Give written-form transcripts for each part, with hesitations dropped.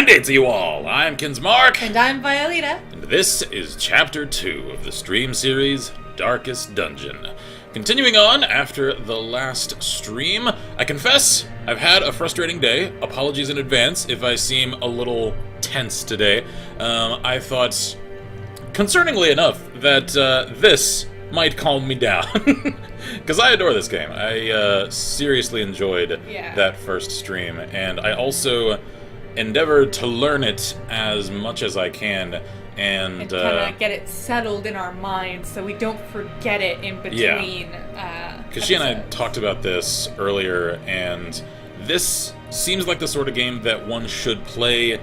And it's you all! I'm Kinsmark! And I'm Violeta. And this is Chapter 2 of the stream series, Darkest Dungeon. Continuing on after the last stream, I confess, I've had a frustrating day. Apologies in advance if I seem a little tense today. I thought, concerningly enough, that this might calm me down. Because I adore this game. I seriously enjoyed that first stream, and I also endeavor to learn it as much as I can, and kind of get it settled in our minds so we don't forget it in between. Because she and I talked about this earlier, and this seems like the sort of game that one should play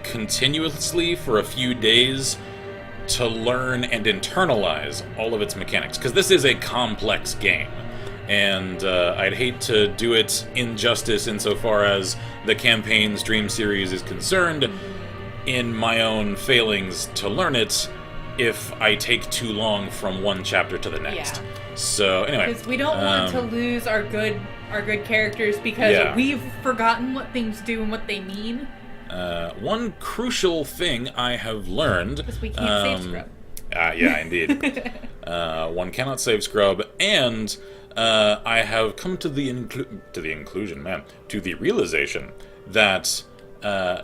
continuously for a few days to learn and internalize all of its mechanics, because this is a complex game. And I'd hate to do it injustice insofar as the campaign stream series is concerned in my own failings to learn it if I take too long from one chapter to the next. Yeah. So anyway, because we don't want to lose our good characters because we've forgotten what things do and what they mean. One crucial thing I have learned... Because we can't save Scrub. Yeah, indeed. One cannot save Scrub, and I have come to the realization that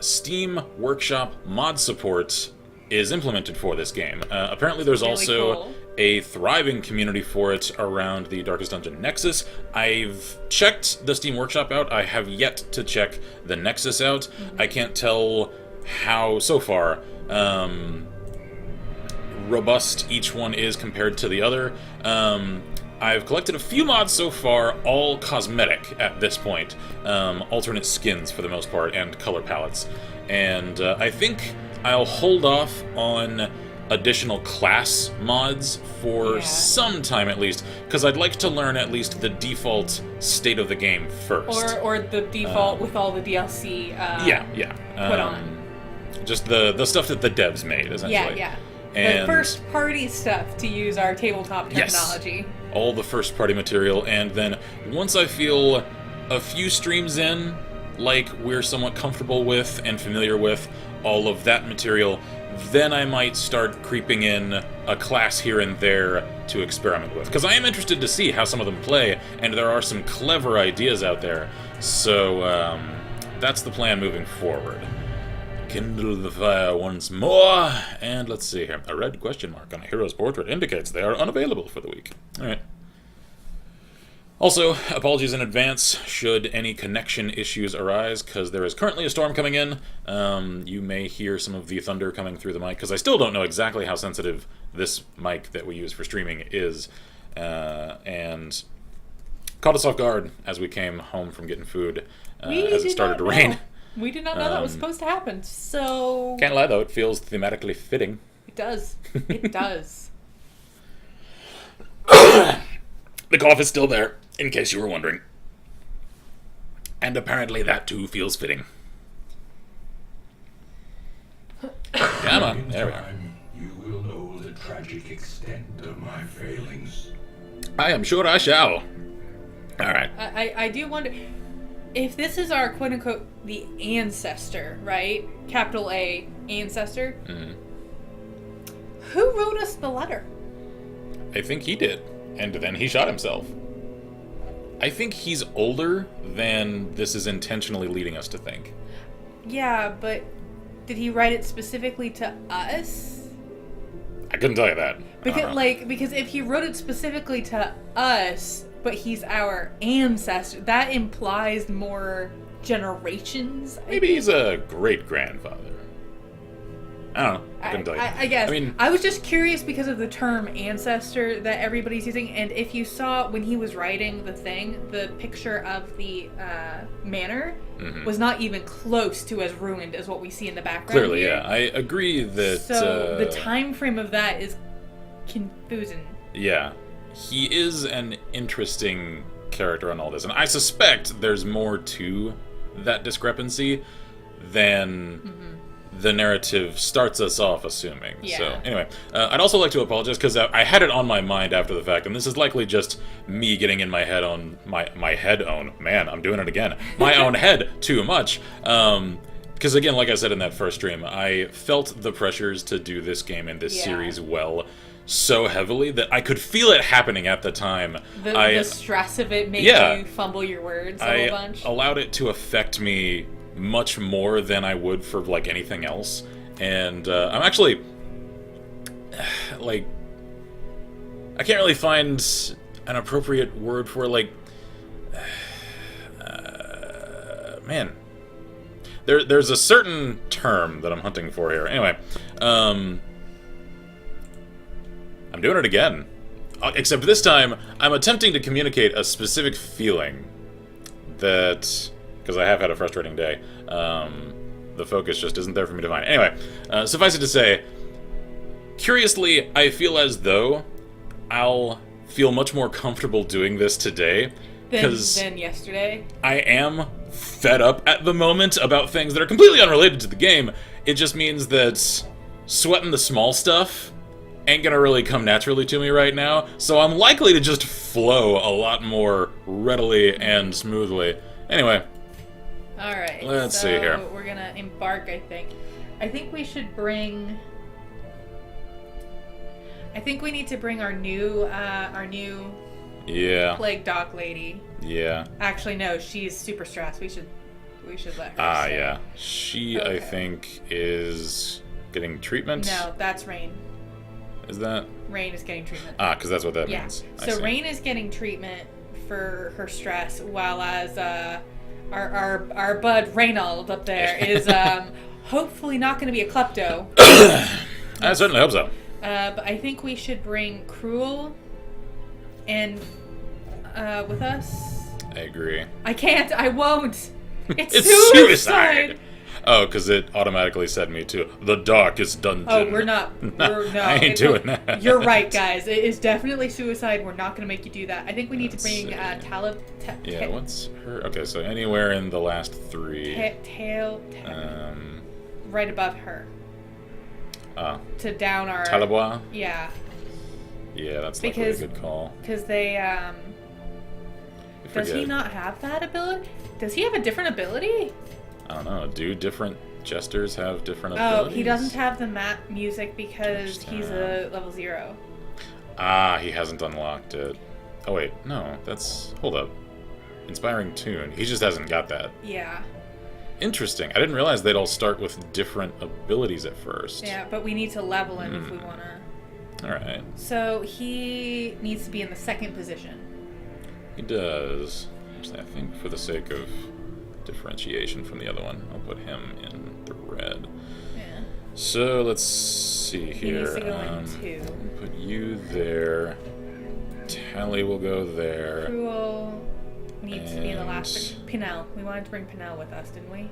Steam Workshop mod support is implemented for this game. Apparently there's really also cool. A thriving community for it around the Darkest Dungeon Nexus. I've checked the Steam Workshop out. I have yet to check the Nexus out. I can't tell how, so far, robust each one is compared to the other. I've collected a few mods so far, all cosmetic at this point. Alternate skins for the most part, and color palettes. And I think I'll hold off on additional class mods for some time at least, because I'd like to learn at least the default state of the game first. Or the default with all the DLC put on. Just the stuff that the devs made, essentially. Yeah. And the first party stuff, to use our tabletop terminology. Yes, all the first party material, and then once I feel a few streams in, like we're somewhat comfortable with and familiar with all of that material, then I might start creeping in a class here and there to experiment with. Because I am interested to see how some of them play, and there are some clever ideas out there. So, that's the plan moving forward. Kindle the fire once more, and let's see here. A red question mark on a hero's portrait indicates they are unavailable for the week. Alright. Also, apologies in advance should any connection issues arise, because there is currently a storm coming in. You may hear some of the thunder coming through the mic, because I still don't know exactly how sensitive this mic that we use for streaming is. And caught us off guard as we came home from getting food as it started to rain. We did not know that was supposed to happen, so... Can't lie, though. It feels thematically fitting. It does. It does. The cough is still there, in case you were wondering. And apparently that, too, feels fitting. Come on. There we are. You will know the tragic extent of my failings. I am sure I shall. All right. I do wonder... If this is our quote-unquote the ancestor, right? Capital A, ancestor. Who wrote us the letter? I think he did. And then he shot himself. I think he's older than this is intentionally leading us to think. Yeah, but did he write it specifically to us? I couldn't tell you that. Because if he wrote it specifically to us... But he's our ancestor. That implies more generations. Maybe he's a great-grandfather. I don't know. I couldn't tell you. I guess. I was just curious because of the term ancestor that everybody's using. And if you saw when he was writing the thing, the picture of the manor was not even close to as ruined as what we see in the background. Clearly, here. yeah. I agree that... So the time frame of that is confusing. Yeah. He is an interesting character on all this, and I suspect there's more to that discrepancy than the narrative starts us off assuming. Yeah. So, anyway, I'd also like to apologize, because I had it on my mind after the fact, and this is likely just me getting in my head on... My head on... Man, I'm doing it again. My own head too much. Because again, like I said in that first stream, I felt the pressures to do this game and this series well so heavily that I could feel it happening at the time. The stress of it made you fumble your words a whole bunch. I allowed it to affect me much more than I would for, like, anything else. And I'm actually, like, I can't really find an appropriate word for, like, man. There's a certain term that I'm hunting for here. Anyway, I'm doing it again. Except this time, I'm attempting to communicate a specific feeling that, because I have had a frustrating day, the focus just isn't there for me to find. Anyway, suffice it to say, curiously, I feel as though I'll feel much more comfortable doing this today. Than yesterday? I am fed up at the moment about things that are completely unrelated to the game. It just means that sweating the small stuff ain't gonna really come naturally to me right now, so I'm likely to just flow a lot more readily and smoothly. Anyway. Alright, let's see here. We're gonna embark, I think. I think we should bring... I think we need to bring our new plague doc lady. Yeah. Actually, no, she's super stressed. We should let her stay. Yeah. She, I think, is getting treatment. No, that's Rain. Is that? Rain is getting treatment. Because that's what that means. So Rain is getting treatment for her stress, while as our bud Reynold up there is hopefully not going to be a klepto. I certainly hope so. But I think we should bring Cruel and with us. I agree. I can't. I won't. It's suicide. Oh, because it automatically set me to the darkest dungeon. Oh, we're not. No, I ain't doing that. You're right, guys. It is definitely suicide. We're not going to make you do that. I think we need to bring Talib. Yeah, what's her? Okay, so anywhere in the last three. Right above her. To down our... Talibois? Yeah. Yeah, that's like a good call. Because they, does he not have that ability? Does he have a different ability? I don't know. Do different jesters have different abilities? Oh, he doesn't have the map music because he's a level 0. He hasn't unlocked it. Oh, wait. No, that's... Hold up. Inspiring Tune. He just hasn't got that. Yeah. Interesting. I didn't realize they'd all start with different abilities at first. Yeah, but we need to level him if we want to. Alright. So he needs to be in the 2nd position. He does. Actually, I think for the sake of differentiation from the other one, I'll put him in the red. Yeah. So let's see here. He needs to go in 2. Put you there. Tally will go there. Cruel needs to be in the last. Pinel. We wanted to bring Pinel with us, didn't we?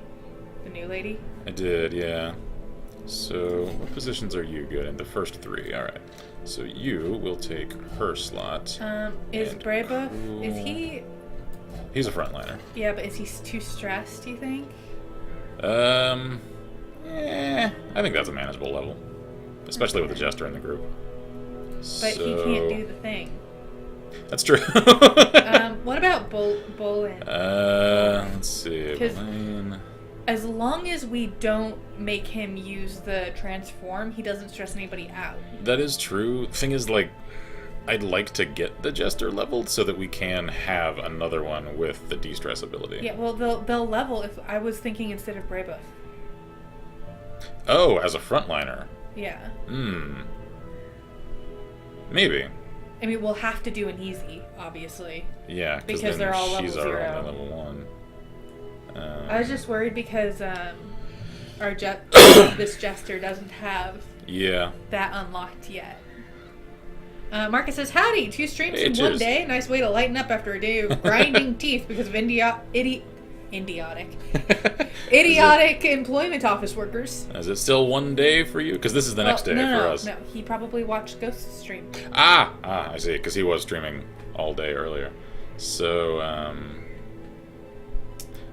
The new lady? I did, yeah. So, what positions are you good in? The first 3, alright. So you will take her slot. Is Brebuff, is he... He's a frontliner. Yeah, but is he too stressed, do you think? I think that's a manageable level. Especially with the Jester in the group. But he can't do the thing. That's true. What about Bolin? Let's see. As long as we don't make him use the transform, he doesn't stress anybody out. That is true. Thing is, like, I'd like to get the Jester leveled so that we can have another one with the de-stress ability. Yeah, well, they'll level if I was thinking instead of Brebuff. Oh, as a frontliner. Yeah. Maybe. I mean, we'll have to do an easy, obviously. Yeah, because they're all level 0. She's our only level 1. I was just worried because this Jester doesn't have that unlocked yet. Marcus says, howdy, 2 streams in one day. Nice way to lighten up after a day of grinding teeth because of idiotic employment office workers. Is it still one day for you? Because this is the next day for us. No, he probably watched Ghost's stream. I see, because he was streaming all day earlier. So,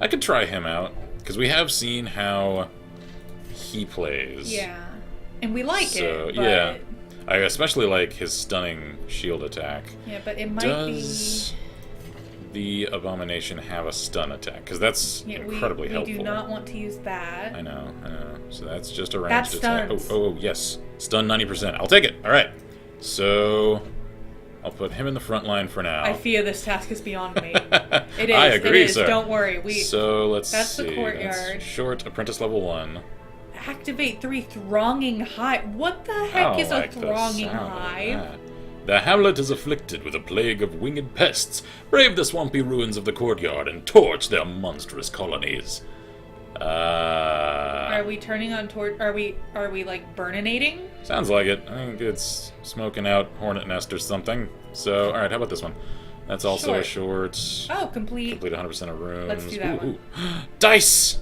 I could try him out, because we have seen how he plays. Yeah, and we like it, but... Yeah, I especially like his stunning shield attack. Yeah, but it might the Abomination have a stun attack? Because that's incredibly helpful. We do not want to use that. I know. So that's just a ranged That's attack. stuns. Oh, yes. Stun 90%. I'll take it. All right. So I'll put him in the front line for now. I fear this task is beyond me. It is. I agree, it is. sir. Don't worry. So let's That's see. the courtyard. That's short apprentice level 1. Activate 3 thronging hive. What the heck is a thronging hive? The hamlet is afflicted with a plague of winged pests. Brave the swampy ruins of the courtyard and torch their monstrous colonies. Are we turning on torch? Are we like burninating? Sounds like it. I think it's smoking out hornet nest or something. So, all right, how about this one? That's also a short. Oh, complete. Complete 100% of rooms. Let's do that one. Dice.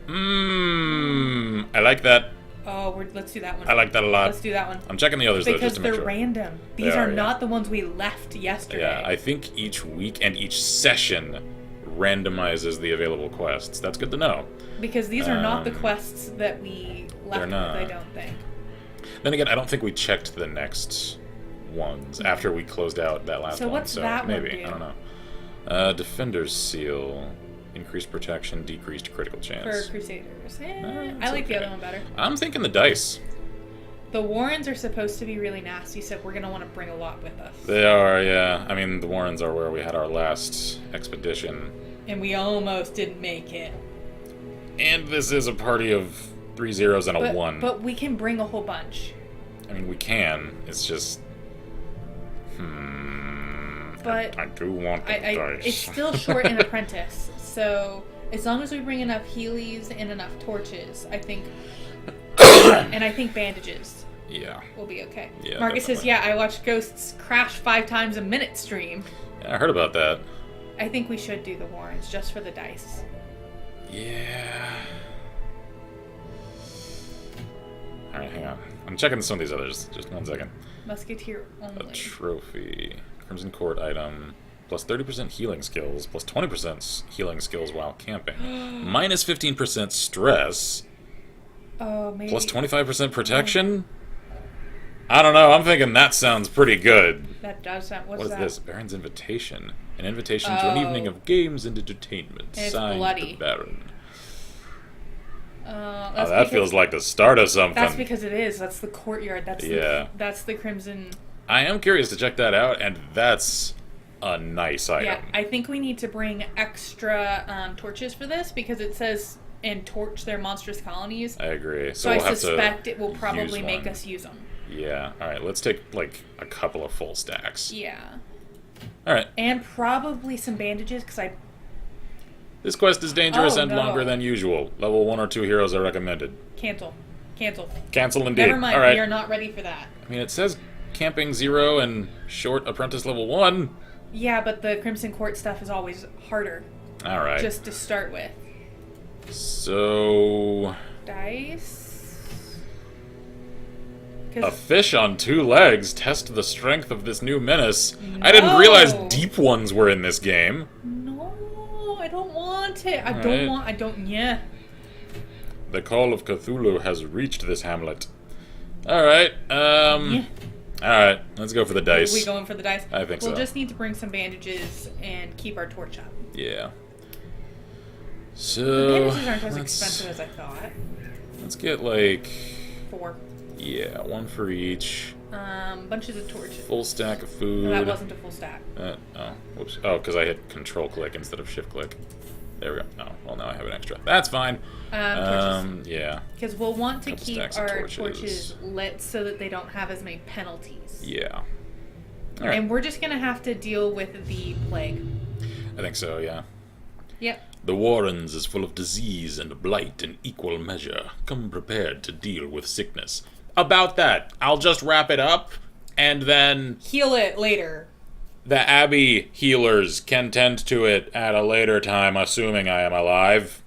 I like that. Oh, let's do that one. I like that a lot. Let's do that one. I'm checking the others though, Because just to make they're sure. random. These are not the ones we left yesterday. Yeah, I think each week and each session randomizes the available quests. That's good to know. Because these are not the quests that we left with, not. I don't think. Then again, I don't think we checked the next ones after we closed out that last So one. what's that one maybe. do? I don't know. Defender's Seal. Increased protection, decreased critical chance. For Crusaders. It's I like the okay. other one better. I'm thinking the dice. The Warrens are supposed to be really nasty, so we're going to want to bring a lot with us. They are, yeah. I mean, the Warrens are where we had our last expedition. And we almost didn't make it. And this is a party of 3 zeros and a 1. But we can bring a whole bunch. I mean, we can. It's just... But I do want the dice. It's still short in Apprentice, so as long as we bring enough Heelys and enough torches, I think... and I think bandages. Yeah. We'll be okay. Yeah, Marcus says, definitely. yeah, I watch ghosts crash 5 times a minute stream. Yeah, I heard about that. I think we should do the Warrens, just for the dice. Yeah. Alright, hang on. I'm checking some of these others. Just 1 second. Musketeer only. A trophy. Crimson Court item. Plus 30% healing skills. Plus 20% healing skills while camping. Minus 15% stress. Oh, maybe. Plus 25% protection? I don't know. I'm thinking that sounds pretty good. That does sound... What is this? Baron's Invitation. An invitation to an evening of games and entertainment. It's Signed bloody. the Baron. That feels like the start of something. That's because it is. That's the courtyard. That's the Crimson... I am curious to check that out, and that's a nice item. Yeah, I think we need to bring extra torches for this, because it says, and torch their monstrous colonies. I agree. So we'll I have suspect to it will probably use make one. us use them. Yeah. Alright, let's take, like, a couple of full stacks. Yeah. Alright. And probably some bandages, because I... This quest is dangerous and no. longer than usual. Level 1 or 2 heroes are recommended. Cancel. Cancel. Cancel indeed. Never mind, All right. we are not ready for that. I mean, it says camping 0 and short apprentice level 1. Yeah, but the Crimson Court stuff is always harder. Alright. Just to start with. So... Dice... A fish on 2 legs. Test the strength of this new menace. I didn't realize deep ones were in this game. No, I don't want it. Yeah. The call of Cthulhu has reached this hamlet. Alright, Alright, let's go for the dice. Are we going for the dice? I think so. We'll just need to bring some bandages and keep our torch up. Yeah. The So... bandages aren't as expensive as I thought. Let's get, like... 4. Yeah, 1 for each. Bunches of torches. Full stack of food. No, that wasn't a full stack. Whoops. Oh, because I hit control click instead of shift click. There we go. Oh, well, now I have an extra. That's fine. Torches. Yeah. Because we'll want to Couple keep stacks of our torches. torches lit so that they don't have as many penalties. Yeah. All right. And we're just going to have to deal with the plague. I think so, yeah. Yep. The Warrens is full of disease and blight in equal measure. Come prepared to deal with sickness. About that, I'll just wrap it up, and then Heal it later. the Abbey healers can tend to it at a later time, assuming I am alive.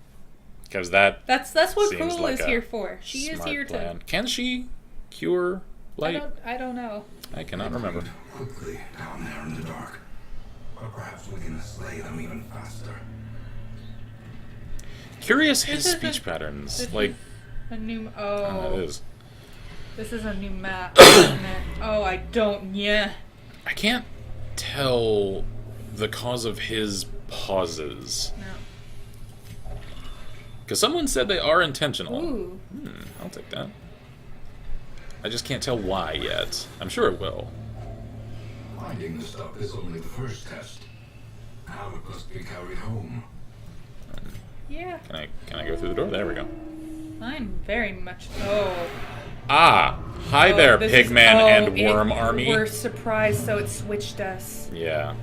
Because that's what seems Cruel like is a here for. She is smart here plan. to... Can she cure light? I don't know. I cannot remember. Quickly down there in the dark. But perhaps we can slay them even faster. Curious his This is speech a- patterns. this Like, is a new... it is. This is a new map. Oh, I don't... Yeah. I can't tell the cause of his pauses. No. Because someone said they are intentional. Ooh. I'll take that. I just can't tell why yet. I'm sure it will. Finding the stuff is only the first test. Now it must be carried home. Yeah. Can I go through the door? There we go. I'm very much. Oh. Ah! Hi Oh, there, this Pigman is- and Worm Army. We're surprised, so it switched us. Yeah.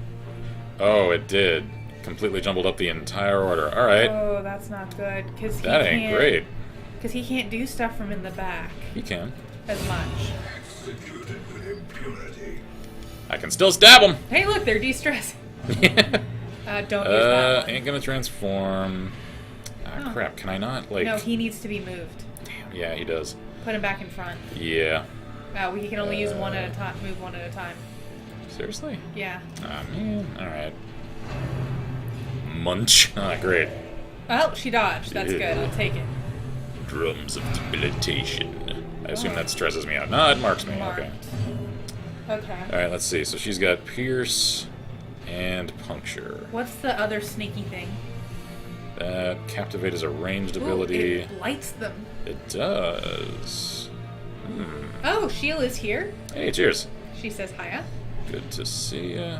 Oh, it did. Completely jumbled up the entire order. Alright. Oh, that's not good. Cause That ain't great. Because he can't do stuff from in the back He can. as much. Executed with impunity. I can still stab him! Hey, look, they're de-stressing. Don't use that one. Ain't gonna transform. Ah, Oh. crap. Can I not, like... No, he needs to be moved. Damn, yeah, he does. Put him back in front. Yeah. We can only use one at a time. Move one at a time. Seriously? Yeah. Ah, man. Alright. Munch. Ah, great. Oh, she dodged. That's Yeah. good. I'll take it. Drums of debilitation. I assume that stresses me out. No, it marks me. Marked. Okay. Okay. Alright, let's see. So she's got Pierce and Puncture. What's the other sneaky thing? That Captivate is a ranged Ooh, ability. it lights them. It does. Oh, Sheila's here. Hey, cheers. She says hiya. Good to see ya.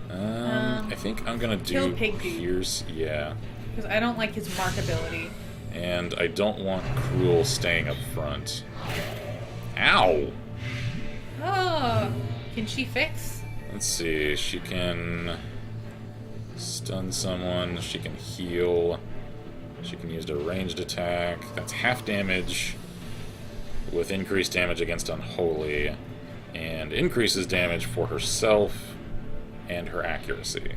I think I'm gonna kill do Pig Dude. Pierce. Yeah. Because I don't like his mark ability. And I don't want Cruel staying up front. Ow! Oh, can she fix? Let's see. She can stun someone. She can heal. She can use a ranged attack. That's half damage with increased damage against Unholy. And increases damage for herself and her accuracy.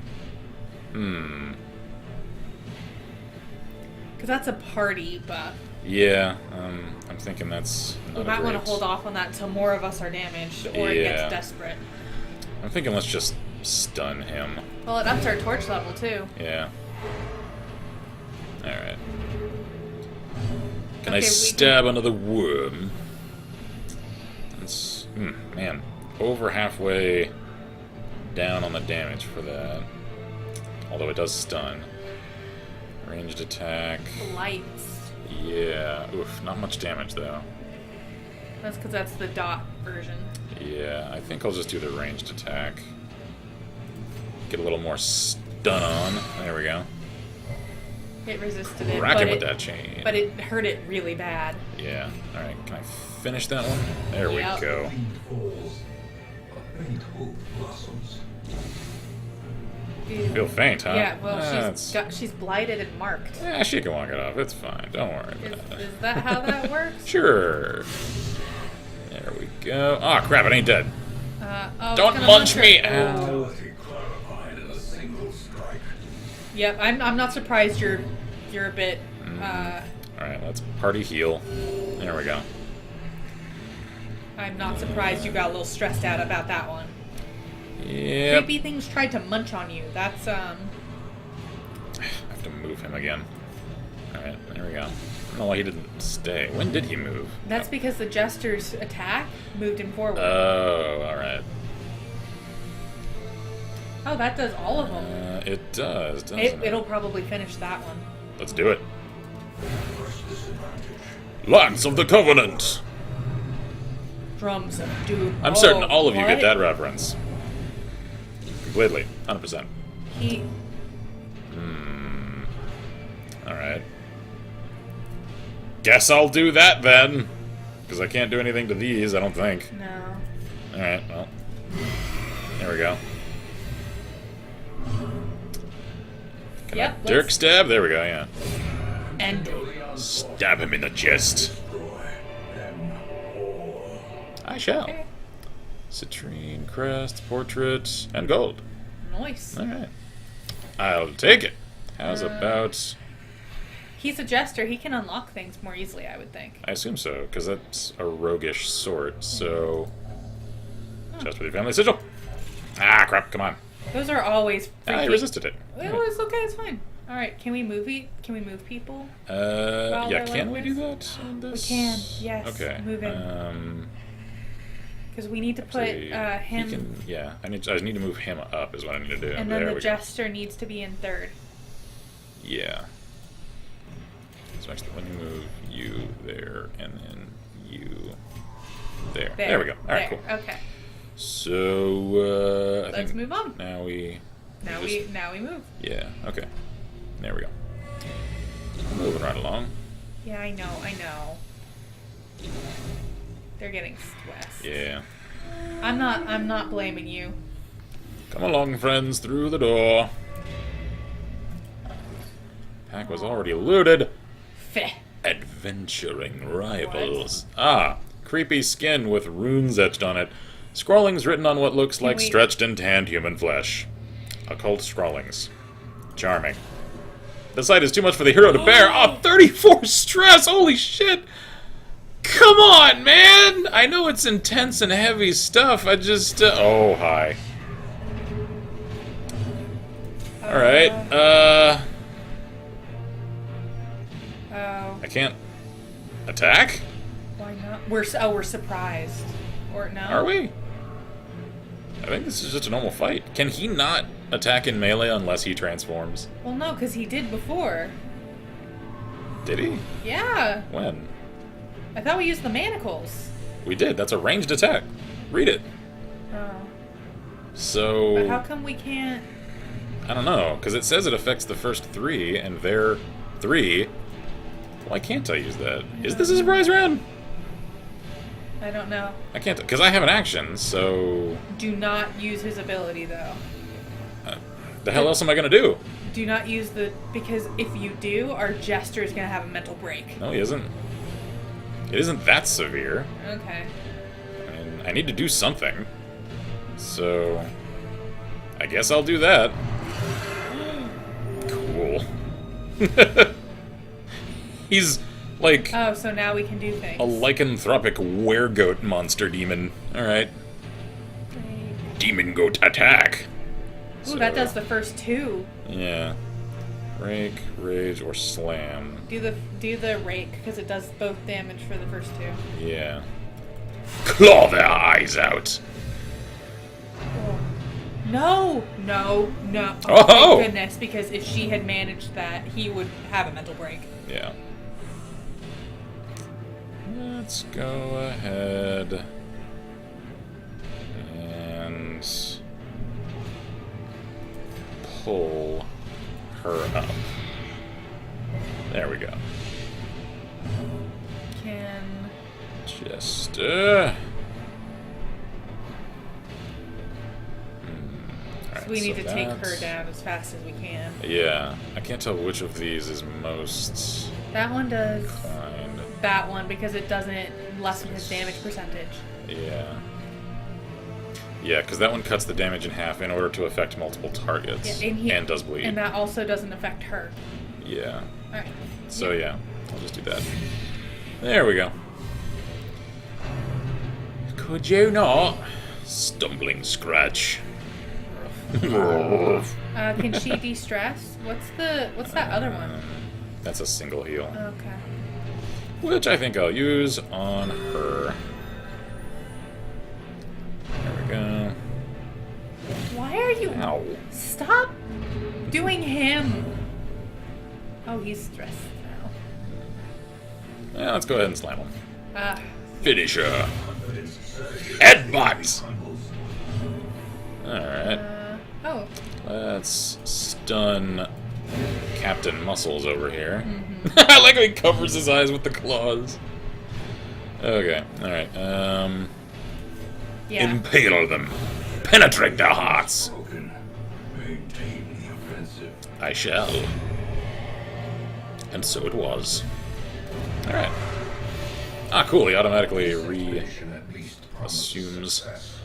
Because that's a party buff. Yeah, I'm thinking that's not We a might want great- to hold off on that until more of us are damaged or it Yeah. gets desperate. I'm thinking let's just stun him. Well, it ups our torch level too. Yeah. Alright. Can I Okay, we stab another worm? That's, man. Over halfway down on the damage for that. Although it does stun. Ranged attack. Lights. Yeah. Oof, not much damage though. That's because that's the dot version. Yeah, I think I'll just do the ranged attack. Get a little more stun on. There we go. It resisted it. Rack but it with it, that chain. But it hurt it really bad. Yeah. Alright, can I finish that one? There Yep. we go. Fiend falls. A faint hope blossoms. Feel faint, huh? Yeah, well, That's- she's blighted and marked. Yeah, she can walk it off. It's fine. Don't worry Is, about it. is that how that works? Sure. There we go. Oh, crap, it ain't dead. Oh, Don't it's gonna munch her. me. Oh. Ow. Ability clarified in a single strike. Yep, I'm not surprised you're a bit. Alright, let's party heal. There we go. I'm not surprised you got a little stressed out about that one. Yep. Creepy things tried to munch on you. That's I have to move him again. Alright, there we go. I don't know why he didn't stay. When did he move? That's because the jester's attack moved him forward. Oh, alright. Oh, that does all of them. It does, doesn't it? It'll probably finish that one. Let's do it. First disadvantage. Lance of the Covenant! Drums of doom. I'm certain all of you what? get that reference. Completely. 100%. He. Alright. Guess I'll do that then. Because I can't do anything to these, I don't think. No. Alright, well. There we go. Can Yep. I Dirk stab? There we go, yeah. And Stab him in the chest. Destroy them all. I shall. okay. Citrine, crest, portrait, and gold. Nice. Alright. I'll take it. How's about... He's a jester. He can unlock things more easily, I would think. I assume so, because that's a roguish sort, so... Just with your family sigil. Ah, crap, come on. Those are always freaky. I resisted it. Well, it's okay. It's fine. All right. Can we move? Can we move people? Yeah, they're can like we do this? that in this? We can, yes. Okay. Move in. Because we need to put him... Yeah, I just need to move him up is what I need to do. And then the Jester needs to be in third. Yeah. So actually, let me move you there, and then you there. There we go. All right, cool. Okay. So Let's move on. Now we move. Yeah. Okay. There we go. Moving right along. Yeah, I know. They're getting stressed. Yeah. I'm not blaming you. Come along, friends, through the door. Pack was already looted. Feh. Adventuring rivals. Ah, creepy skin with runes etched on it. Scrawlings written on what looks like stretched and tanned human flesh. Occult scrawlings. Charming. The sight is too much for the hero to bear. Oh, 34 stress! Holy shit! Come on, man! I know it's intense and heavy stuff. I just... oh, hi. Alright, Oh. I can't... attack? Why not? We're surprised. Or no? Are we? I think this is just a normal fight. Can he not attack in melee unless he transforms? Well, no, because he did before. Did he? Yeah. When? I thought we used the manacles. We did. That's a ranged attack. Read it. Oh. So... But how come we can't... I don't know, because it says it affects the first 3, and they're 3. Why can't I use that? Is this a surprise round? I don't know. I can't, because I have an action, so... Do not use his ability, though. The hell else am I going to do? Do not use the... Because if you do, our Jester is going to have a mental break. No, he isn't. It isn't that severe. Okay. I mean, I need to do something. So... I guess I'll do that. Cool. He's... like... Oh, so now we can do things. A lycanthropic weregoat monster demon. Alright. Demon goat attack. Ooh, So, that does the first 2. Yeah. Rake, rage, or slam. Do the rake, because it does both damage for the first 2. Yeah. Claw their eyes out. Oh. No! Oh, Oh! thank goodness, because if she had managed that, he would have a mental break. Yeah. Let's go ahead and pull her up. There we go. Can... Just, So we need to take her down as fast as we can. Yeah. I can't tell which of these is most That one does kind. that one because it doesn't lessen his damage percentage. Yeah. Yeah, because that one cuts the damage in half in order to affect multiple targets. Yeah, and does bleed. And that also doesn't affect her. Yeah. Alright. So yeah, I'll just do that. There we go. Could you not? Stumbling scratch. Can she de-stress? What's that other one? That's a single heal. Okay. Which I think I'll use on her. There we go. Why are you... Ow. Stop doing him. Oh, he's stressed now. Yeah, let's go ahead and slam him. Ah. Finish her. Headbutt! Alright. Oh. Let's stun Captain Muscles over here. I like how he covers his eyes with the claws. Okay, alright. Yeah. Impale them. Penetrate their hearts. Broken. Maintain the offensive. I shall. And so it was. Alright. Ah, cool. He automatically At least assumes success.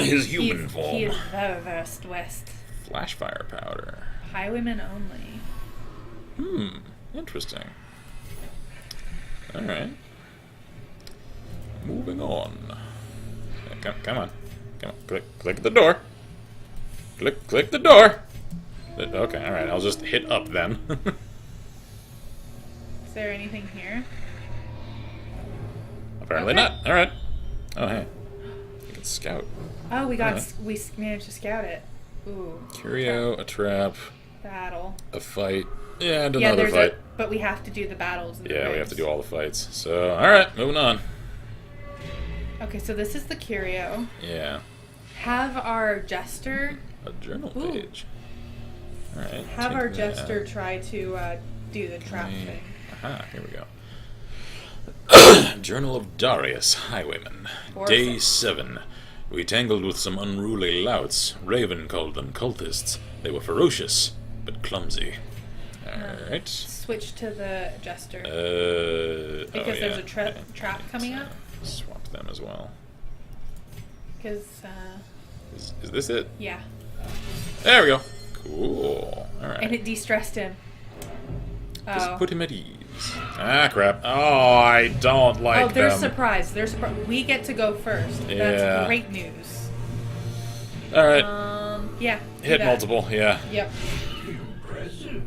his human form. He is the worst west. Flash fire powder. Highwaymen only. Interesting. Alright. Moving on. Yeah, come on. Come on. Click the door. Click the door. Okay, alright. I'll just hit up then. Is there anything here? Apparently Okay. not. Alright. Oh, hey. Scout. Oh, we Alright. managed to scout it. Ooh. Curio, a trap, Battle. a fight, and Yeah, another fight. but we have to do the battles. And the Yeah, we have raids. to do all the fights. So, alright, moving on. Okay, so this is the curio. Yeah. Have our jester. A journal Ooh. page. Alright. Have take our that. jester try to do the trap Okay. thing. Aha, here we go. Journal of Darius, Highwayman. Day Orphan. 7. We tangled with some unruly louts. Raven called them cultists. They were ferocious, but clumsy. Alright. Switch to the jester. Because there's a trap coming up? Swap them as well. Because, Is this it? yeah. There we go. Cool. Alright. And it de-stressed him. Just Oh. put him at ease. Ah, crap. Oh, I don't like Oh, they're them. surprised. We get to go first. Yeah. That's great news. Alright. Yeah. do Hit that. multiple, yeah. Yep. Impressive.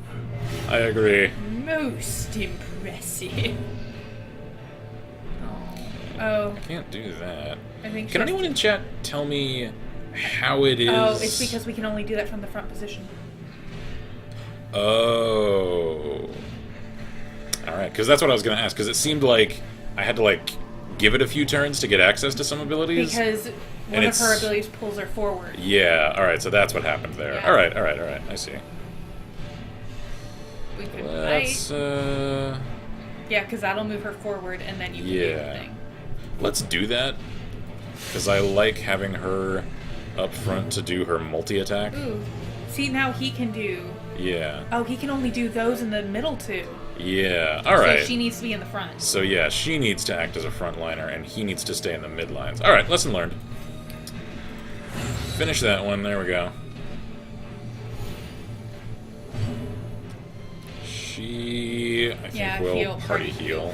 I agree. Most impressive. Oh, Can't do that. I think. Can anyone in chat tell me how it is? Oh, it's because we can only do that from the front position. Oh. Alright, because that's what I was going to ask, because it seemed like I had to, like, give it a few turns to get access to some abilities. Because one of her abilities pulls her forward. Yeah, alright, so that's what happened there. Yeah. Alright, I see. We could Let's, fight. Yeah, because that'll move her forward, and then you can do the yeah. thing. Let's do that, because I like having her up front to do her multi-attack. Ooh. See, now he can do... Yeah. Oh, he can only do those in the middle, too. Yeah, alright. So she needs to be in the front. So yeah, she needs to act as a frontliner, and he needs to stay in the mid lines. Alright, lesson learned. Finish that one, there we go. She, I think, will party heal.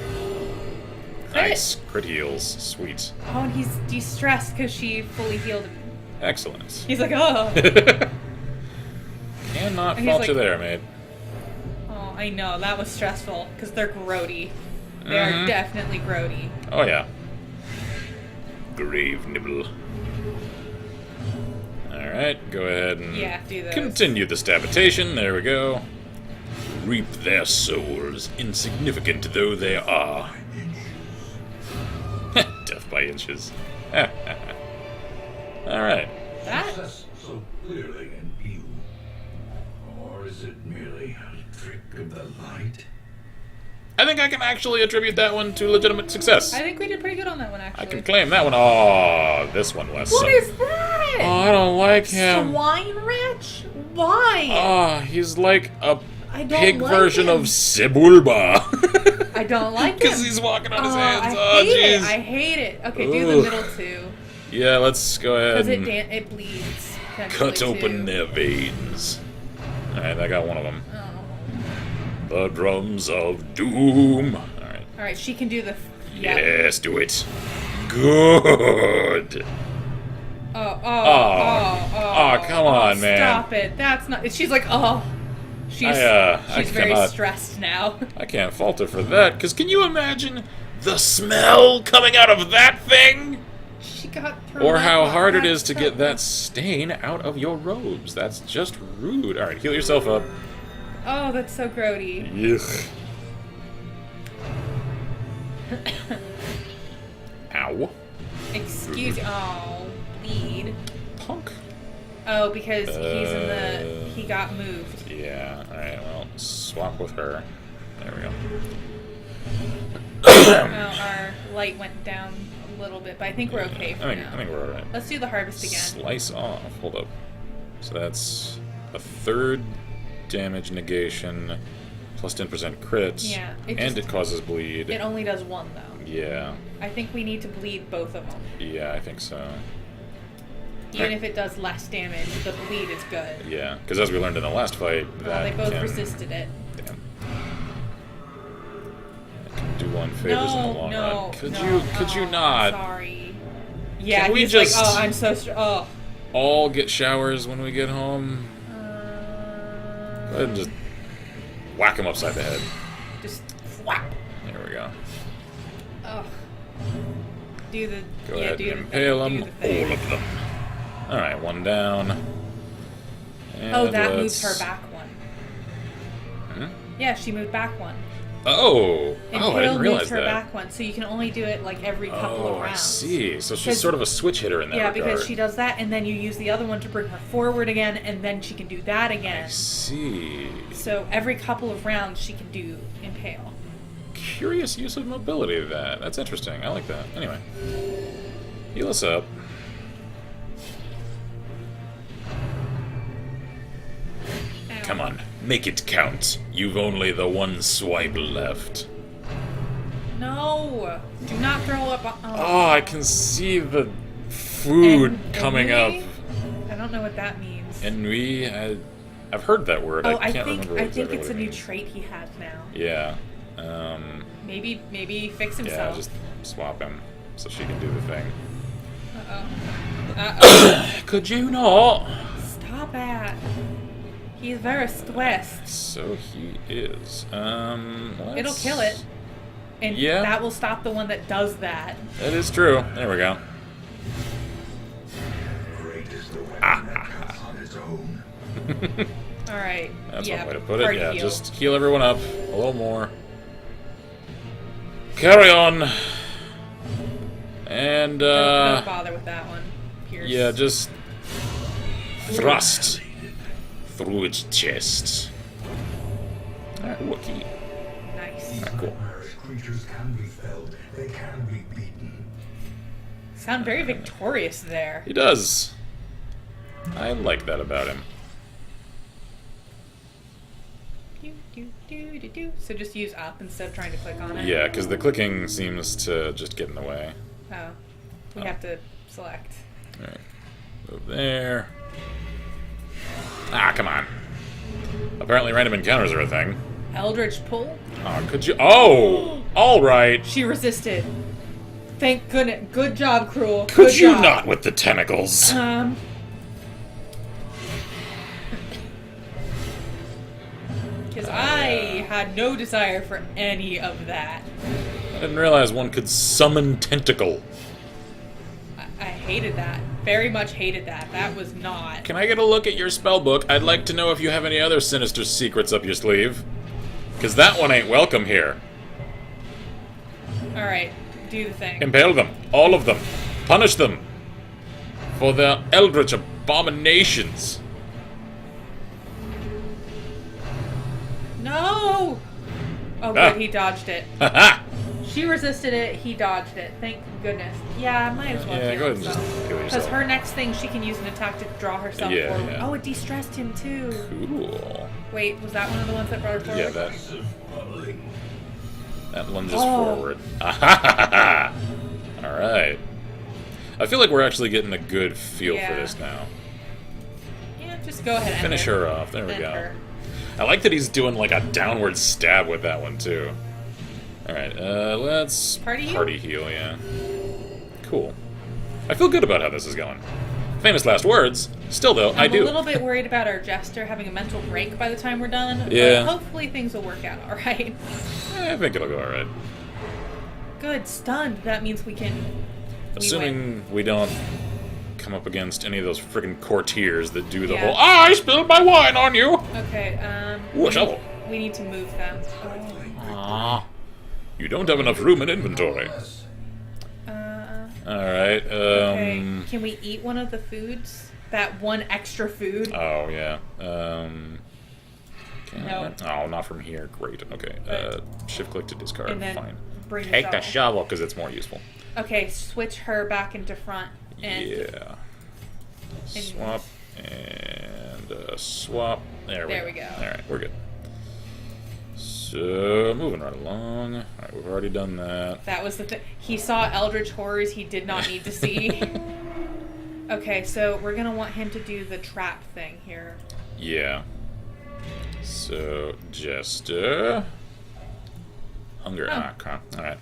Crit. Nice, crit heals, sweet. Oh, and he's de-stressed because she fully healed him. Excellent. He's like, oh. Cannot And he's fault you like- there, mate. Oh, I know, that was stressful, because they're grody. They are definitely grody. Oh yeah. Grave nibble. Alright, go ahead and Yeah, do those. continue the stabitation. There we go. Reap their souls, insignificant though they are. Death by inches. Alright. That? Success so clearly in view. Or is it merely a trick of the light? I think I can actually attribute that one to legitimate success. I think we did pretty good on that one, actually. I can claim that one. Oh, this one less. What is that? Oh, I don't like him. Swine wretch? Why? Oh, he's like a I don't pig like version him. of Sebulba. I don't like him. Because he's walking on his hands. I Oh, hate it. jeez. I hate it. Okay, do the Ugh. middle two. Yeah, let's go ahead Because and it bleeds. cut potentially, open too. their veins. Alright, I got one of them. Oh. The drums of doom. Alright. Alright, she can do the... Yeah. Yes, do it. Good. Oh, come on, man. Stop it. That's not... She's like, oh. She's I very cannot- stressed now. I can't fault her for that, because can you imagine the smell coming out of that thing? She got thrown Or up how on hard it that is to get stuff. that stain out of your robes. That's just rude. Alright, heal yourself up. Oh, that's so grody. Yuck. Ow. Excuse... Oh, bleed. Punk. Oh, because he's in the... He got moved. Yeah, alright, well, swap with her. There we go. Oh, our light went down a little bit, but I think we're okay for now. I think we're alright. Let's do the harvest again. Slice off. Hold up. So that's a third damage negation plus 10% crits. Yeah, and it causes bleed. It only does one, though. Yeah. I think we need to bleed both of them. Yeah, I think so. Even if it does less damage, the bleed is good. Yeah, because as we learned in the last fight, Well, that they both can, resisted it. Damn. That can do one favors in the long run. Could you not Sorry. Yeah, Can we he's just- like, oh, I'm so oh. all get showers when we get home? Go ahead and just whack him upside the head. Just whap. There we go. Ugh. Do the Go yeah, ahead do and the impale thing, them, do the thing. all of them. Alright, one down. And Oh, that let's... moves her back one. Hmm? Yeah, she moved back one. Oh! Impale Oh, I didn't realize moves her that. back one, so you can only do it like every couple of Oh, rounds. I see. So she's 'Cause- sort of a switch hitter in that Yeah, regard. because she does that, and then you use the other one to bring her forward again, and then she can do that again. I see. So every couple of rounds, she can do impale. Curious use of mobility of that. That's interesting. I like that. Anyway. Heal us up. Ow. Come on. Make it count. You've only the one swipe left. No! Do not throw up. Oh, I can see the food coming up. Ennui? I don't know what that means. Ennui? I've heard that word. Oh, I can't remember I exactly think it's what a it new means. trait he has now. Yeah. Maybe fix Yeah, himself. just swap him so she can do the thing. Uh-oh. Could you not? Stop it. He's very stressed. So he is. It'll kill it. And Yeah. that will stop the one that does that. That is true. There we go. Great is the weapon that cuts on its own. Alright. That's yeah, one way to put it. party Yeah, heal. just heal everyone up a little more. Carry on. And, Don't bother with that one. Pierce. yeah, just thrust through its chest. Alright, Wookie. Nice. Alright, cool. Nightmarish creatures can be felled. They can be beaten. Sound very victorious there. He does. I like that about him. Do. So just use up instead of trying to click on it? Yeah, because the clicking seems to just get in the way. Oh. We have to select. Alright. Move there. Ah, come on. Apparently random encounters are a thing. Eldritch pull? Oh, could you? Oh! Alright! She resisted. Thank goodness. Good job, Cruel. Could Good you job. not with the tentacles? Because I had no desire for any of that. I didn't realize one could summon tentacle. I hated that. Very much hated that. That was not. Can I get a look at your spellbook? I'd like to know if you have any other sinister secrets up your sleeve. Because that one ain't welcome here. Alright, do the thing. Impale them. All of them. Punish them. For their eldritch abominations. No! Oh, good, Ah. he dodged it. Haha! She resisted it, he dodged it. Thank goodness. Yeah, I might as well Yeah, heal go ahead and himself. just kill Because yourself. her next thing, she can use an attack to draw herself Yeah, forward. yeah. Oh, it de-stressed him too. Cool. Wait, was that one of the ones that brought her forward? Yeah, Passive bubbling. that lunges Oh. forward. Alright. I feel like we're actually getting a good feel for Yeah. this now. Yeah, just go ahead and Finish end her off. There we End go. her. I like that he's doing like a downward stab with that one too. Alright, let's Party heal? heal, yeah. Cool. I feel good about how this is going. Famous last words. Still though, I I'm do. a little bit worried about our jester having a mental break by the time we're done. Yeah. But hopefully things will work out alright. I think it'll go alright. Good, stunned. That means we can... Assuming we don't come up against any of those freaking courtiers that do the Yeah. whole I spilled my wine on you! Okay, Ooh, a shovel. we need to move them. Aww. You don't have enough room in inventory. Alright, Okay, can we eat one of the foods? That one extra food? Oh, yeah. Can No. I? Oh, not from here. Great. Okay. Shift click to discard. And then Fine. bring Take the shovel. shovel because it's more useful. Okay, switch her back into front. And Yeah. Swap and swap. There There we go. go. Alright, we're good. So, moving right along. Alright, we've already done that. that was the thing. He saw eldritch horrors he did not need to see. Okay, so we're gonna want him to do the trap thing here. Yeah. So, Jester. Hunger. Oh. Ah, crap. Alright.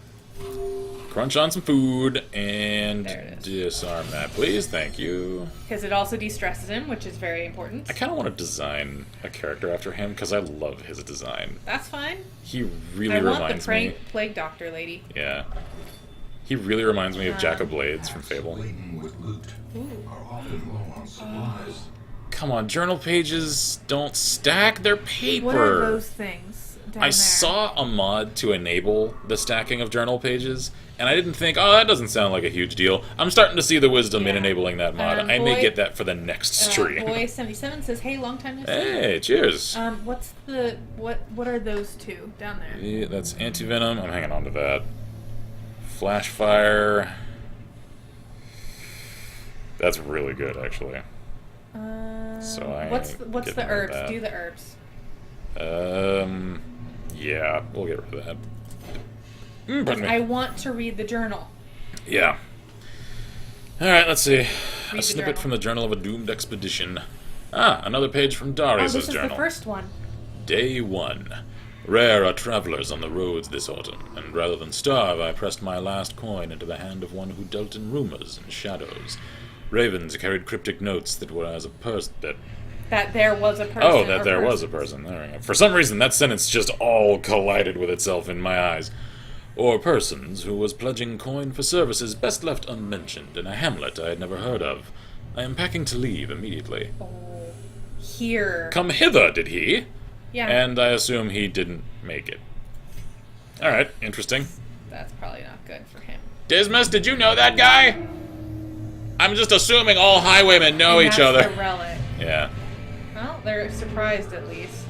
Crunch on some food and There it is. disarm that, please. Thank you. Because it also de-stresses him, which is very important. I kind of want to design a character after him because I love his design. That's fine. He really I want reminds the me. plague doctor lady. Yeah. He really reminds me of Jack of Blades from Fable. Laden with loot are often low on supplies. Come on, journal pages don't stack, they're paper. What are those things down I there? saw a mod to enable the stacking of journal pages, and I didn't think, oh, that doesn't sound like a huge deal. I'm starting to see the wisdom in Yeah. enabling that mod. I may Boy- get that for the next stream. Boy77 says, "Hey, long time no see." Hey, cheers. What's the what are those two down there? Yeah, that's anti-venom. I'm hanging on to that. Flash fire. That's really good, actually. So what's getting the rid of herbs? that. Do the herbs. Yeah, we'll get rid of that. Pardon me. I want to read the journal. Yeah. Alright, let's see. Read A the snippet journal. from the Journal of a Doomed Expedition. Ah, another page from Oh, Darius' this is journal. the first one. Day 1. Rare are travelers on the roads this autumn, and rather than starve, I pressed my last coin into the hand of one who dealt in rumors and shadows. Ravens carried cryptic notes that were as a person That there was a person. Oh, that or there was a persons. person. There we go. For some reason, that sentence just all collided with itself in my eyes. Or persons who was pledging coin for services best left unmentioned in a hamlet I had never heard of. I am packing to leave immediately. Oh, here. Come hither, did he? Yeah. And I assume he didn't make it. Alright, interesting. That's probably not good for him. Dismas, did you know that guy? I'm just assuming all highwaymen know And each that's other. the relic. Yeah. Well, they're surprised at least.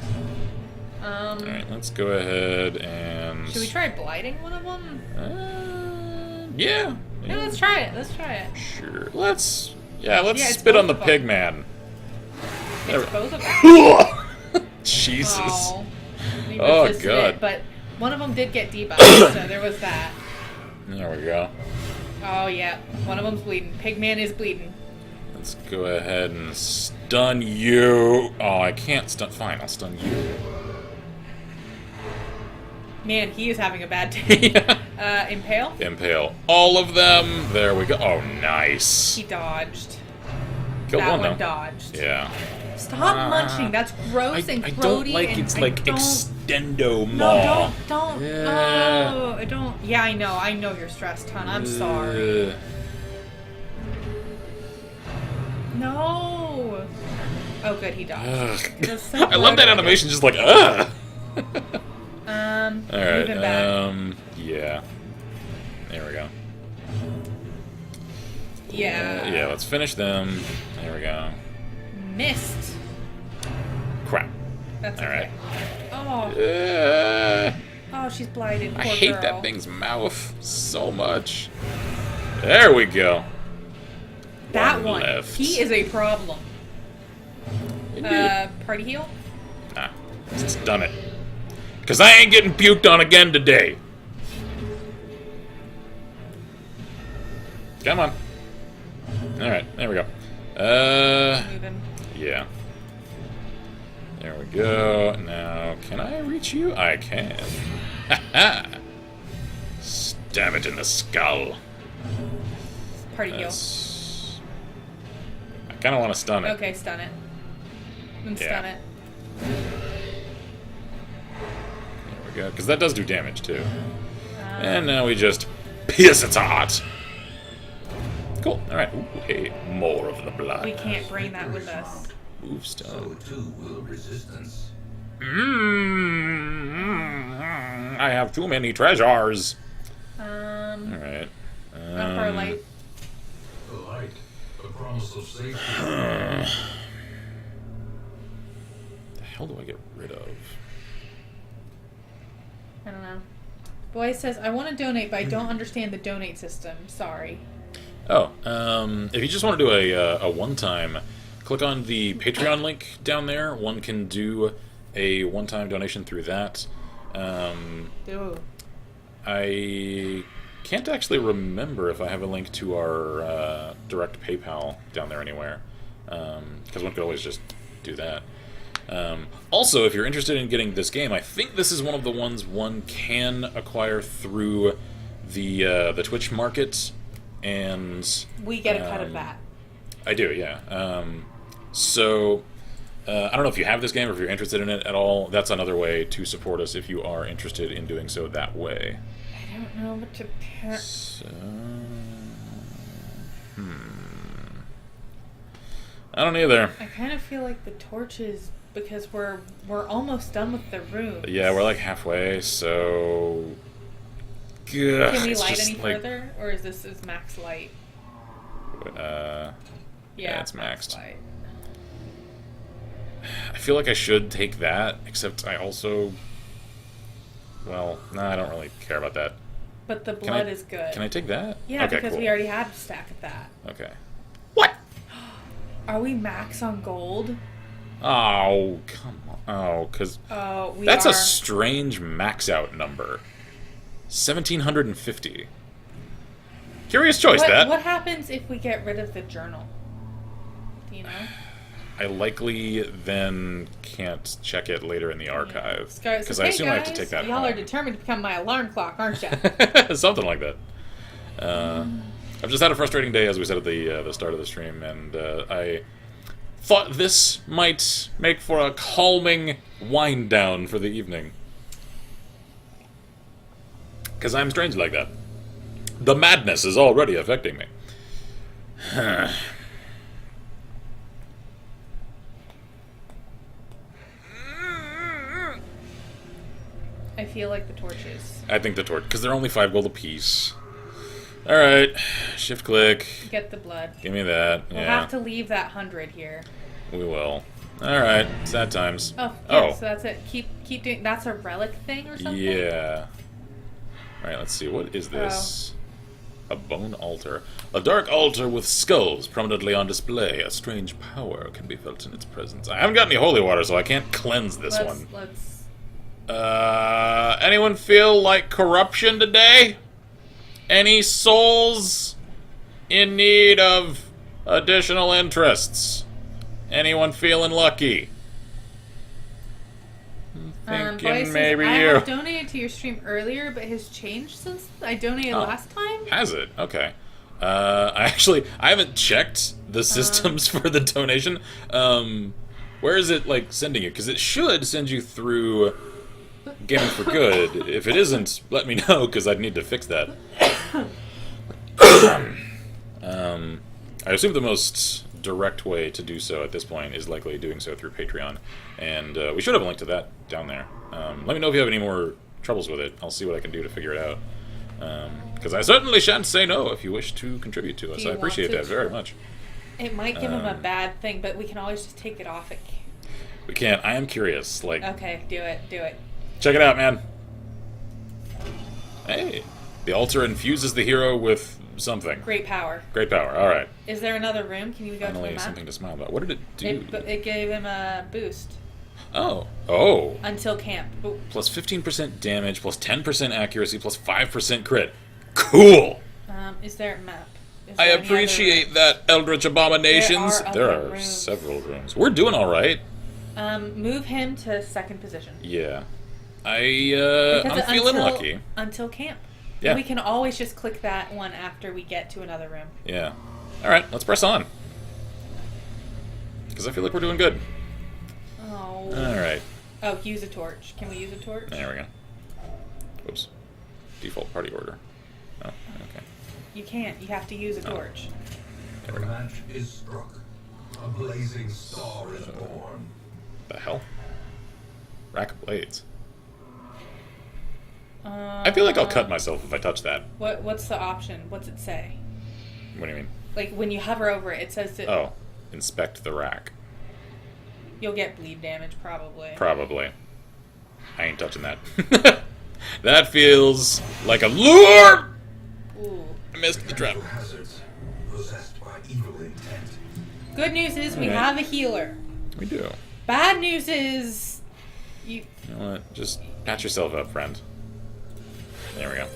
Alright, let's go ahead and... Should we try blighting one of them? Yeah. Yeah, let's try it. Let's try it. Sure. Let's it's spit on the both of pig man. It's both of them. Jesus. Oh, we Oh, resisted God. it, but one of them did get debuffed, so there was that. There we go. Oh yeah, one of them's bleeding. Pigman is bleeding. Let's go ahead and stun you. Oh, I can't stun. Fine, I'll stun you. Man, he is having a bad day. Yeah. Impale? Impale all of them. There we go. Oh, nice. He dodged. Killed That one, one though. dodged. Yeah. Stop munching. That's gross and I grody. don't like and it's I like don't... extendo No, maw. don't. Yeah. Oh, I don't. Yeah, I know. I know you're stressed, hon. I'm sorry. No. Oh, good. He dodged. Ugh. It was so I love that grody. animation, just like, ugh. Move him back. Yeah. There we go. Yeah. Yeah, let's finish them. There we go. Missed. Crap. That's All okay. right. Oh, she's blighted. I Poor hate girl. that thing's mouth so much. There we go. That One one. left. He is a problem. Indeed. Party heal? Nah, just done it. Because I ain't getting puked on again today. Come on. Alright, there we go. Move him. Yeah. There we go. Now, can I reach you? I can. Ha-ha! Stab it in the skull. Party heal. That's... I kind of want to stun it. Okay, stun it. Then Yeah. stun it. There we go. Because that does do damage, too. And now we just pierce its heart. Cool. Alright. Ooh, hey, more of the blood. We can't bring that with us. Move So stone. too will resistance. I have too many treasures. Not Alright. far light. The light, the promise of safety. The hell do I get rid of? I don't know. Boy says, I want to donate, but I don't understand the donate system. Sorry. Oh, if you just want to do a one-time, click on the Patreon link down there. One can do a one-time donation through that. Ooh. I can't actually remember if I have a link to our direct PayPal down there anywhere, because one could always just do that. Also, if you're interested in getting this game, I think this is one of the ones one can acquire through the Twitch market, and We get a cut of that. I do, yeah. So, I don't know if you have this game or if you're interested in it at all. That's another way to support us if you are interested in doing so that way. I don't don't know what to pick. So, I don't either. I kind of feel like the torches, because we're almost done with the room. Yeah, we're like halfway, so... Ugh, Can we it's light just, any further? Or is this max light? Yeah, it's maxed. Light. I feel like I should take that, except I also... Well, I don't really care about that. But the blood is good. Can I take that? Yeah, okay, because cool. we already had a stack of that. Okay. What? Are we max on gold? Oh, come on. Oh, because... We that's are. a strange max-out number. 1,750. Curious choice, that. What happens if we get rid of the journal? Do you know? I likely then can't check it later in the archive. Because I assume I have to take that y'all home. are determined to become my alarm clock, aren't you? Something like that. I've just had a frustrating day, as we said at the start of the stream, and I thought this might make for a calming wind down for the evening. Because I'm strange like that. The madness is already affecting me. I feel like the torches. I think the torch, because they're only 5 gold apiece. Alright, shift click. Get the blood. Give me that. We'll Yeah, have to leave that 100 here. we will. Alright, sad times. Oh, yeah, so that's it. Keep doing. That's a relic thing or something. Yeah. Alright, let's see. What is this? A bone altar. A dark altar with skulls prominently on display. A strange power can be felt in its presence. I haven't got any holy water, so I can't cleanse this one. Let's. Anyone feel like corruption today? Any souls in need of additional interests? Anyone feeling lucky? Thinking maybe I you. have donated to your stream earlier, but has changed since I donated last time. Has it? Okay. I haven't checked the systems for the donation. Where is it, like, sending you? Because it should send you through Gaming for Good. If it isn't, let me know, because I'd need to fix that. I assume the most direct way to do so at this point is likely doing so through Patreon. And we should have a link to that down there. Let me know if you have any more troubles with it. I'll see what I can do to figure it out. Because I certainly shan't say no if you wish to contribute to us. I appreciate that very much. It might give him a bad thing, but we can always just take it off. We can't. I am curious. Like, Okay, do it. check it out, man. Hey, the altar infuses the hero with something. Great power. Great power. All right. Is there another room? Can you go to the Finally, map? something to smile about. What did it do? It gave him a boost Oh. until camp. Ooh. Plus 15% damage, plus 10% accuracy, plus 5% crit. Cool. Is there a map? Is I there any appreciate other that, Eldritch Abominations. There There are other are rooms. several rooms. We're doing all right. Move him to second position. Yeah. I'm Because feeling lucky. Until camp. Yeah. We can always just click that one after we get to another room. Yeah. All right, let's press on. Because I feel like we're doing good. Oh. All right. Oh, use a torch. Can we use a torch? There we go. Oops. Default party order. Oh, okay. You can't. You have to use a torch. There The we go. match is struck. A blazing star is born. The hell? Rack of blades. I feel like I'll cut myself if I touch that. What's the option? What's it say? What do you mean? Like when you hover over it, it says that Oh, inspect the rack. you'll get bleed damage probably. Probably. I ain't touching that. That feels like a lure! Ooh. I missed the trap. Natural hazards possessed by evil intent. Good news is we Alright. have a healer. We do. Bad news is you. You know what? Just pat yourself up, friend. There we go.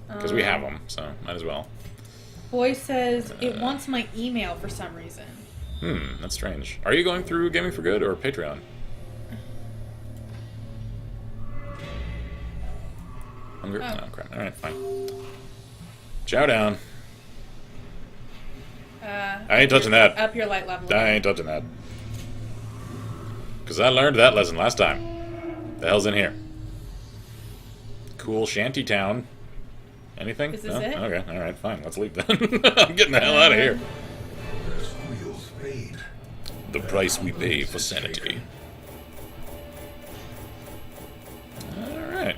Because we have them, so might as well. Boy says it wants my email for some reason. That's strange. Are you going through Gaming for Good or Patreon? Hunger? Oh. No, crap. Alright, fine. Chow down. I ain't touching that. Up your light level. I ain't touching that. Because I learned that lesson last time. The hell's in here? Cool shanty town. Anything? Is this no? it? Okay, alright, fine. Let's leave then. I'm getting the hell out of here. Their squeals fade. The price we pay for sanity. Alright.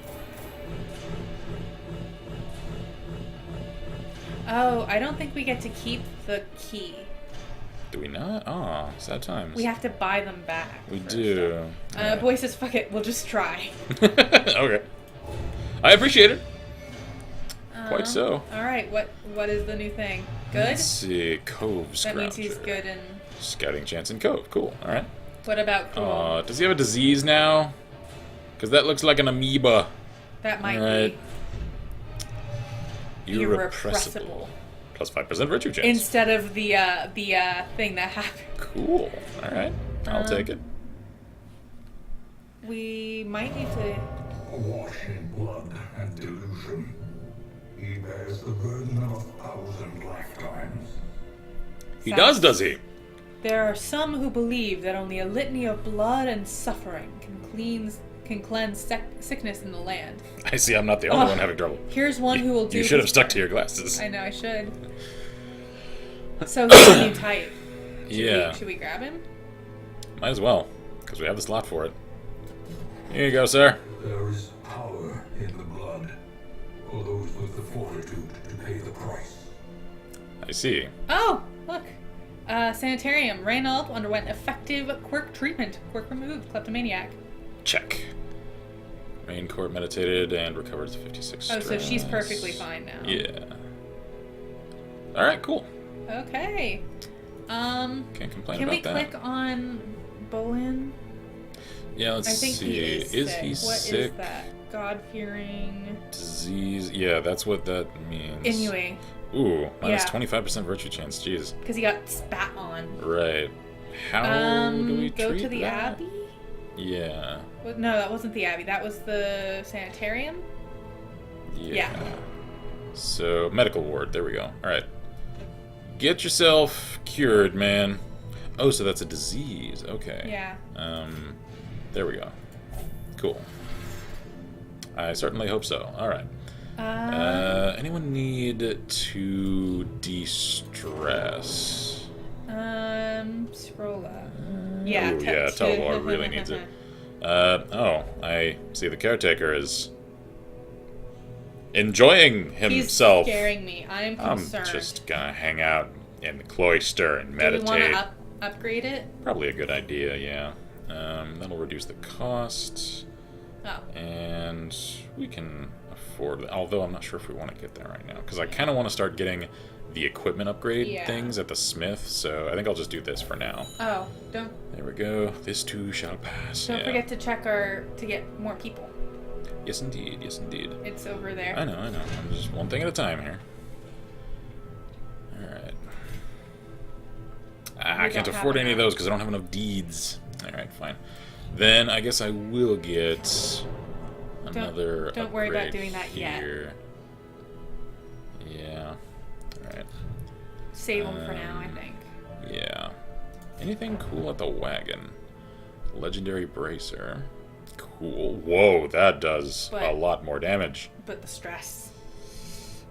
Oh, I don't think we get to keep the key. Do we not? Oh, sad times. We have to buy them back. We first. do. Boy says, fuck it, we'll just try. Okay. I appreciate it. Quite so. Alright, what is the new thing? Good? Let's see. Cove Scrounger. That means he's good in... Scouting chance in Cove. Cool. Alright. What about cool? Does he have a disease now? Because that looks like an amoeba. That might Alright. be Irrepressible. Plus 5% virtue chance. instead of the thing that happened. Cool. Alright. I'll take it. We might need to... Awash in blood and delusion. He bears the burden of 1,000 lifetimes. He does he? There are some who believe that only a litany of blood and suffering can cleanse sickness in the land. I see I'm not the only one having trouble. Here's one who will do... You should have his stuck part. to your glasses. I know, I should. So he's a new type. Should we grab him? Might as well, because we have the slot for it. Here you go, sir. There is power in the blood for those with the fortitude to pay the price. I see. Oh, look. Sanitarium. Reynolds underwent effective quirk treatment. Quirk removed. Kleptomaniac. Check. Main court meditated and recovered 56 Oh, so she's stress. perfectly fine now. Yeah. Alright, cool. Okay. Can't complain Can about we that. click on Bolin? Yeah, let's I think see. he is sick. he What sick? is that? God-fearing... Disease. Yeah, that's what that means. Anyway, Ooh, minus Yeah. 25% virtue chance. Jeez. because he got spat on. Right. How do we go treat to the that? Abbey? Yeah. Well, no, that wasn't the Abbey. That was the Sanitarium? Yeah. So, medical ward. There we go. Alright. Get yourself cured, man. Oh, so that's a disease. Okay. Yeah. There we go. Cool. I certainly hope so. Alright. Anyone need to de-stress? Scrolla. Yeah. Ooh, yeah, Talvor really needs it. I see the caretaker is enjoying himself. He's scaring me. I'm concerned. I'm just gonna hang out in the cloister and Do we meditate. want to upgrade it? Probably a good idea, yeah. That'll reduce the cost. Oh. And we can afford it. Although I'm not sure if we want to get there right now. Because I kind of want to start getting the equipment upgrade things at the smith. So I think I'll just do this for now. Oh, don't There we go. This too shall pass. forget to check to get more people. Yes, indeed. Yes, indeed. It's over there. I know. I'm just one thing at a time here. Alright. I can't don't afford have any of enough. those because I don't have enough deeds. Alright, fine. Then I guess I will get another Don't worry about upgrade doing that yet. here. Yeah. Alright. Save them for now, I think. Yeah. Anything cool at the wagon? Legendary bracer. Cool. Whoa, that does a lot more damage. But the stress.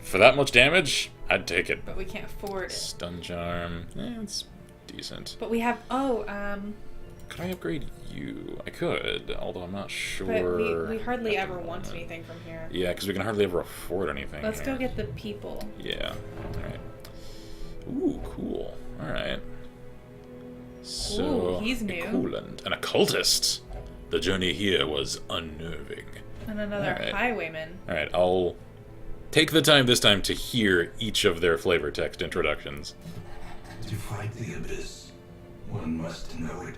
For that much damage, I'd take it. But we can't afford it. Stun charm. It's decent. But we have Could I upgrade you? I could, although I'm not sure. but we hardly at the ever want moment. anything from here. Yeah, because we can hardly ever afford anything. Let's here. go get the people. Yeah. Alright. Ooh, cool. Alright. So, Ooh, he's new. a coolant. An occultist! The journey here was unnerving. And another Alright. highwayman. Alright, I'll take the time this time to hear each of their flavor text introductions. To fight the abyss, one must know it.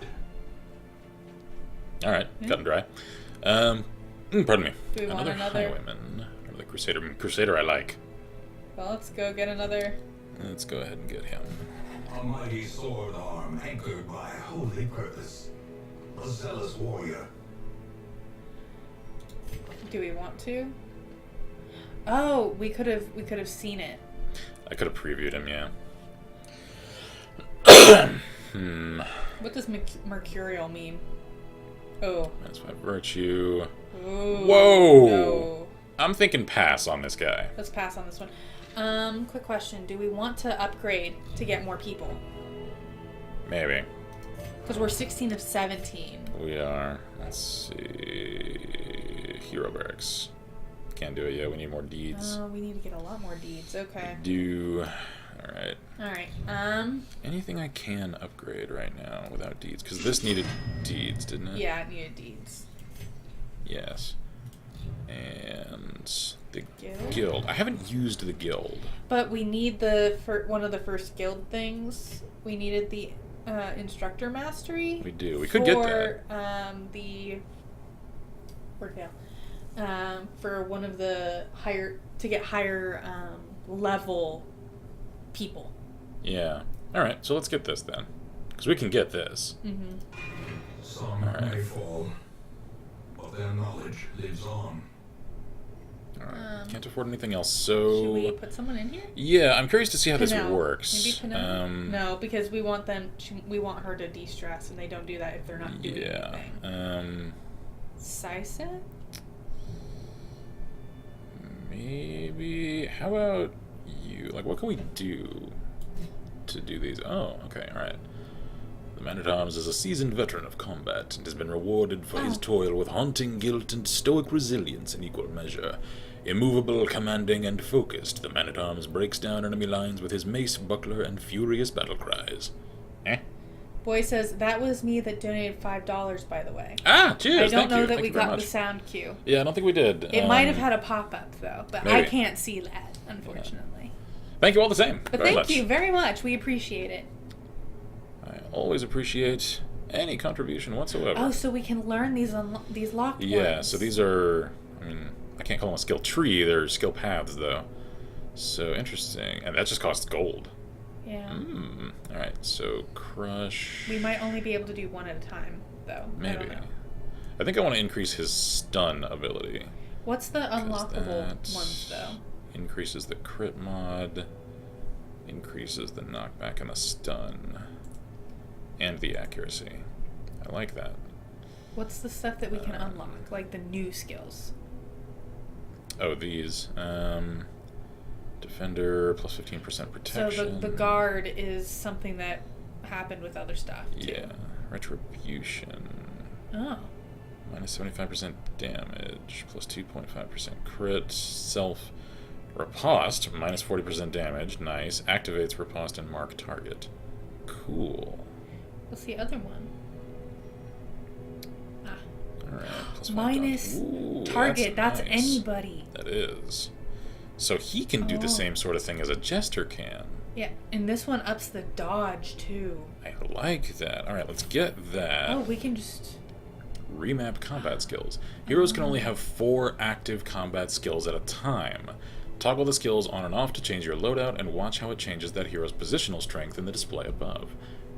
Alright, cut and dry. Pardon me. Do we want another another? highwayman. Another crusader. Crusader I like. Well, let's go get another. Let's go ahead and get him. A mighty sword arm anchored by holy purpose. A zealous warrior. Do we want to? Oh, we could have seen it. I could have previewed him, yeah. What does mercurial mean? Oh. That's my virtue. Ooh, Whoa! No. I'm thinking pass on this guy. Let's pass on this one. Quick question. Do we want to upgrade to get more people? Maybe. Because we're 16 of 17. We are. Let's see. Hero barracks. Can't do it yet. We need more deeds. We need to get a lot more deeds. Okay. Alright. Alright. Anything I can upgrade right now without deeds? Because this needed deeds, didn't it? Yeah, it needed deeds. Yes. And the Guild? guild. I haven't used the guild. But we need one of the first guild things. We needed the instructor mastery. We do. We could get that. For one of the higher level people. Yeah. Alright, so let's get this then. Because we can get this. Mm-hmm. Some may fall, but their knowledge lives on. Alright. Can't afford anything else, so... Should we put someone in here? Yeah, I'm curious to see how this Pinel. works. Maybe Pinel? No, because we want her to de-stress, and they don't do that if they're not doing anything. Sysa? Maybe... How about you? Like, what can we do to do these? Oh, okay, alright. The Man-at-Arms is a seasoned veteran of combat and has been rewarded for his toil with haunting guilt and stoic resilience in equal measure. Immovable, commanding, and focused, the Man-at-Arms breaks down enemy lines with his mace, buckler, and furious battle cries. Boy says, that was me that donated $5, by the way. Ah, cheers, I don't know that Thank we you very got much. the sound cue. Yeah, I don't think we did. It might have had a pop-up, though, but Maybe. I can't see that, unfortunately. Thank you all the same. But thank you very much. We appreciate it. I always appreciate any contribution whatsoever. Oh, so we can learn these locked Yeah, ones. so these are... I mean, I can't call them a skill tree. They're skill paths, though. So, interesting. And that just costs gold. Yeah. Alright, so crush... We might only be able to do one at a time, though. Maybe. I don't know. I think I want to increase his stun ability. What's the unlockable that ones, though? Increases the crit mod, increases the knockback and the stun, and the accuracy. I like that. What's the stuff that we can unlock? Like the new skills? Oh, these. Defender, plus 15% protection. So the guard is something that happened with other stuff, too. Yeah. Retribution. Oh. Minus 75% damage, plus 2.5% crit. Self riposte, minus 40% damage. Nice. Activates riposte and mark target. Cool. What's the other one? Ah. Alright. Plus Minus target. That's nice. Anybody. That is. So he can do the same sort of thing as a jester can. Yeah, and this one ups the dodge, too. I like that. Alright, let's get that. Oh, we can just... Remap combat skills. Heroes can only have 4 active combat skills at a time. Toggle the skills on and off to change your loadout and watch how it changes that hero's positional strength in the display above.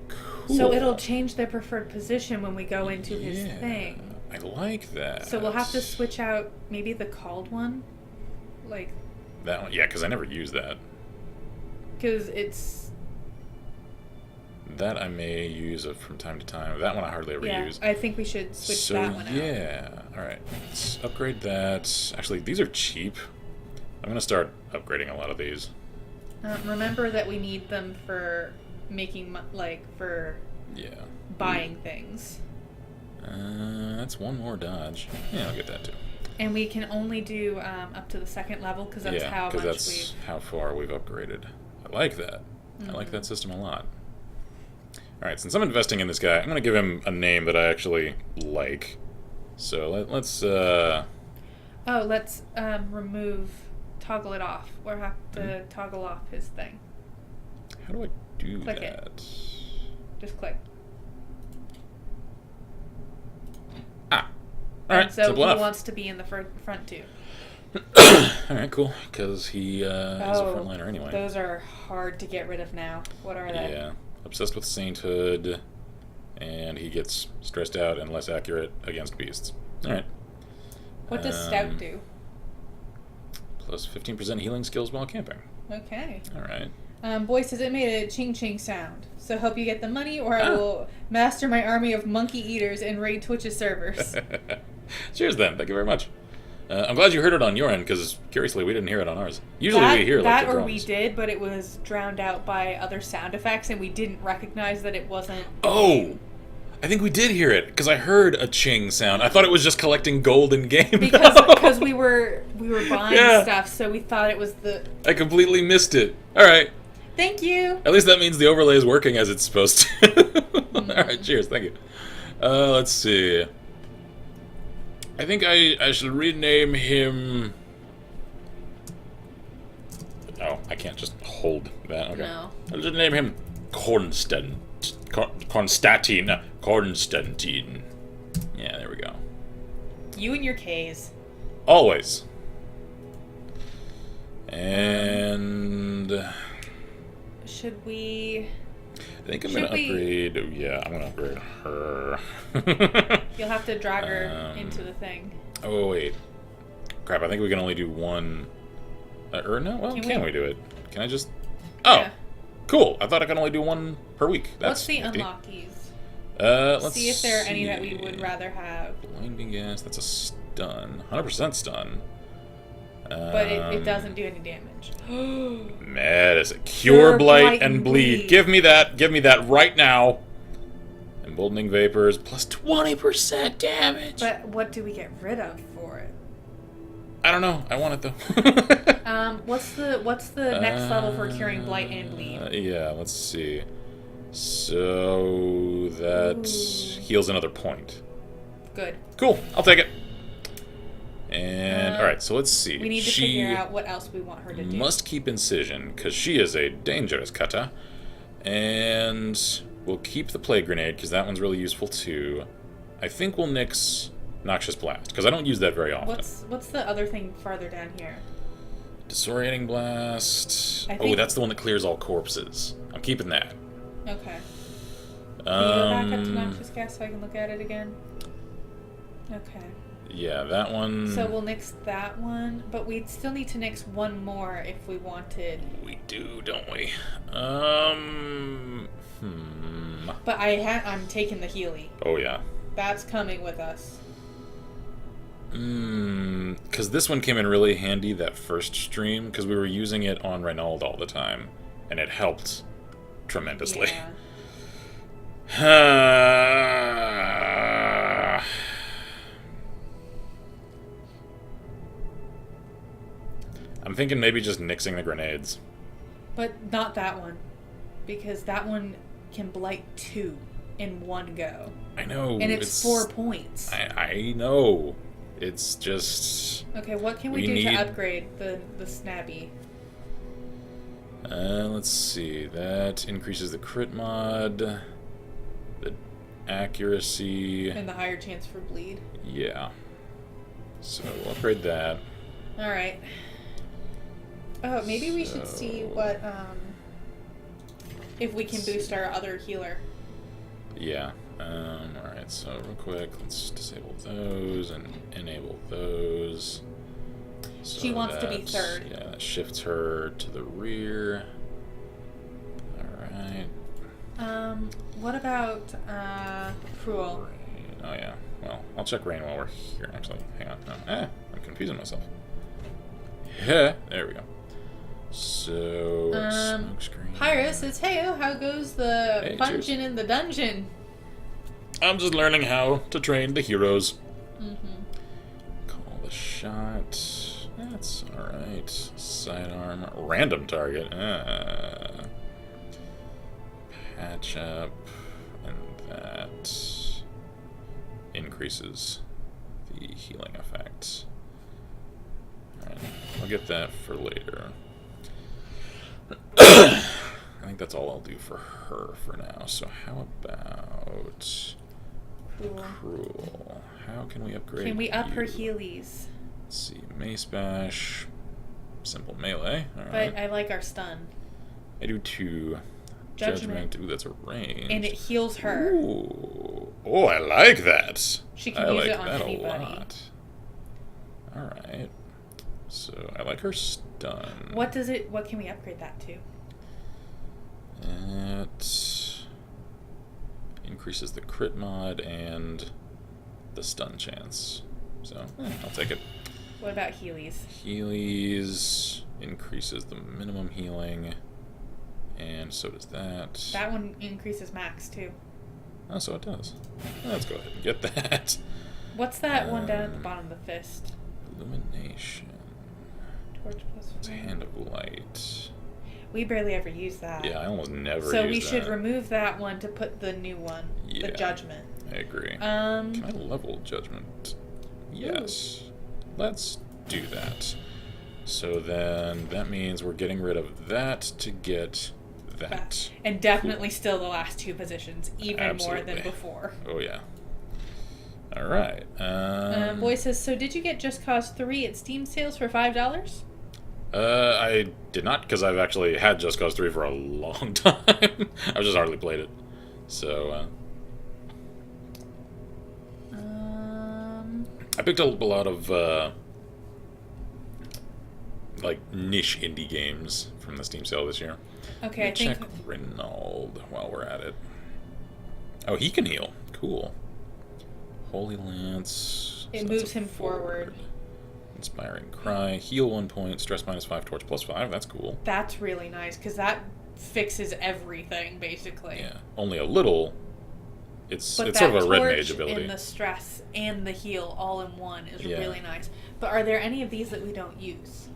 Cool. So it'll change their preferred position when we go into his thing. I like that. So we'll have to switch out maybe the called one? Like... That one? Yeah, because I never use that. Because it's... That I may use from time to time. That one I hardly ever use. I think we should switch that one out. Yeah. Alright. Let's upgrade that. Actually, these are cheap. I'm going to start upgrading a lot of these. Remember that we need them for making, for buying things. That's one more dodge. Yeah, I'll get that too. And we can only do up to the 2nd level because that's how much that's how far we've upgraded. I like that. I like that system a lot. Alright, since I'm investing in this guy, I'm going to give him a name that I actually like. So let's... let's toggle it off. We'll have to toggle off his thing. How do I do click that? It. Just click. Alright, so he enough. wants to be in the front too. Alright, cool. Because he is a frontliner anyway. Those are hard to get rid of now. What are they? Yeah. Obsessed with sainthood, and he gets stressed out and less accurate against beasts. Alright. What does Stout do? Plus 15% healing skills while camping. Okay. Alright. Boy says it made a ching-ching sound. So hope you get the money, or I will master my army of monkey eaters and raid Twitch's servers. Cheers then. Thank you very much. I'm glad you heard it on your end, because curiously, we didn't hear it on ours. Usually we hear like the or drums. we did, but it was drowned out by other sound effects, and we didn't recognize that it wasn't. Oh! I think we did hear it, because I heard a ching sound. I thought it was just collecting gold in game. Because we were buying stuff, so we thought it was the. I completely missed it. Alright. Thank you! At least that means the overlay is working as it's supposed to. Alright, cheers, thank you. Let's see. I think I should rename him... Oh, I can't just hold that. Okay. No. I should name him Constantine. Yeah, there we go. You and your K's. Always. And... Should we... I think I'm gonna upgrade... Oh, yeah, I'm gonna upgrade her. You'll have to drag her into the thing. Oh, wait. Crap, I think we can only do one... or no, well, can we do it? Can I just... Oh! Yeah. Cool! I thought I could only do one per week. That's What's the nifty. unlock keys? Let's see if there are any that we would rather have. Blinding gas, that's a stun. 100% stun. But it doesn't do any damage. Medicine. Cure blight and bleed. Give me that right now. Emboldening vapors, plus 20% damage. But what do we get rid of for it? I don't know. I want it though. What's the next level for curing blight and bleed? Yeah, let's see. So that heals another point. Good. Cool. I'll take it. And alright, so let's see. We need to figure out what else we want her to do. Must keep incision, because she is a dangerous cutter. And we'll keep the plague grenade, because that one's really useful too. I think we'll nix Noxious Blast, because I don't use that very often. What's the other thing farther down here? Disorienting Blast. Oh, that's the one that clears all corpses. I'm keeping that. Okay. Can you go back up to Noxious Gas so I can look at it again? Okay. Yeah, that one... So we'll nix that one, but we'd still need to nix one more if we wanted... We do, don't we? But I'm taking the Healy. Oh, yeah. That's coming with us. Because this one came in really handy that first stream, because we were using it on Reynald all the time, and it helped tremendously. Yeah. I'm thinking maybe just nixing the grenades. But not that one. Because that one can blight 2 in one go. I know. And it's 4 points. I know. It's just... Okay, what can we do to upgrade the snabby? Let's see. That increases the crit mod, the accuracy... And the higher chance for bleed. Yeah. So we'll upgrade that. Alright. Oh, maybe we should see what, if we can boost our other healer. Yeah. Alright, so real quick, let's disable those and enable those. So she wants to be third. Yeah, that shifts her to the rear. Alright. What about, Cruel? Rain. Oh yeah. Well, I'll check Rain while we're here, actually. Hang on. No. I'm confusing myself. Yeah, there we go. So, smoke screen. Pyrus, it's Heyo. How goes the function in the dungeon? I'm just learning how to train the heroes. Call the shot. That's alright. Sidearm. Random target. Patch up. And that increases the healing effect. Alright. I'll get that for later. I think that's all I'll do for her for now. So how about Cruel? How can we upgrade? Can we up her Heelys? Let's see, Mace Bash, simple melee. All right. But I like our stun. I do 2. Judgment. Ooh, that's a range. And it heals her. Ooh. Oh, I like that. She can use it on that anybody. A lot. All right. So I like her stun. What can we upgrade that to? It increases the crit mod and the stun chance. So I'll take it. What about Heelys? Heelys increases the minimum healing, and so does that. That one increases max, too. Oh, so it does. Let's go ahead and get that. What's that one down at the bottom of the fist? Illumination. Torch plus It's Hand of Light. We barely ever use that. Yeah, I almost never use So that. we should remove that one to put the new one, Yeah. the Judgment. I agree. Can I level Judgment? Yes. Let's do that. So then that means we're getting rid of that to get that. And definitely still the last two positions, even Absolutely. more than before. Oh, yeah. All right. Boy says, so did you get Just Cause 3 at Steam sales for $5? I did not, because I've actually had Just Cause 3 for a long time. I've just hardly played it. So, I picked up a lot of, like, niche indie games from the Steam sale this year. Okay, I check think... Renauld while we're at it. Oh, he can heal. Cool. Holy Lance. It So that's moves a him forward. Inspiring Cry. Heal 1 point. Stress -5. Torch +5. That's cool. That's really nice, because that fixes everything, basically. Yeah. Only a little. It's But it's that sort of a red torch mage ability. and the stress and the heal all in one is Yeah. really nice. But are there any of these that we don't use?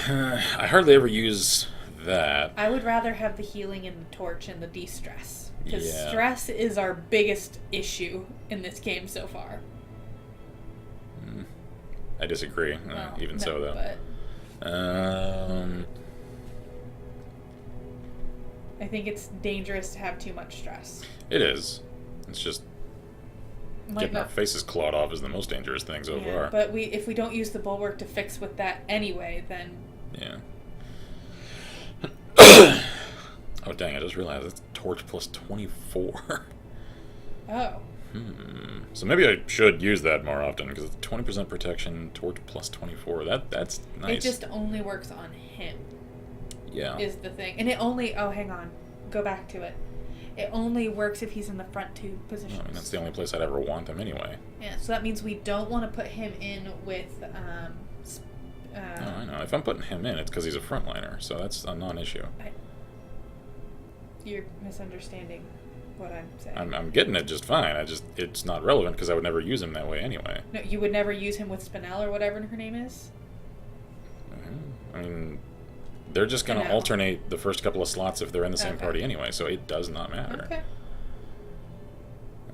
I hardly ever use that. I would rather have the healing and the torch and the de-stress. Because Yeah. stress is our biggest issue in this game so far. I disagree. Well, Even no, so, though. But I think it's dangerous to have too much stress. It is. It's just Might getting our not- faces clawed off is the most dangerous thing so yeah, far. but if we don't use the bulwark to fix with that anyway, then Yeah. Oh, dang, I just realized it's Torch +24. oh, So maybe I should use that more often, because it's 20% protection, Torch +24. That's nice. it just only works on him. Yeah. Is the thing, and it only hang on, go back to it. It only works if he's in the front two positions. I mean, that's the only place I'd ever want him anyway. Yeah, so that means we don't want to put him in with Oh, I know. If I'm putting him in, it's because he's a frontliner, so that's a non-issue. You're misunderstanding what I'm saying. I'm getting it just fine. It's not relevant because I would never use him that way anyway. No, you would never use him with Spinel or whatever her name is? I mean, they're just going to No. alternate the first couple of slots if they're in the same Okay. party anyway, so it does not matter. Okay.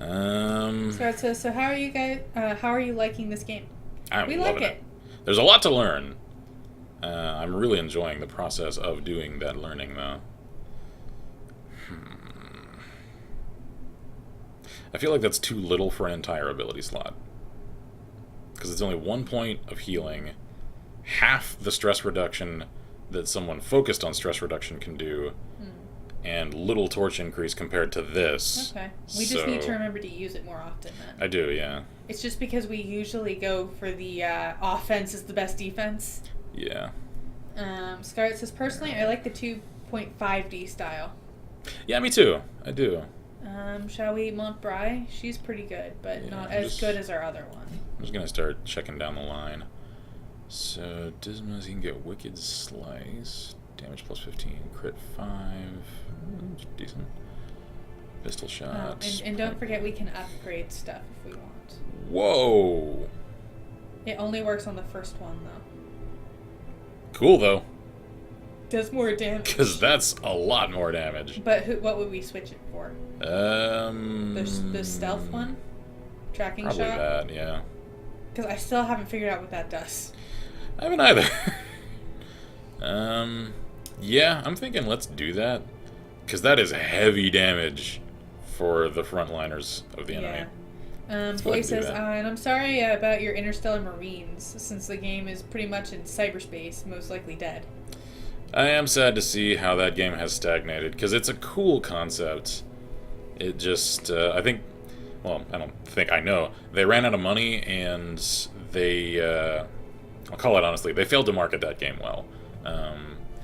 So it says, so how are you guys, how are you liking this game? I'm We loving like it. it. There's a lot to learn. I'm really enjoying the process of doing that learning, though. I feel like that's too little for an entire ability slot. Because it's only 1 point of healing, half the stress reduction that someone focused on stress reduction can do, and little torch increase compared to this. Okay. We just need to remember to use it more often then. I do, yeah. It's just because we usually go for the offense is the best defense. Yeah. Scarlett says, personally, I like the 2.5D style. Yeah, me too. I do. Shall we Montbrai? She's pretty good, but Yeah, not I'm as good as our other one. I'm just going to start checking down the line. So, Dismas, you can get Wicked Slice. Damage +15. Crit 5. Decent. Pistol shot. And don't forget we can upgrade stuff if we want. Whoa! It only works on the first one, though. Cool, though. Does more damage. Because that's a lot more damage. But what would we switch it for? The stealth one? Tracking Probably shot? that, yeah. Because I still haven't figured out what that does. I haven't either. Yeah, I'm thinking let's do that. Because that is heavy damage for the frontliners of the enemy. Yeah. go Boy ahead and do says, that. and I'm sorry about your Interstellar Marines, since the game is pretty much in cyberspace, most likely dead. I am sad to see how that game has stagnated, because it's a cool concept. It just, I think, well, I don't think, I know, they ran out of money, and they, I'll call it honestly, they failed to market that game well,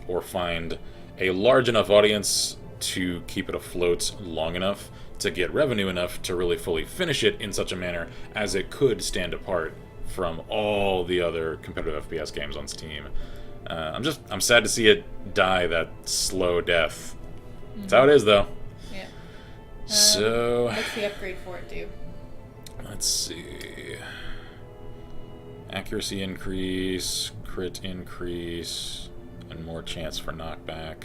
or find a large enough audience to keep it afloat long enough to get revenue enough to really fully finish it in such a manner as it could stand apart from all the other competitive FPS games on Steam. I'm sad to see it die that slow death. That's how it is, though. Yeah. So What's the upgrade for it do? let's see. Accuracy increase, crit increase, and more chance for knockback.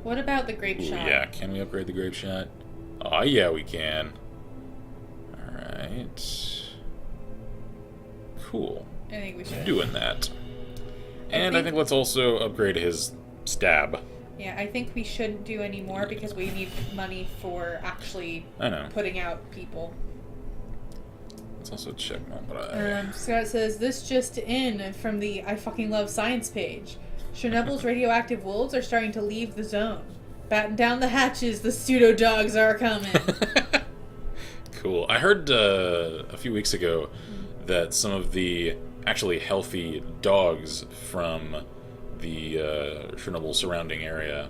What about the grape Ooh, shot? yeah, can we upgrade the grape shot? Oh, yeah, we can. Alright. Cool. I think we should. Doing that. And I think let's also upgrade his stab. Yeah, I think we shouldn't do any more because we need money for actually putting out people. Let's also check my Scott says, this just in from the I fucking love science page. Chernobyl's radioactive wolves are starting to leave the zone. Batten down the hatches, the pseudo dogs are coming. Cool. I heard a few weeks ago that some of the actually healthy dogs from the Chernobyl surrounding area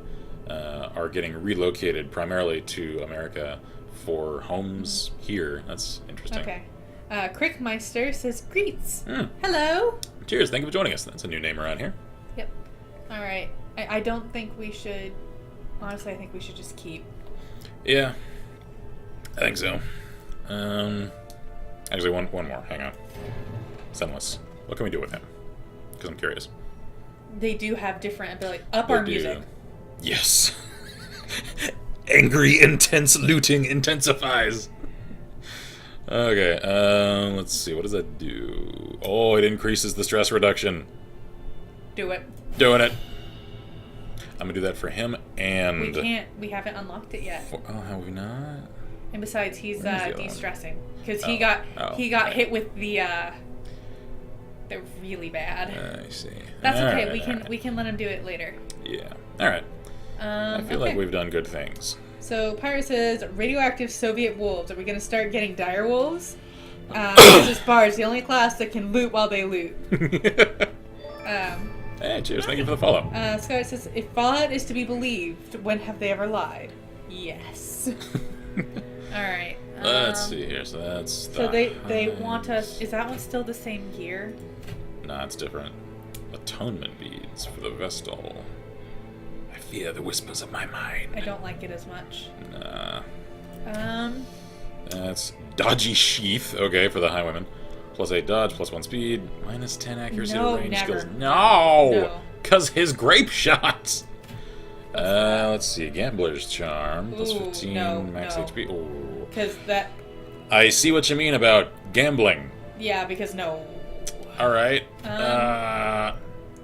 are getting relocated primarily to America for homes here. That's interesting. Okay. Crickmeister says, greets. Hello. Cheers. Thank you for joining us. That's a new name around here. Yep. All right. I don't think we should... Honestly, I think we should just keep. Yeah. I think so. Actually, one more. Hang on. Sunless. What can we do with him? Because I'm curious. They do have different ability. Up our music. Yes. Angry, intense looting intensifies. Okay, let's see. What does that do? Oh, it increases the stress reduction. Do it. Doing it. I'm gonna do that for him and... We can't. We haven't unlocked it yet. Oh, have we not? And besides, he's de-stressing. Because he Oh, got hit with the... They're really bad. I see. That's okay. Alright, We can let him do it later. Yeah. Alright. I feel like we've done good things. So Pyro says, radioactive Soviet wolves. Are we going to start getting dire wolves? This bar is the only class that can loot while they loot. Hey, cheers. Thank you for the follow. Scott says, if Fallout is to be believed, when have they ever lied? Yes. Alright. Let's see here. So that's... So they want us... Is that one still the same gear? Nah, it's different. Atonement beads for the Vestal. I fear the whispers of my mind. I don't like it as much. Nah. That's dodgy sheath. Okay, for the Highwayman. +8 dodge, +1 speed, -10 accuracy to range skills. No! Because his grape shots! Let's see. Gambler's Charm, +15, max HP. Ooh. Because that... I see what you mean about gambling. Yeah, because no. Alright. A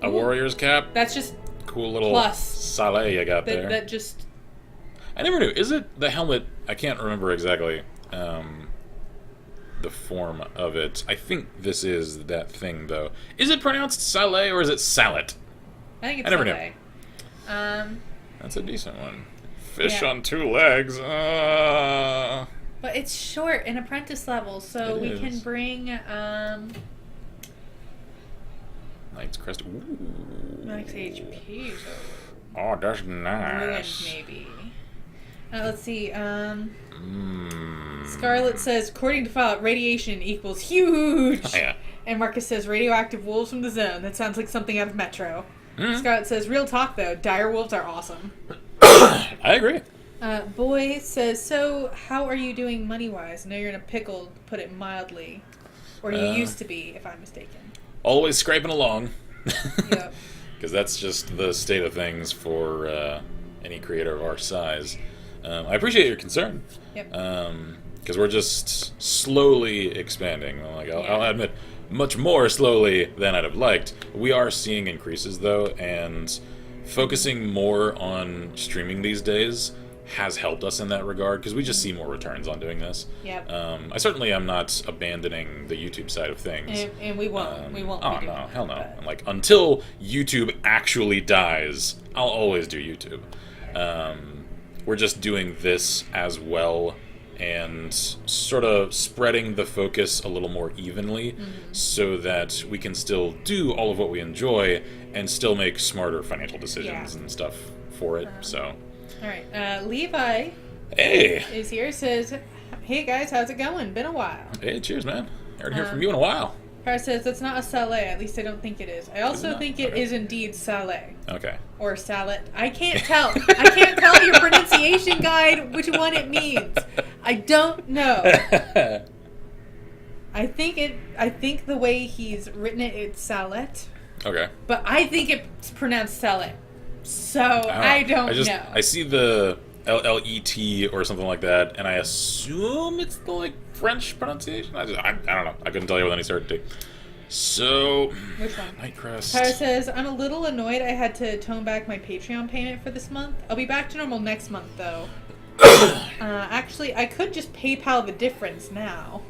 Warrior's Cap. That's just... Cool little plus. Saleh you got there. That just... I never knew. Is it the helmet? I can't remember exactly the form of it. I think this is that thing, though. Is it pronounced Saleh or is it Salet? I think it's I never Saleh. knew. That's a decent one. Fish on 2 legs. But it's short and apprentice level, so we can bring Knight's Crest. Ooh. max HP. So Oh, that's nice. ruined, maybe. Let's see. Scarlet says, according to Fallout, radiation equals huge. Oh, yeah. And Marcus says, radioactive wolves from the zone. That sounds like something out of Metro. Scarlet says, real talk though, dire wolves are awesome. I agree. Boy says, so how are you doing money-wise? I know you're in a pickle, to put it mildly. Or you used to be, if I'm mistaken. Always scraping along. Yep. Because that's just the state of things for any creator of our size. I appreciate your concern. Yep. Because we're just slowly expanding. Like I'll admit, much more slowly than I'd have liked. We are seeing increases though, and focusing more on streaming these days has helped us in that regard because we just see more returns on doing this. Yep. I certainly am not abandoning the YouTube side of things. And we won't. We won't. Oh be no, doing hell no! that. Like until YouTube actually dies, I'll always do YouTube. We're just doing this as well and sort of spreading the focus a little more evenly so that we can still do all of what we enjoy and still make smarter financial decisions and stuff for it. So. All right. Levi Hey. is here. Says, "Hey guys, how's it going? Been a while." Hey, cheers, man. haven't heard from you in a while. Kara says, that's not a salé. At least I don't think it is. I also think it is indeed salé. Okay. Or salad. I can't tell. I can't tell your pronunciation guide which one it means. I don't know. I think the way he's written it, it's salette. Okay. But I think it's pronounced salette. So I don't know. I see the LLET or something like that, and I assume it's the like French pronunciation. I don't know. I couldn't tell you with any certainty. So, which one? Nightcrest. Tara says, I'm a little annoyed I had to tone back my Patreon payment for this month. I'll be back to normal next month, though. Actually, I could just PayPal the difference now.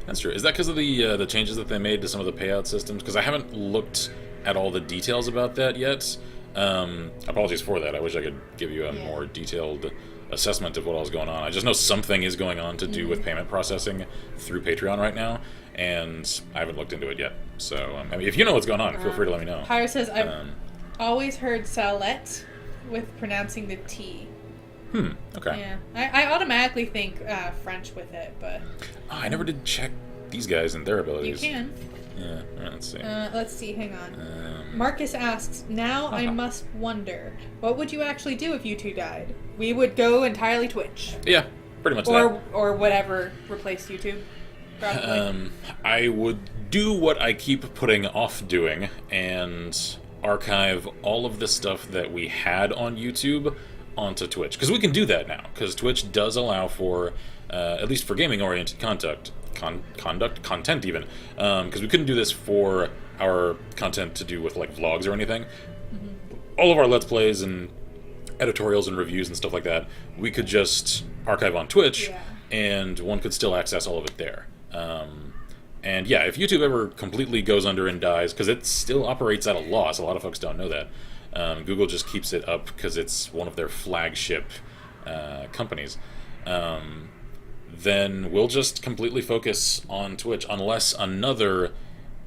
That's true. Is that because of the changes that they made to some of the payout systems? Because I haven't looked at all the details about that yet. Apologies for that. I wish I could give you a more detailed assessment of what all is going on. I just know something is going on to do with payment processing through Patreon right now, and I haven't looked into it yet. So, I mean, if you know what's going on, feel free to let me know. Pyra says, I've always heard salette with pronouncing the T. Okay. Yeah. I automatically think French with it, but... I never did check these guys and their abilities. You can. Yeah, let's see. Let's see, hang on. Marcus asks, now I must wonder, what would you actually do if you two died? We would go entirely Twitch. Yeah, pretty much that. Or whatever replaced YouTube, probably. I would do what I keep putting off doing and archive all of the stuff that we had on YouTube onto Twitch. Because we can do that now, because Twitch does allow for, at least for gaming-oriented content even, because we couldn't do this for our content to do with like vlogs or anything. All of our Let's Plays and editorials and reviews and stuff like that, we could just archive on Twitch, and one could still access all of it there. And yeah, if YouTube ever completely goes under and dies, because it still operates at a loss, a lot of folks don't know that, Google just keeps it up because it's one of their flagship companies. Then we'll just completely focus on Twitch unless another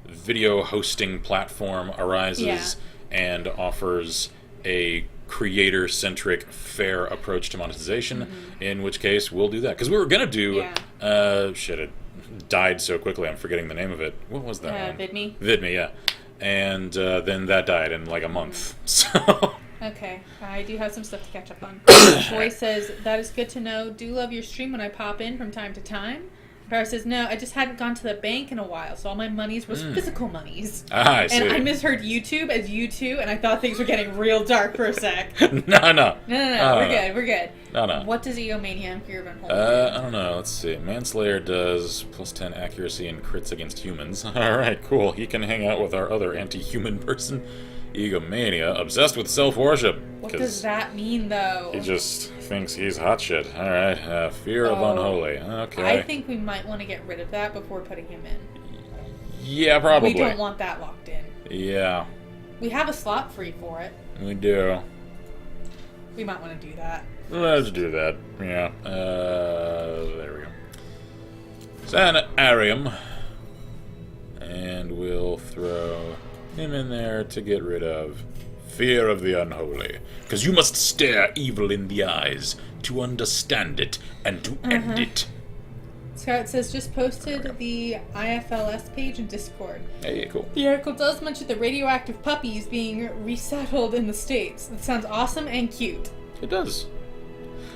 video hosting platform arises and offers a creator-centric, fair approach to monetization, in which case we'll do that. Because we were going to do... shit, it died so quickly, I'm forgetting the name of it. What was that one? VidMe? VidMe, yeah. And then that died in like a month. So... Okay, I do have some stuff to catch up on. Boy says, that is good to know. Do love your stream when I pop in from time to time. Barra says, no, I just hadn't gone to the bank in a while, so all my monies was physical monies. I see. And I misheard YouTube as U2, and I thought things were getting real dark for a sec. No. We're good. No. What does Egomania and Fear of Unholy do? I don't know. Let's see. Manslayer does +10 accuracy and crits against humans. Alright, cool. He can hang out with our other anti-human person. Egomania, obsessed with self-worship. What does that mean, though? He just thinks he's hot shit. Alright, fear of unholy. Okay. I think we might want to get rid of that before putting him in. Yeah, probably. We don't want that locked in. Yeah. We have a slot free for it. We do. We might want to do that. Let's do that. Yeah. There we go. Sanitarium. And we'll throw him in there to get rid of fear of the unholy. Because you must stare evil in the eyes to understand it and to end it. Scarlett says, just posted the IFLS page in Discord. Hey, cool. The article does mention the radioactive puppies being resettled in the States. It sounds awesome and cute. It does.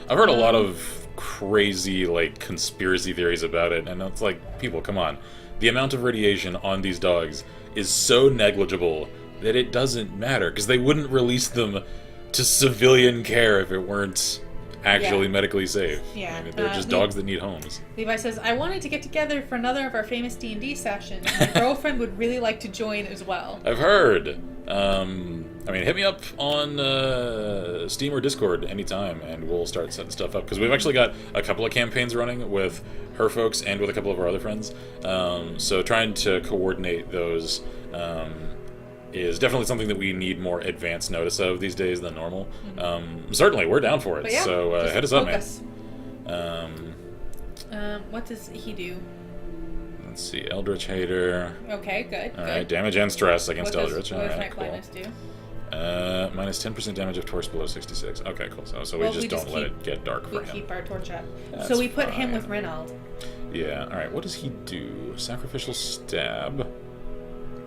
I've heard a lot of crazy, like, conspiracy theories about it, and it's like, people, come on. The amount of radiation on these dogs is so negligible that it doesn't matter, because they wouldn't release them to civilian care if it weren't actually medically safe. Yeah. I mean, they're just dogs that need homes. Levi says, I wanted to get together for another of our famous D&D sessions. My girlfriend would really like to join as well. I've heard. I mean, hit me up on Steam or Discord anytime, and we'll start setting stuff up. Because we've actually got a couple of campaigns running with her folks and with a couple of our other friends. So trying to coordinate those is definitely something that we need more advance notice of these days than normal. Certainly, we're down for it. Yeah, so hit us up, man. What does he do? Let's see, Eldritch Hater. Okay, good. Alright, damage and stress against Eldritch. What does Alright, Night cool. Blindness do? Minus 10% damage if torch below 66. Okay, cool. So we just don't let it get dark for him. We keep our torch up. That's so we put him fine. with Reynald. Yeah, alright, what does he do? Sacrificial stab.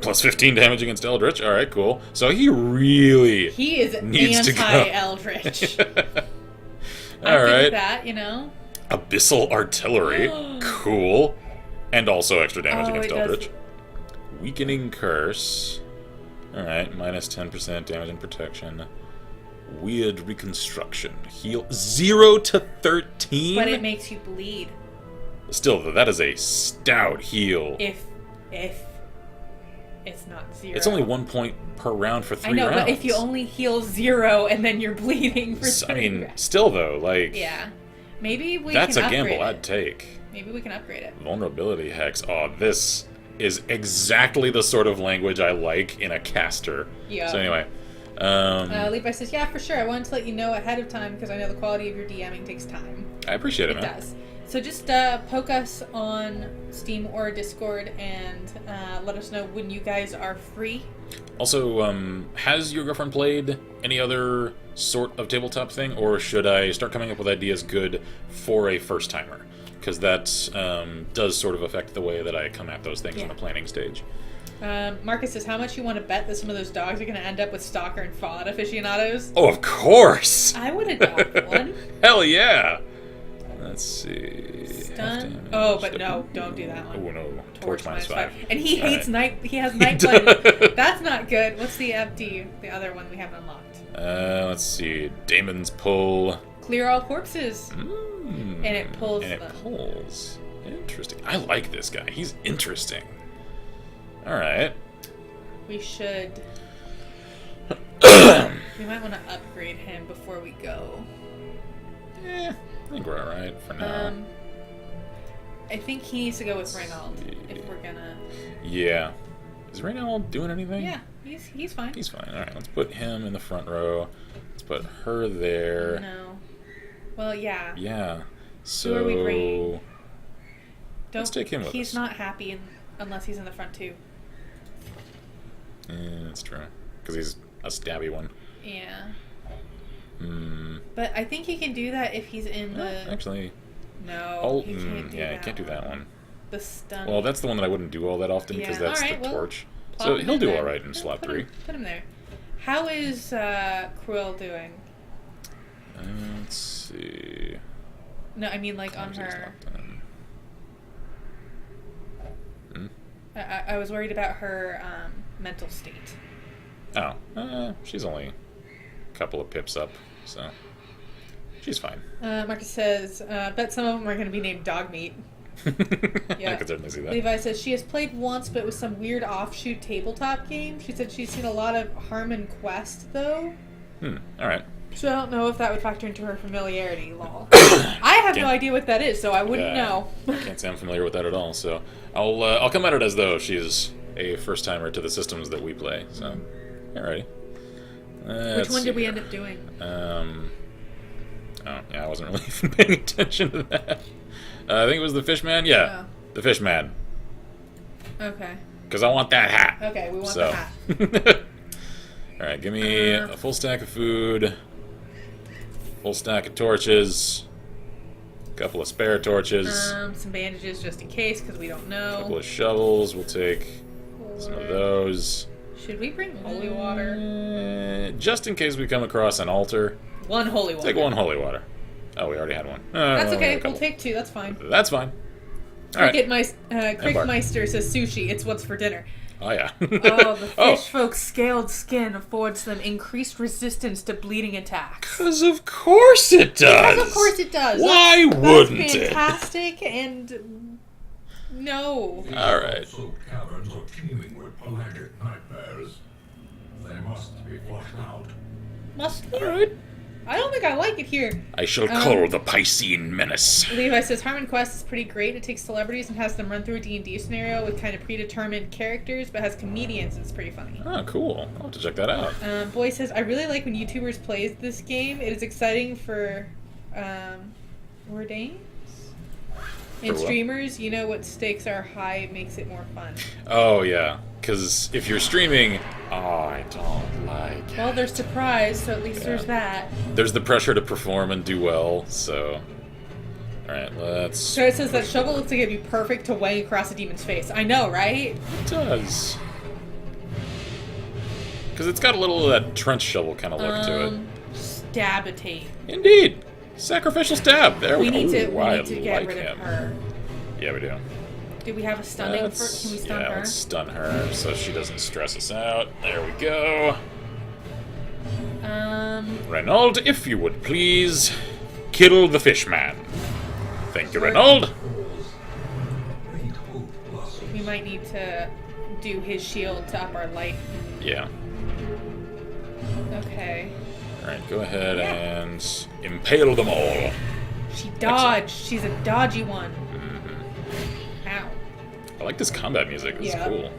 Plus 15 damage against Eldritch. Alright, cool. So he really He is needs to go. anti-Eldritch. I'm good with that, you know? Abyssal Artillery. Cool. And also extra damage against Eldritch. Weakening Curse. Alright, minus 10% damage and protection. Weird Reconstruction. Heal 0 to 13? But it makes you bleed. Still, though, that is a stout heal. If it's not 0. It's only 1 point per round for 3 rounds. I know, but if you only heal 0 and then you're bleeding for 3 rounds. Still, though, like... Yeah. Maybe we that's can a gamble upgrade it. I'd take. Maybe we can upgrade it. Vulnerability Hex. Oh, this is exactly the sort of language I like in a caster. Yeah. So anyway... Levi says, yeah, for sure. I wanted to let you know ahead of time because I know the quality of your DMing takes time. I appreciate it, man. It does. So just poke us on Steam or Discord and let us know when you guys are free. Also, has your girlfriend played any other sort of tabletop thing, or should I start coming up with ideas good for a first-timer? Because that does sort of affect the way that I come at those things in the planning stage. Marcus says, how much you want to bet that some of those dogs are going to end up with Stalker and Fallout aficionados? Oh, of course! I would adopt one. Hell yeah! Let's see... Stun? Oh, but no, don't do that one. Oh no, Torch minus 5. And he hates night. He has night blindness. That's not good. What's the FD? The other one we haven't unlocked. Let's see. Damon's Pull. Clear all corpses. And it pulls. And it pulls. Interesting. I like this guy. He's interesting. All right. We should. We might want to upgrade him before we go. I think we're all right for now. I think he needs to go with Reynold if we're gonna. Yeah. Is Reynold doing anything? Yeah, he's fine. He's fine. All right, let's put him in the front row. Let's put her there. No. Well, yeah. Yeah. So. Who are we bringing? Let's take him with us. He's not happy unless he's in the front too. Yeah, that's true. Because he's a stabby one. Yeah. But I think he can do that if he's in the. Actually. No. He can't do he can't do that one. The stun. Well, that's the one that I wouldn't do all that often because that's the torch. So he'll do all right in slot 3. Put him there. How is Cruel doing? Let's see. No, I mean like on her. I was worried about her mental state. Oh, she's only a couple of pips up, so she's fine. Marcus says, bet some of them are going to be named Dogmeat. Yeah. I could certainly see that. Levi says, she has played once, but with some weird offshoot tabletop game. She said she's seen a lot of Harmon Quest, though. Alright. So I don't know if that would factor into her familiarity, lol. I have no idea what that is, so I wouldn't know. Can't say I'm familiar with that at all, so I'll come at it as though she's a first-timer to the systems that we play, so... Alrighty. Which one did we end up doing? Oh, yeah, I wasn't really even paying attention to that. I think it was the Fishman? Yeah, the Fishman. Okay. Because I want that hat. Okay, we want the hat. Alright, give me a full stack of food, full stack of torches, a couple of spare torches. Some bandages just in case, because we don't know. A couple of shovels, we'll take some of those. Should we bring holy water? Just in case we come across an altar. 1 holy water. Take 1 holy water. Oh, we already had one. That's okay. We'll take 2. That's fine. That's fine. All right. Crickmeister says sushi. It's what's for dinner. Oh, yeah. The fish folks' scaled skin affords them increased resistance to bleeding attacks. Because of course it does. Because of course it does. Why wouldn't it? That's fantastic and... No. All right. Soaked caverns are teeming with pelagic nightmares. They must be flushed out. Must be. All right. I don't think I like it here. I shall call the Piscean Menace. Levi says, Harmon Quest is pretty great. It takes celebrities and has them run through a D&D scenario with kind of predetermined characters, but has comedians. It's pretty funny. Oh, cool. I'll have to check that out. Boy says, I really like when YouTubers play this game. It is exciting for ordains. And streamers, you know what stakes are high, it makes it more fun. Oh, yeah. Because if you're streaming, I don't like it. Well, they're surprised, so at least there's that. There's the pressure to perform and do well, so... Alright, let's... So it says that shovel looks like it'd be perfect to wang across a demon's face. I know, right? It does. Because it's got a little of that trench shovel kind of look to it. Stabitate. Indeed! Sacrificial stab! There we go. We need to get like rid him. of her. Yeah, we do. Do we have a stunning for... Can we stun her? Let's stun her so she doesn't stress us out. There we go. Reynald, if you would please, kill the fishman. Thank you, Reynald. We might need to do his shield to up our light. Yeah. Okay. Alright, go ahead and impale them all. She dodged. She's a dodgy one. Ow. I like this combat music. This is cool.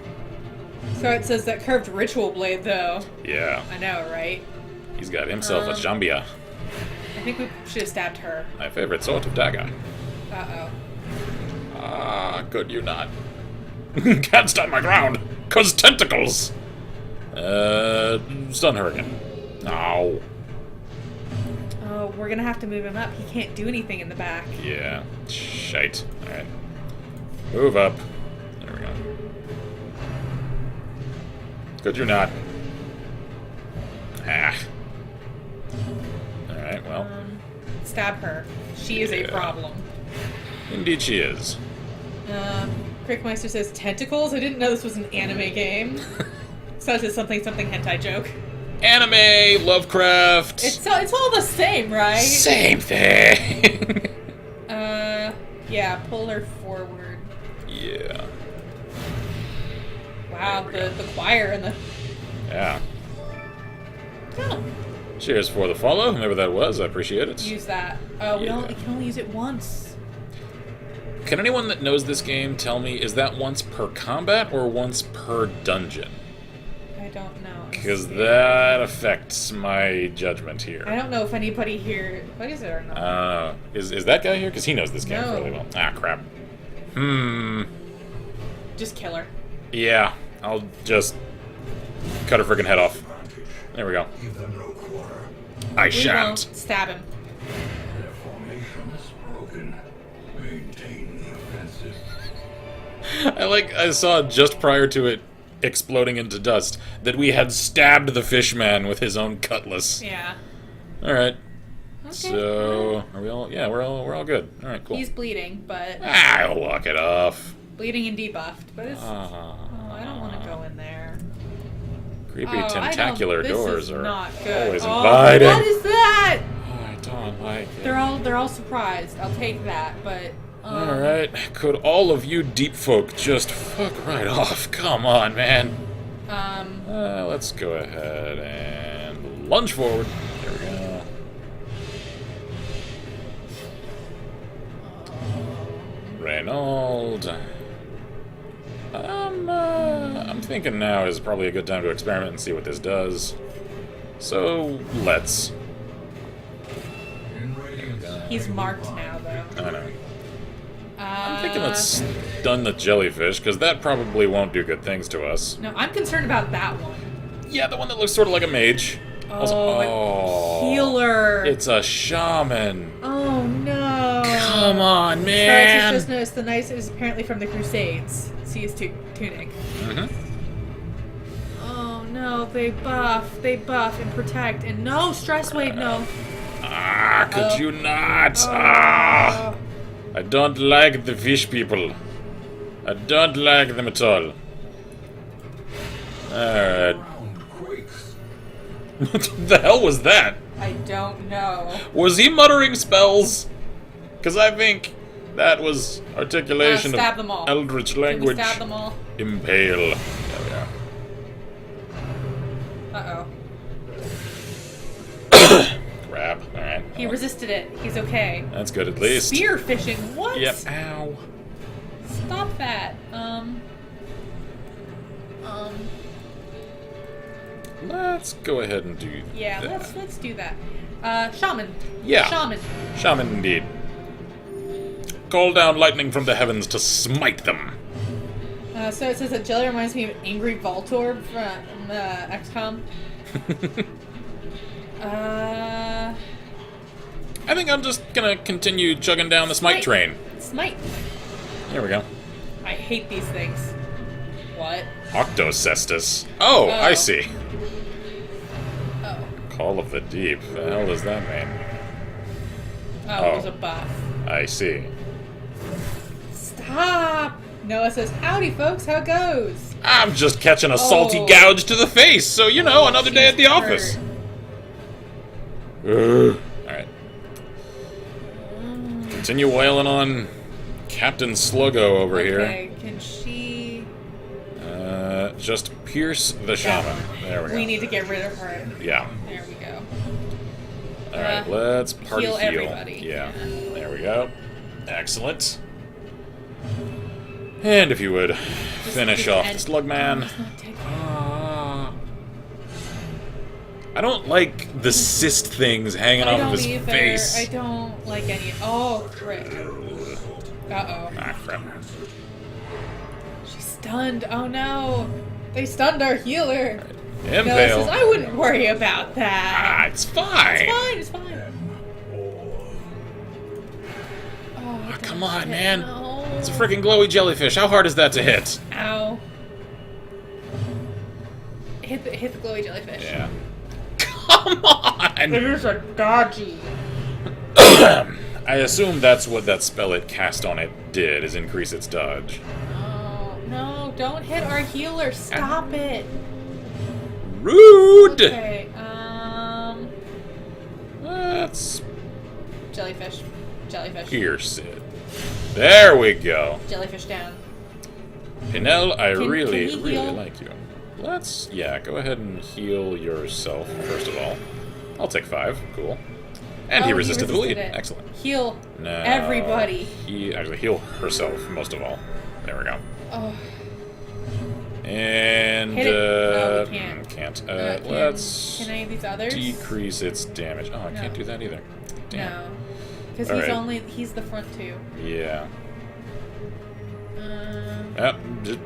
So it says that curved ritual blade, though. Yeah. I know, right? He's got himself a Jambia. I think we should have stabbed her. My favorite sort of dagger. Uh-oh. Ah, could you not? Can't stand my ground, 'cause tentacles! Stun her again. Ow. Oh, we're gonna have to move him up. He can't do anything in the back. Yeah. Shite. Alright. Move up. There we go. Could you not? Ah. Alright, well. Stab her. She is a problem. Indeed she is. Crickmeister says tentacles? I didn't know this was an anime game. So it's something hentai joke. Anime, Lovecraft. It's all the same, right? Same thing. Yeah, pull her forward. Yeah. Wow, the choir and the... Yeah. Oh. Cheers for the follow, whoever that was. I appreciate it. Use that. We can only use it once. Can anyone that knows this game tell me, is that once per combat or once per dungeon? I don't know. Because that affects my judgment here. I don't know if anybody here plays it or not. Is that guy here? Because he knows this game No. really well. Ah, crap. Just kill her. Yeah, I'll just cut her freaking head off. There we go. Give them no quarter. I We shan't. won't stab him. Their formation is broken. Maintain the offensive. I saw just prior to it exploding into dust that we had stabbed the fishman with his own cutlass. Yeah. Alright. Okay. So, are we all... Yeah, we're all good. Alright, cool. He's bleeding, but... I'll walk it off. Bleeding and debuffed, but it's... I don't want to go in there. Creepy tentacular doors are not good. always inviting. What is that? I don't like it. They're all surprised. I'll take that, but... Alright, could all of you deep folk just fuck right off? Come on, man. Let's go ahead and lunge forward. There we go. Reynold. I'm thinking now is probably a good time to experiment and see what this does. So, let's. He's marked now, though. I know. I'm thinking let's stun the jellyfish, because that probably won't do good things to us. No, I'm concerned about that one. Yeah, the one that looks sort of like a mage. Healer. It's a shaman. Oh, no. Come on, Sorry, man. just noticed the knight is apparently from the Crusades. See his tunic. Oh, no, they buff and protect, and no, stress wave, no. Could you not? I don't like the fish people. I don't like them at all. Alright. What the hell was that? I don't know. Was he muttering spells? Because I think that was articulation stab of them all. eldritch Can we language. stab them all? Impale. There we are. Uh-oh. Crap. Alright. He resisted it. He's okay. That's good at least. Spear fishing. What? Yep. Ow. Stop that. Let's go ahead and do Yeah, that. let's do that. Shaman. Yeah. Shaman. Shaman indeed. Call down lightning from the heavens to smite them. So it says that jelly reminds me of Angry Voltorb from XCOM. I think I'm just gonna continue chugging down the smite train. Smite. There we go. I hate these things. What? Octocestus. Oh, I Oh. see. Oh. Call of the Deep. The hell does that mean? Oh, it was a buff. I see. Stop! Noah says, howdy folks, how goes? I'm just catching a salty Oh. gouge to the face, so you know, another day at the She's office. hurt. Alright. Continue wailing on Captain Sluggo over Okay, can she... here. Just pierce the shaman. There we go. We need to get rid of her. Yeah. There we go. Alright, let's party heal heal. everybody. Yeah. There we go. Excellent. And if you would, finish off the Slugman. I don't like the cyst things hanging off of his face. I don't like any... Oh, frick. Uh-oh. Ah, crap. She's stunned. Oh, no. They stunned our healer. Noah Impale. says, I wouldn't worry about that. Ah, it's fine. It's fine. Oh, Come on, man. No. It's a freaking glowy jellyfish. How hard is that to hit? Ow. Hit the glowy jellyfish. Yeah. Come on! It is a dodgy. I assume that's what that spell it cast on it did, is increase its dodge. Oh, no, don't hit our healer. Stop it. Rude! Okay, Let's jellyfish. Jellyfish. pierce it. There we go. Jellyfish down. Pinel, I Can really, he really heal? like you. Let's, yeah, go ahead and heal yourself, first of all. I'll take 5. Cool. And he Oh, resisted the bleed. it. Excellent. Heal No, everybody. Actually, heal herself, most of all. There we go. Oh, And, Hit it. No, we can't. let's Can any of these others? decrease its damage. Oh, I No. can't do that either. Damn. No. Because Alright. he's the front two. Yeah. Um, Yep, just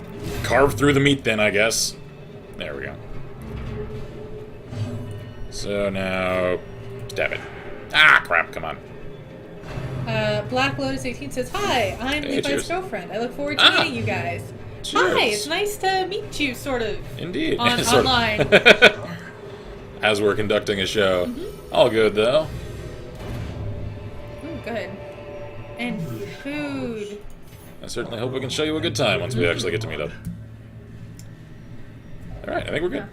carve through the meat then, I guess. There we go. So now, stab it. Ah, crap, come on. Black Lotus 18 says, hi, I'm Hey, Levi's cheers. girlfriend. I look forward to Ah. meeting you guys. Cheers. Hi, it's nice to meet you, sort of. Indeed. On- Sort of. online. As we're conducting a show. Mm-hmm. All good, though. Ooh, good. And food. I certainly hope we can show you a good time once we actually get to meet up. Alright, I think we're good.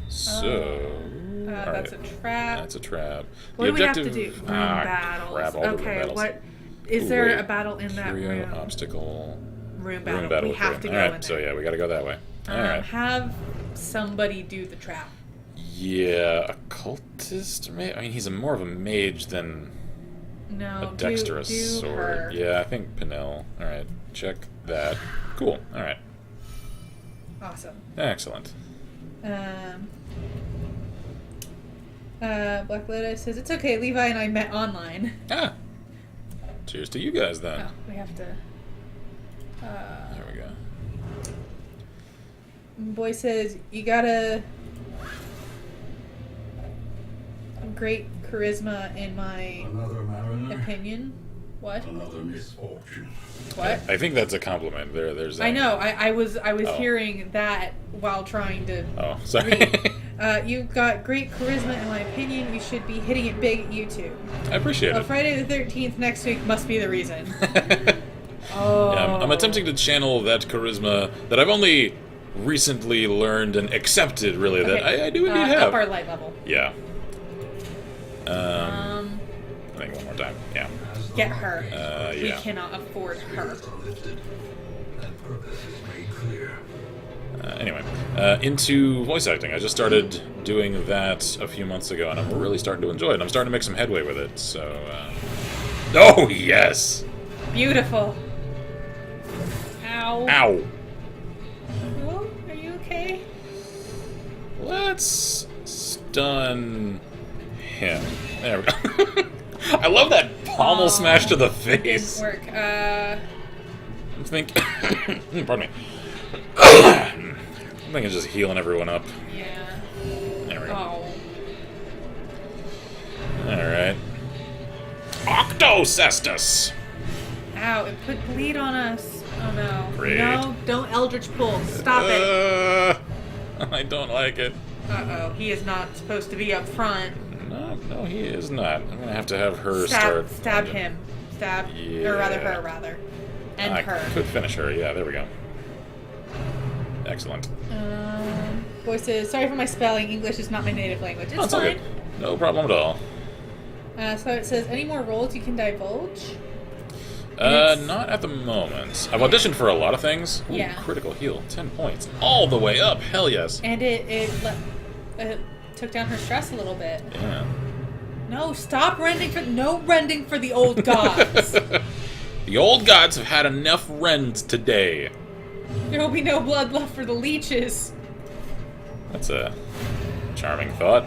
So... That's a trap. That's a trap. What The do we have objective... to do? Room battles. Crap, all the room Okay, battles. what... Is Ooh, there wait. a battle in that Curio, room? obstacle... Room battle. Room battle We with have room. to go Alright, in so there. yeah, we gotta go that way. Alright. Have somebody do the trap. Yeah, occultist, maybe? I mean, he's more of a mage than No, a dexterous do sword. her. Yeah, I think Pinel. Alright, check that. Cool, alright. Awesome. Excellent. Black Lotus says, it's okay, Levi and I met online. Ah! Cheers to you guys, then. Oh, we have to... There we go. Boy says, you gotta... Great charisma in my Another mariner, opinion. What? another misfortune. What? I think that's a compliment. There's that. I know, I was Oh. hearing that while trying to... Oh, sorry. You've got great charisma in my opinion. You should be hitting it big at YouTube. I appreciate Well, it. Friday the 13th next week must be the reason. Oh. Yeah, I'm attempting to channel that charisma that I've only recently learned and accepted, really, that I do indeed have. Up our light level. Yeah. I think one more time. Yeah. Get her. We Yeah. cannot afford her. Are lifted, and purpose is made clear. Anyway, into voice acting. I just started doing that a few months ago, and I'm really starting to enjoy it. I'm starting to make some headway with it, so... Oh, yes! Beautiful. Ow. Ow! Oh, are you okay? Let's stun him. There we go. I love that pommel smash to the face. Didn't work. I'm thinking... Pardon me. I'm thinking just healing everyone up. Yeah. There we go. Oh. Alright. Ch.2 Cestus! Ow, it put bleed on us. Oh no. Great. No, don't Eldritch Pull. Stop it. I don't like it. Uh-oh, he is not supposed to be up front. No, he is not. I'm gonna have to have her start. Stab him. Stab, Yeah. or rather her, rather. And I her. could finish her. Yeah, there we go. Excellent. Boy says, sorry for my spelling. English is not my native language. It's That's all fine. good. No problem at all. So it says, any more roles you can divulge? Not at the moment. I've auditioned for a lot of things. Ooh, Yeah. Critical heal, 10 points. All the way up, hell yes. And it took down her stress a little bit. Yeah. No, stop rending for the old gods. The old gods have had enough rends today. There will be no blood left for the leeches. That's a charming thought.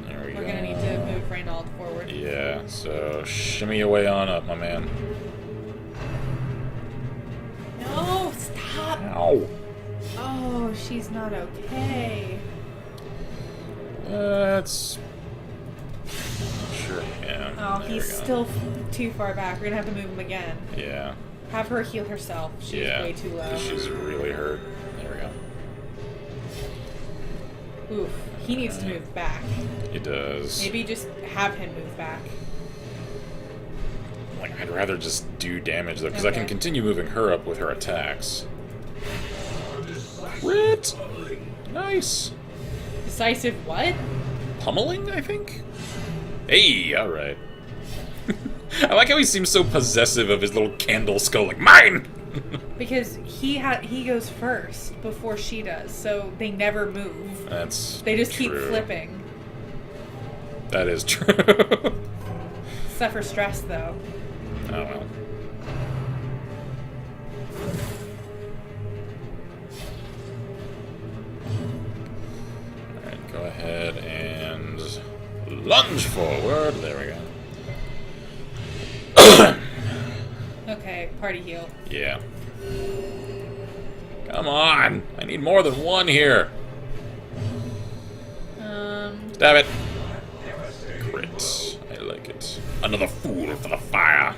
There we go. We're gonna need to move Reynold forward. Yeah, so shimmy your way on up, my man. No, stop. Ow. Oh, she's not okay. That's... Sure, yeah. Oh, there he's we go. still too far back. We're gonna have to move him again. Yeah. Have her heal herself. She's Yeah. way too low. She's really hurt. There we go. Oof. He needs to move back. He does. Maybe just have him move back. Like, I'd rather just do damage, though, because I can Okay. continue moving her up with her attacks. Crit! Nice! Decisive what? Pummeling, I think? Hey, alright. I like how he seems so possessive of his little candle skull, like, mine! Because he goes first before she does, so they never move. That's They just keep true. flipping. That is true. Suffer stress though. Oh well. Alright, go ahead and lunge forward. There we go. Okay, party heal. Yeah. Come on! I need more than one here. Stab it. Crit. I like it. Another fool for the fire.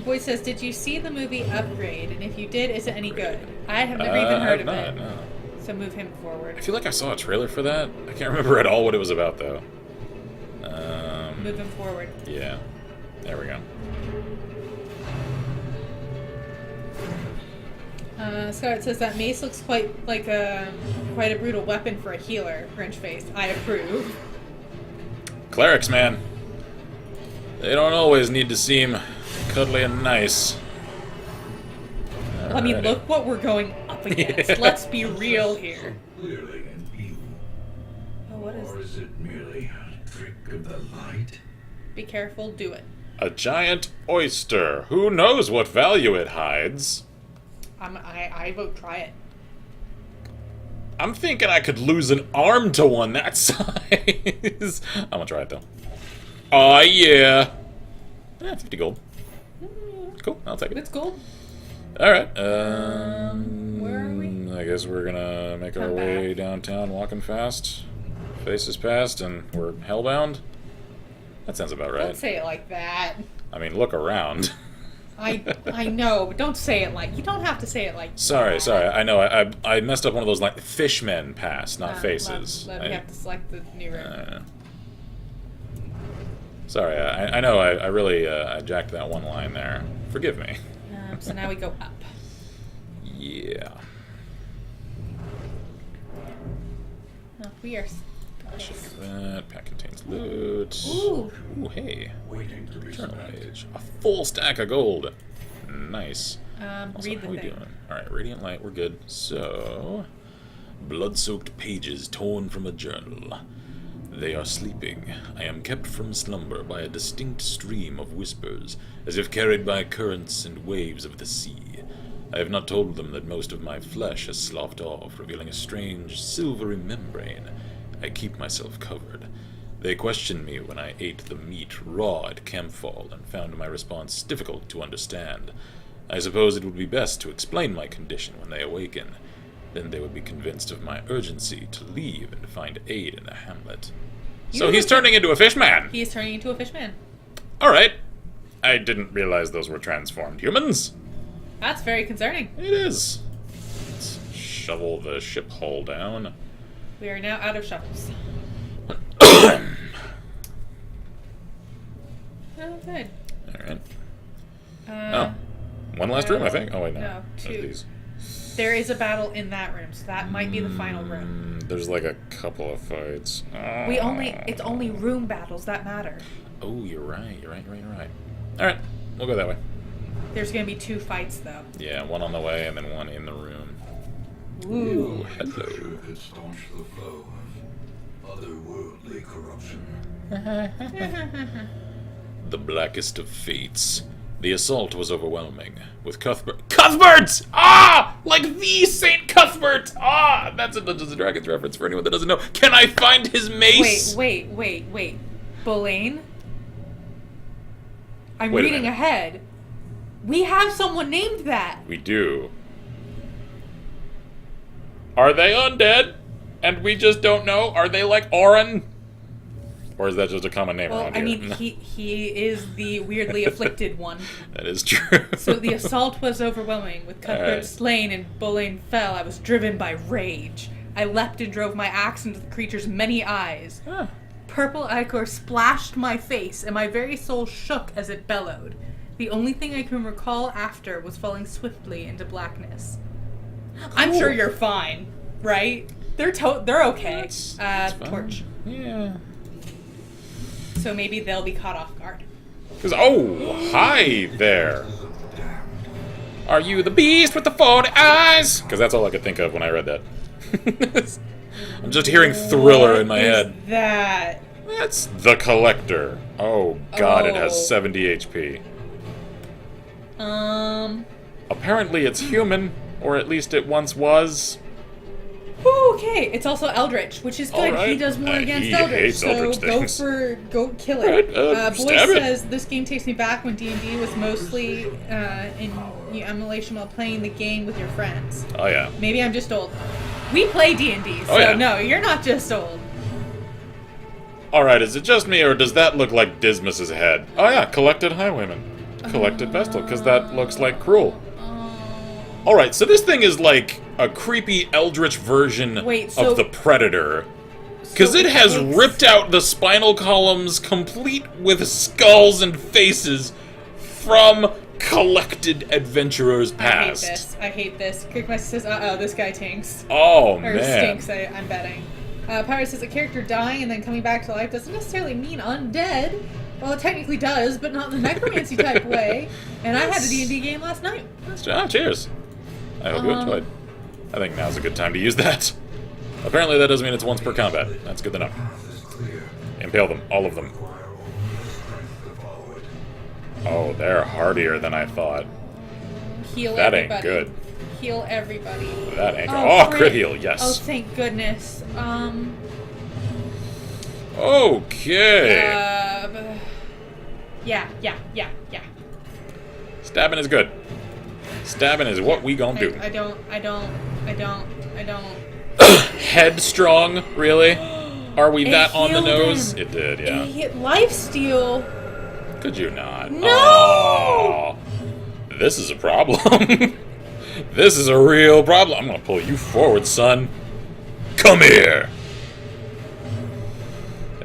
Boy says, did you see the movie Upgrade? And if you did, is it any good? I have never even heard of it. No. So move him forward. I feel like I saw a trailer for that. I can't remember at all what it was about, though. Move him forward. Yeah. There we go. Scarlet says that mace looks quite a brutal weapon for a healer. Grinch face. I approve. Clerics, man. They don't always need to seem cuddly and nice. I mean, Alrighty. look what we're going up against. Yeah. Let's be real here. Clearly in view. Oh, what is? Or is it merely a trick of the light? Be careful. Do it. A giant oyster. Who knows what value it hides? I vote try it. I'm thinking I could lose an arm to one that size. I'm gonna try it, though. Oh, yeah. 50 gold. Cool, I'll take it. It's cool. Alright, Where are we? I guess we're gonna make our Come way back. downtown, walking fast. Faces past, and we're hellbound? That sounds about right. Don't say it like that. I mean, look around. I know, but don't say it like. You don't have to say it like. Sorry, that. I know, I messed up one of those, like, fishmen pass, not faces. Let me have to select the new room. Sorry, I know, I really I jacked that one line there. Forgive me. So now we go up. Yeah. Oh, we are. That pack contains loot. Ooh. Ooh, hey. Waiting to be Journal spent. page. A full stack of gold. Nice. Also, Read the how we thing. doing? Alright, radiant light, we're good. So, blood-soaked pages torn from a journal. They are sleeping. I am kept from slumber by a distinct stream of whispers, as if carried by currents and waves of the sea. I have not told them that most of my flesh has sloughed off, revealing a strange, silvery membrane. I keep myself covered. They questioned me when I ate the meat raw at campfall and found my response difficult to understand. I suppose it would be best to explain my condition when they awaken. Then they would be convinced of my urgency to leave and find aid in the hamlet. So he's turning into a fish man. He is turning into a fish man. Alright. I didn't realize those were transformed humans. That's very concerning. It is. Let's shovel the ship hull down. We are now out of shovels. Oh, good. Alright. One last room, I think. Oh, wait, no. No, There's 2. these. There is a battle in that room, so that might be the final room. There's like a couple of fights. It's only room battles that matter. Oh, you're right. Alright, we'll go that way. There's gonna be 2 fights, though. Yeah, one on the way and then one in the room. Ooh. Hello. Pressure could staunch the flow of otherworldly corruption. The blackest of fates. The assault was overwhelming, with Cuthbert! Ah! Like the Saint Cuthbert! Ah! That's a Dungeons & Dragons reference for anyone that doesn't know. Can I find his mace? Wait. Boulain? I'm Wait a reading minute. ahead. We have someone named that! We do. Are they undead? And we just don't know? Are they like Orin? Or is that just a common name Well, around I here? mean, he is the weirdly afflicted one. That is true. So the assault was overwhelming. With Cuthbert Alright. slain and Boulain fell, I was driven by rage. I leapt and drove my axe into the creature's many eyes. Huh. Purple ichor splashed my face, and my very soul shook as it bellowed. The only thing I can recall after was falling swiftly into blackness. I'm sure you're fine, right? They're okay. That's fine. Torch. Yeah. So maybe they'll be caught off guard. Oh, hi there. Are you the beast with the 40 eyes? Because that's all I could think of when I read that. I'm just hearing Thriller in my head. What is that? That's the Collector. Oh god, it Oh. has 70 HP. Apparently it's human, or at least it once was. Ooh, okay, it's also Eldritch, which is good. Alright. He does more against He Eldritch, hates so Eldritch things. go kill Alright, it. Boy stab it. says this game takes me back when D&D was mostly in emulation while playing the game with your friends. Oh yeah. Maybe I'm just old. We play D&D, so Oh, yeah. no, you're not just old. Alright, is it just me, or does that look like Dismas's head? Oh yeah, Collected Highwayman. Collected Vestal, because that looks like Cruel. Alright, so this thing is like a creepy eldritch version Wait, so- of the Predator. Because So it has it's- ripped out the spinal columns complete with skulls and faces from collected adventurers past. I hate this. Crickmeister says, uh-oh, this guy tinks. Oh, Or man. stinks, I'm betting. Pirate says a character dying and then coming back to life doesn't necessarily mean undead. Well, it technically does, but not in the necromancy type way. And I had a D&D game last night. Oh, cheers. I hope you enjoyed. I think now's a good time to use that. Apparently that doesn't mean it's once per combat. That's good to know. Impale them, all of them. Oh, they're hardier than I thought. Heal That ain't everybody. good. Heal everybody. That ain't good. Oh, crit great. heal, yes. Oh, thank goodness. Okay. Yeah. Stabbing is good. Stabbing is what we gonna do. I don't. Headstrong, really? Are we It that on the healed nose? him. It did, yeah. It hit lifesteal. Could you not? No! Oh, this is a problem. This is a real problem. I'm gonna pull you forward, son. Come here.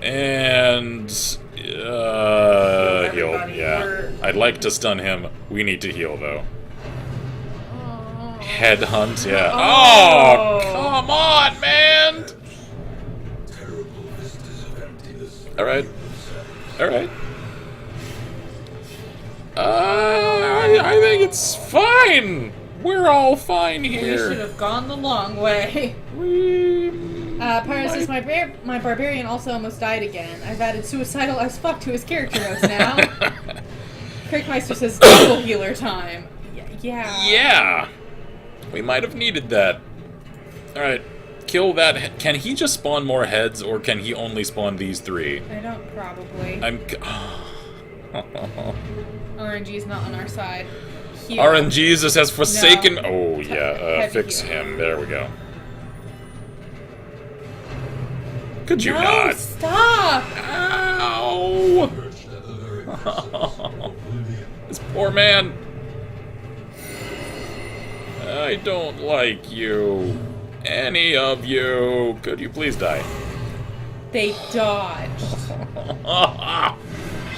And heal. Everybody, Yeah, we're- I'd like to stun him. We need to heal though. Oh. Headhunt. Yeah. Oh. Oh, come on, man. Terrible vistas of emptiness. All right. All right. I think it's fine. We're all fine We should here. have gone the long way. Pirate says, my barbarian also almost died again. I've added suicidal as fuck to his character notes now. Crickmeister says, double healer time. Yeah. Yeah. We might have needed that. Alright. Kill that. Can he just spawn more heads, or can he only spawn these 3? I don't probably. RNG's not on our side. Heal. RNGesus has forsaken. No. Oh, yeah. Heavy Fix heal. him. There we go. Could you no, not? Stop! Ow! Perched at the very precipice of oblivion. This poor man. I don't like you. Any of you. Could you please die? They dodged.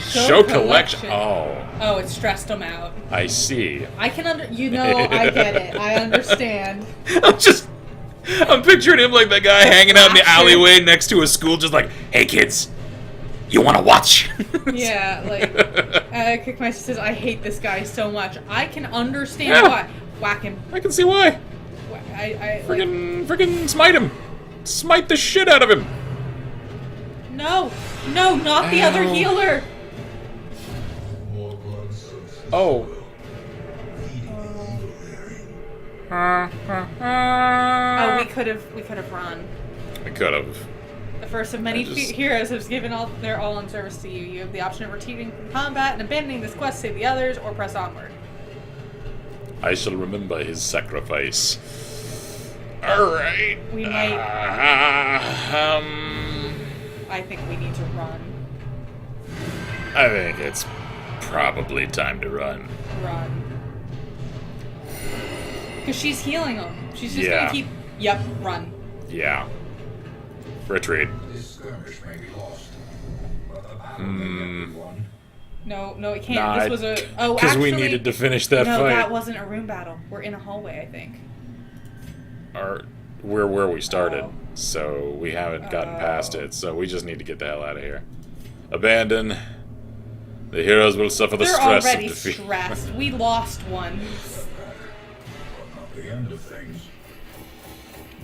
Show collection. Oh, Oh, it stressed them out. I see. I can I get it. I understand. I'm picturing him like that guy hanging out in the Action. alleyway next to a school, just like, hey kids, you want to watch? Yeah, like, Kickmeister says, I hate this guy so much. I can understand Yeah. why. Whack him. I can see why. Friggin' smite him. Smite the shit out of him. No, not the other Ow. healer. More blood soaked. Oh. Oh, we could have run. We could have. The first of many I just- heroes has given their all in service to you. You have the option of retreating from combat and abandoning this quest to save the others, or press onward. I shall remember his sacrifice. Alright. We might- Um, I think we need to run. I think it's probably time to run. Run. Because she's healing him. She's just Yeah. gonna keep. Yep, run. Yeah. Retreat. This skirmish may be lost, but the battle may be won. No, it can't. This was a. Oh, because actually, we needed to finish that no, fight. that wasn't a room battle. We're in a hallway, I think. We're where we started, Oh. so we haven't gotten Oh. past it. So we just need to get the hell out of here. Abandon. The heroes will suffer the They're stress already of defeat. stressed. We lost one. But not the end of things.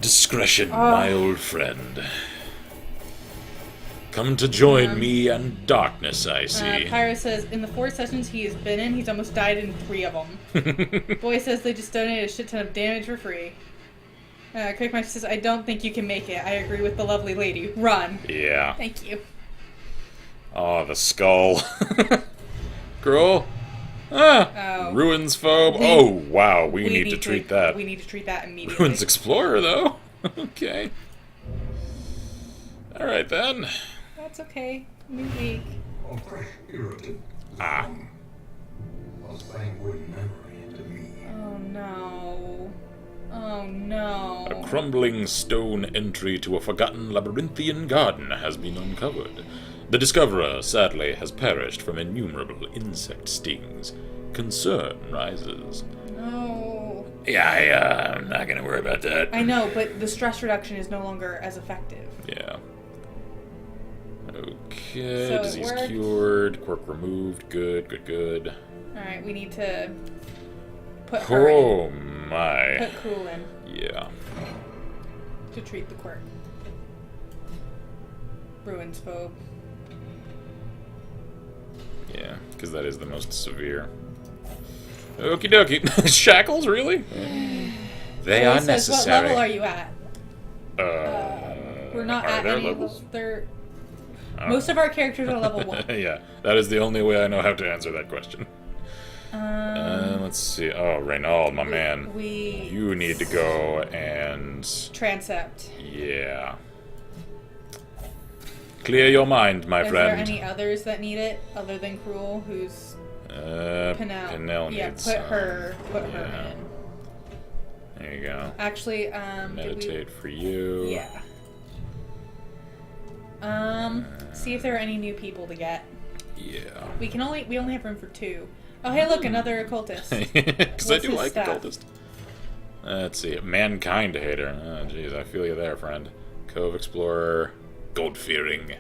Discretion, my old friend. Come to join me and darkness, I see. Pyro says, in the 4 sessions he has been in, he's almost died in 3 of them. Boy says they just donated a shit ton of damage for free. Quickmatch says, I don't think you can make it. I agree with the lovely lady. Run. Yeah. Thank you. Oh, the skull. Girl. Ah. Oh. Ruins phobe. Oh, wow. We need to treat that. We need to treat that immediately. Ruins Explorer, though. Okay. Alright, then. That's okay. New week. A fresh irritant. Ah. A languid memory to me. Oh no. Oh no. A crumbling stone entry to a forgotten labyrinthian garden has been uncovered. The discoverer, sadly, has perished from innumerable insect stings. Concern rises. No. Yeah, I'm not gonna worry about that. I know, but the stress reduction is no longer as effective. Yeah. Okay, So it disease worked. cured, quirk removed, good. Alright, we need to put her in. Oh my. Put Cool in Yeah. to treat the quirk. Ruins phobe. Yeah, because that is the most severe. Okie dokie. Shackles, really? They are It says, necessary. what level are you at? We're not are at there any levels? They're Oh. most of our characters are level 1. Yeah, that is the only way I know how to answer that question. Let's see. Oh, Reynald, my man. You need to go and... Transept. Yeah. Clear your mind, my Is friend. there any others that need it other than Cruel? Who's Pinel yeah, needs put some. her Yeah. in. There you go. Actually, Meditate for you. Yeah. See if there are any new people to get. Yeah. We only have room for 2. Oh, hey, look, another occultist. Because I What's do his like stat? occultist. Let's see. Mankind hater. Oh, jeez, I feel you there, friend. Cove explorer. Gold fearing.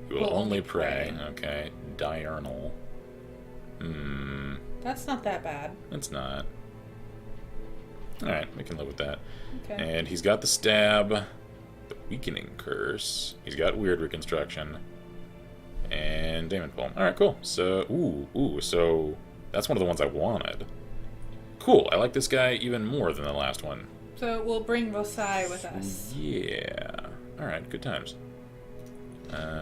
You will only pray. Okay. Diurnal. That's not that bad. It's not. Alright, we can live with that. Okay. And he's got the stab. The weakening curse. He's got weird reconstruction. And Damon Palm. Alright, cool. So, so that's one of the ones I wanted. Cool, I like this guy even more than the last one. So we'll bring Vosai with us. Yeah. Alright, good times.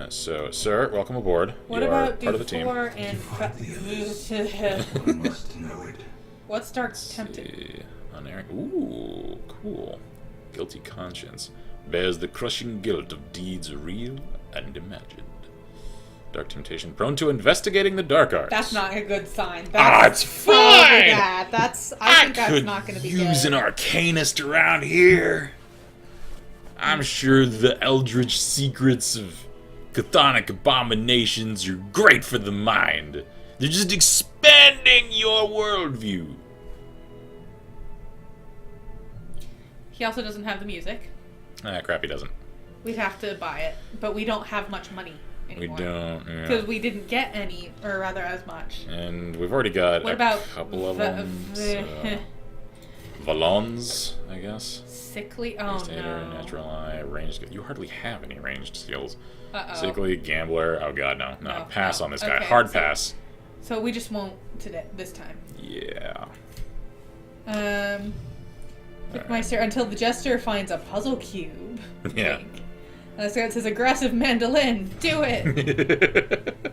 So, sir, welcome aboard. What you about are part of the team. Dufour and... One must know it. What's Dark Tempted? See. Unerring. Ooh, cool. Guilty conscience. bears the crushing guilt of deeds real and imagined. Dark temptation, prone to investigating the dark arts. That's not a good sign. It's fine! Bad. I think that's not going to be good. Use an arcanist around here. I'm sure the eldritch secrets of chthonic abominations are great for the mind. They're just expanding your worldview. He also doesn't have the music. Crap, he doesn't. We'd have to buy it, but we don't have much money anymore. We don't, because we didn't get any, or rather as much. And we've already got what about couple of them. Valons, I guess. Sickly? Oh, no. Natural eye, ranged. You hardly have any ranged skills. Uh-oh. Sickly, gambler. Oh god, no. Pass on this guy. Okay, Hard pass. So we just won't this time. Yeah. Meister, until the jester finds a puzzle cube. Yeah. So it says aggressive mandolin. Do it.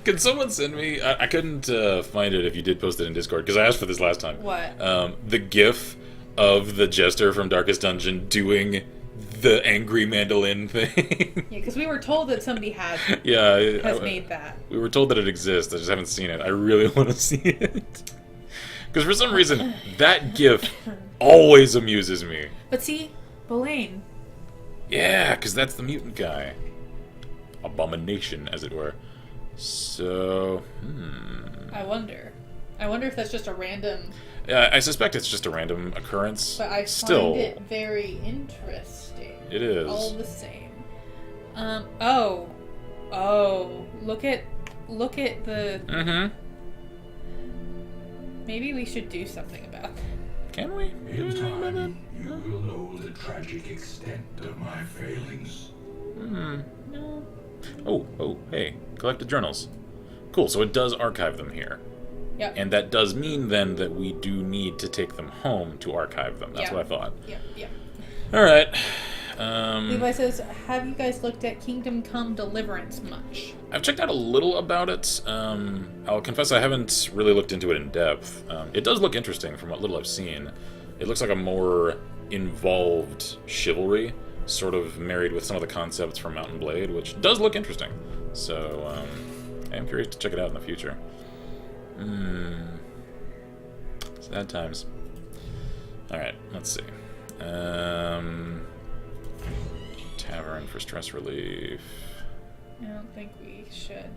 Can someone send me? I couldn't find it if you did post it in Discord because I asked for this last time. What? The GIF of the jester from Darkest Dungeon doing the angry mandolin thing. Yeah, because we were told that somebody has made that. We were told that it exists. I just haven't seen it. I really want to see it. Because for some reason, that GIF always amuses me. But see, Belaine. Yeah, because that's the mutant guy. Abomination, as it were. So, I wonder if that's just a random... I suspect it's just a random occurrence. But I find it very interesting. It is. All the same. Look at the... Mm-hmm. Maybe we should do something about that. Can we? In time, you will know the tragic extent of my failings. No. Oh, hey. Collected journals. Cool, so it does archive them here. Yep. And that does mean, then, that we do need to take them home to archive them. That's what I thought. Yep. Alright. Levi says, have you guys looked at Kingdom Come Deliverance much? I've checked out a little about it. I'll confess I haven't really looked into it in depth. It does look interesting from what little I've seen. It looks like a more involved chivalry, sort of married with some of the concepts from Mount & Blade, which does look interesting. So, I am curious to check it out in the future. Sad times. Alright, let's see. Tavern for stress relief. I don't think we should.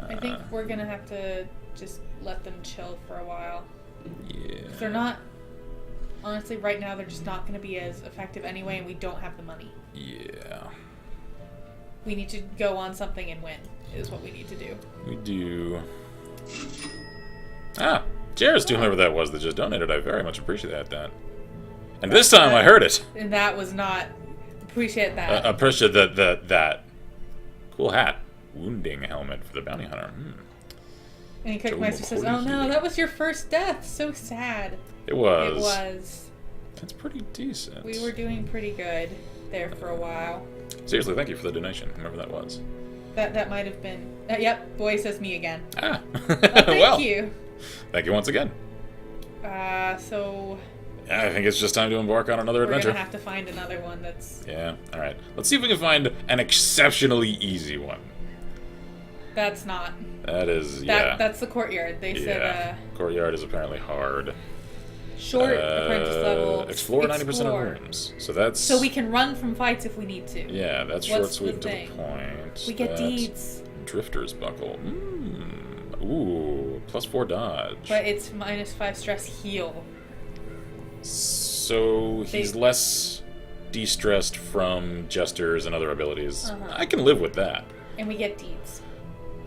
I think we're gonna have to just let them chill for a while. Yeah. They're not... Honestly, right now, they're just not gonna be as effective anyway, and we don't have the money. Yeah. We need to go on something and win, is what we need to do. We do. Jared's doing whoever that was that just donated. I very much appreciate that. And this time I heard it. And that was not... Appreciate that. Appreciate that. Cool hat. Wounding helmet for the bounty hunter. And Cookmeister says, oh no, that was your first death. So sad. It was. It was. That's pretty decent. We were doing pretty good there for a while. Seriously, thank you for the donation, whoever that was. That might have been... yep, boy says me again. Thank you. Thank you once again. So... I think it's just time to embark on another adventure. We're gonna have to find another one that's... Yeah, alright. Let's see if we can find an exceptionally easy one. That's not... That is, yeah. That's the courtyard. They said, Courtyard is apparently hard. Short apprentice level. Explore 90% of rooms. So that's... So we can run from fights if we need to. Yeah, that's short, sweet, and to the point. We get deeds. Drifter's Buckle. Ooh, +4 dodge. But it's -5 stress heal. So he's less de-stressed from jesters and other abilities. I can live with that. And we get deeds.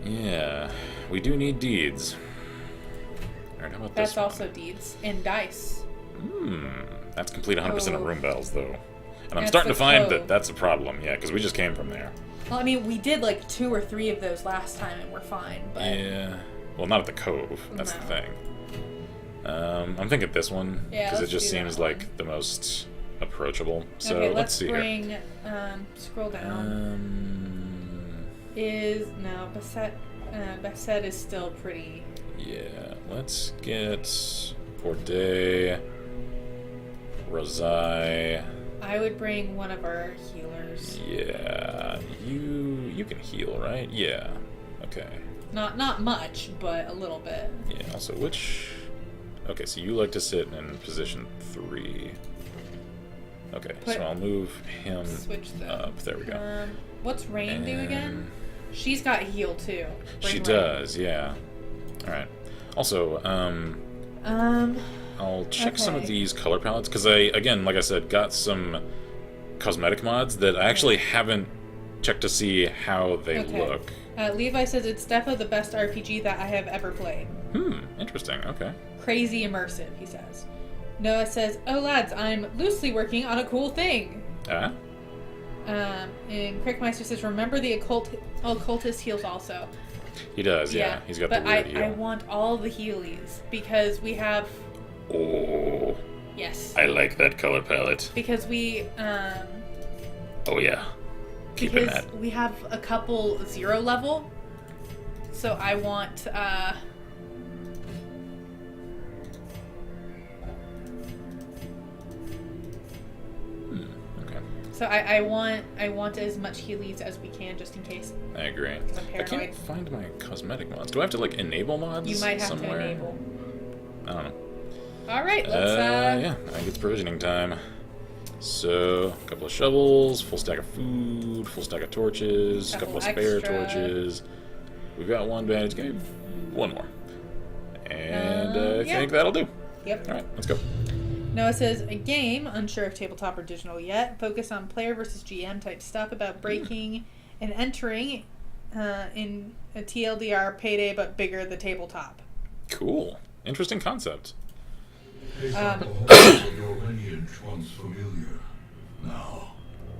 Yeah, we do need deeds. Alright, how about this That's also deeds. And dice. That's complete 100% of room bells, though. And I'm starting to find that that's a problem, yeah, because we just came from there. Well, I mean, we did like 2 or 3 of those last time and we're fine, but... Yeah. Well, not at the Cove. That's the thing. I'm thinking this one, because it just seems like the most approachable. So okay, let's see bring, here. Scroll down. Basset is still pretty... Yeah, let's get Porte, Rosai. I would bring one of our healers. Yeah, you can heal, right? Yeah. Okay. Not much, but a little bit. Yeah. Also, which? Okay, so you like to sit in position 3. Okay, so I'll move him up. There we go. What's Rain do again? She's got heal too. She does, yeah. All right. Also, I'll check some of these color palettes because again, like I said, got some cosmetic mods that I actually haven't checked to see how they look. Levi says it's definitely the best RPG that I have ever played. Interesting. Okay. Crazy immersive, he says. Noah says, "Oh lads, I'm loosely working on a cool thing." And Crickmeister says, "Remember the occultist heals also." He does, yeah. He's got the weird heal. I want all the healies because we have. Oh. Yes. I like that color palette. Because we. Oh yeah. Keeping that. We have a couple 0 level, so I want. So I want as much healies as we can just in case. I agree. I can't find my cosmetic mods. Do I have to like enable mods? You might have somewhere? to enable. I don't know. All right, let's. Yeah, I think it's provisioning time. So a couple of shovels, full stack of food, full stack of torches, a couple of spare torches. We've got one bandage. Give me one more, and I think that'll do. Yep. All right, let's go. Noah says, a game, unsure if tabletop or digital yet, focus on player versus GM type stuff about breaking and entering in a TLDR payday, but bigger the tabletop. Cool. Interesting concept. Your lineage once familiar, now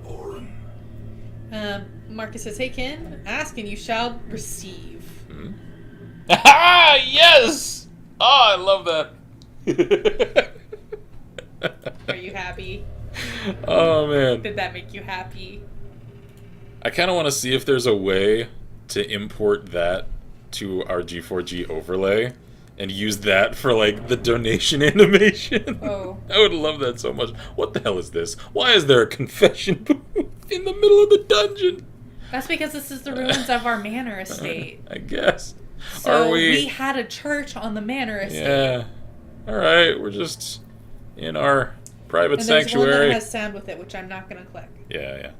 foreign. Marcus says, hey Ken, ask and you shall receive. Ah, yes! Oh, I love that. Are you happy? Oh man. Did that make you happy? I kind of want to see if there's a way to import that to our G4G overlay and use that for like the donation animation. Oh. I would love that so much. What the hell is this? Why is there a confession booth in the middle of the dungeon? That's because this is the ruins of our manor estate. I guess. So we had a church on the manor estate. Yeah. Alright, we're just in our private sanctuary. One that has sound with it, which I'm not going to click. Yeah.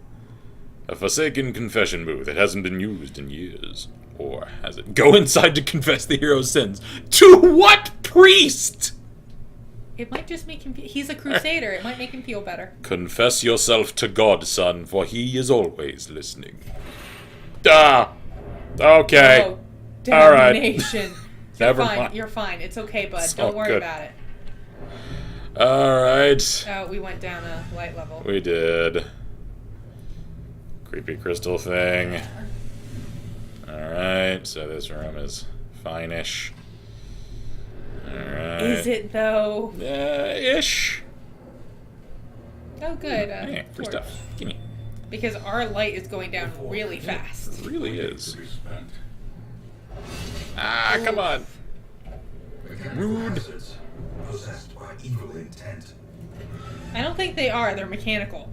A forsaken confession booth. It hasn't been used in years. Or has it? Go inside to confess the hero's sins. To what priest? It might just make him... He's a crusader. It might make him feel better. Confess yourself to God, son, for he is always listening. Ah! Okay. Oh, damnation. Never mind. You're fine. It's okay, bud. Don't worry about it. Alright. Oh, we went down a light level. We did. Creepy crystal thing. Alright, so this room is fine-ish. Alright. Is it, though? Ish. Oh, good. Hey, free stuff. Gimme. Because our light is going down really fast. It really is. Ah, come on. Rude. Possessed by evil intent. I don't think they are. They're mechanical.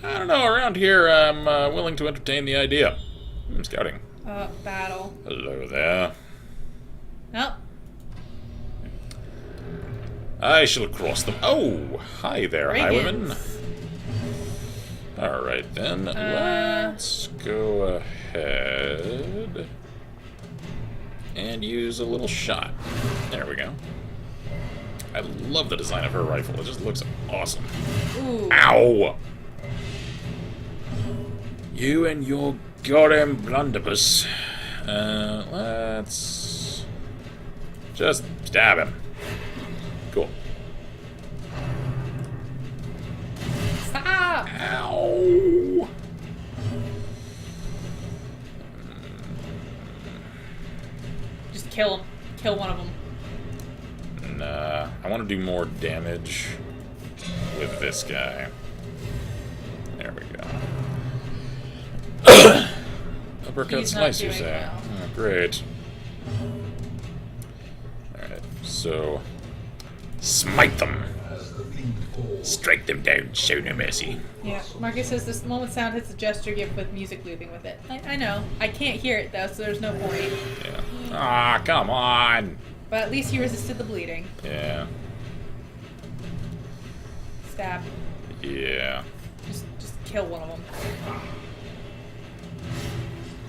I don't know. Around here, I'm willing to entertain the idea. I'm scouting. Battle. Hello there. Nope. I shall cross them. Oh, hi there, highwayman. Alright then, let's go ahead and use a little shot. There we go. I love the design of her rifle. It just looks awesome. Ooh. Ow! You and your goddamn blunderbuss. Let's just stab him. Cool. Stop! Ow! Just kill him. Kill one of them. Nah, I want to do more damage with this guy. There we go. Uppercut slice, you say? Well. Oh, great. Alright, so smite them. As Strike them down, show no mercy. Yeah, Marcus says this moment sound hits a gesture gift with music looping with it. I know. I can't hear it though, so there's no point. Yeah. Ah, come on. But at least he resisted the bleeding. Yeah. Stab. Yeah. Just kill one of them.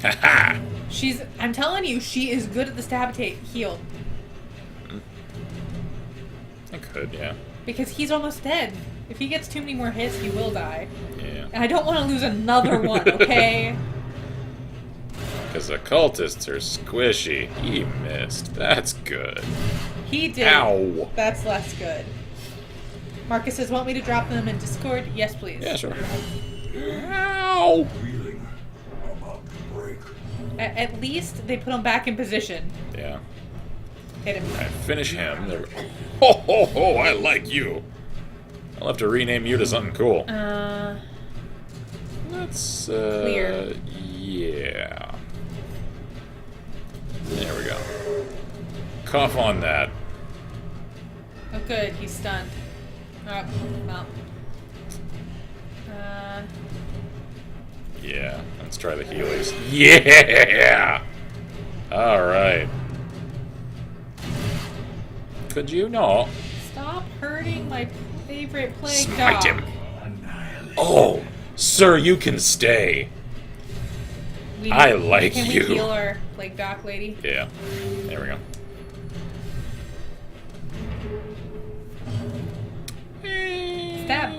Haha. I'm telling you, she is good at the stab heal. I could, yeah. Because he's almost dead. If he gets too many more hits, he will die. Yeah. And I don't want to lose another one, okay? Because the cultists are squishy. He missed. That's good. He did. Ow. That's less good. Marcus says, want me to drop them in Discord? Yes, please. Yeah, sure. Ow. Feeling about to break. At least they put him back in position. Yeah. Hit him. Alright, finish him. There we go. Ho ho ho, I like you. I'll have to rename you to something cool. Let's, Clear. Yeah. There we go. Cough on that. Oh, good. He's stunned. Oh, well. Yeah, let's try the Heelys. Yeah! Alright. Could you not? Stop hurting my favorite plague Smite dog. him. Oh, sir, you can stay. I like can you. Can we heal our plague doc lady? Yeah. There we go. Stab. I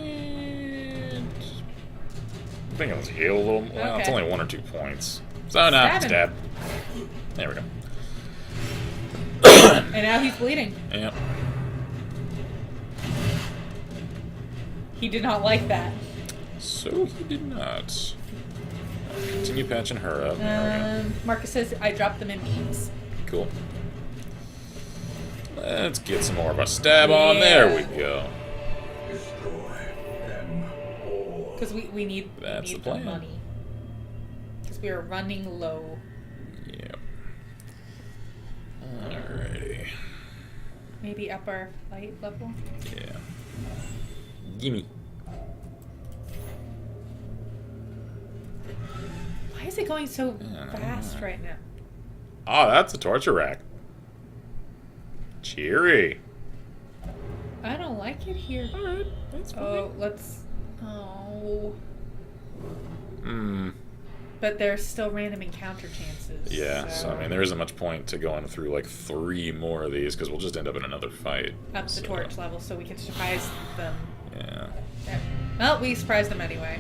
think let's heal a little. Well, it's Okay. only 1 or 2 points. So now, Stab him. stab. There we go. And now he's bleeding. Yep. He did not like that. So he did not. Continue patching her up. There Marcus says I dropped them in beams. we go. Cool. Let's get some more of a stab on. There we go. Destroy them all. Because we need, That's need the plan. money. Because we are running low. Yep. Alrighty. Maybe up our light level. Yeah. Gimme. Why is it going so Yeah. fast right now? Oh, that's a torture rack. Cheery. I don't like it here. Alright, that's fine. Oh, let's... Oh... Hmm. But there's still random encounter chances. Yeah, so I mean, there isn't much point to going through like 3 more of these because we'll just end up in another fight. Up the torch level so we can surprise them. Yeah. Yeah. Well, we surprised them anyway.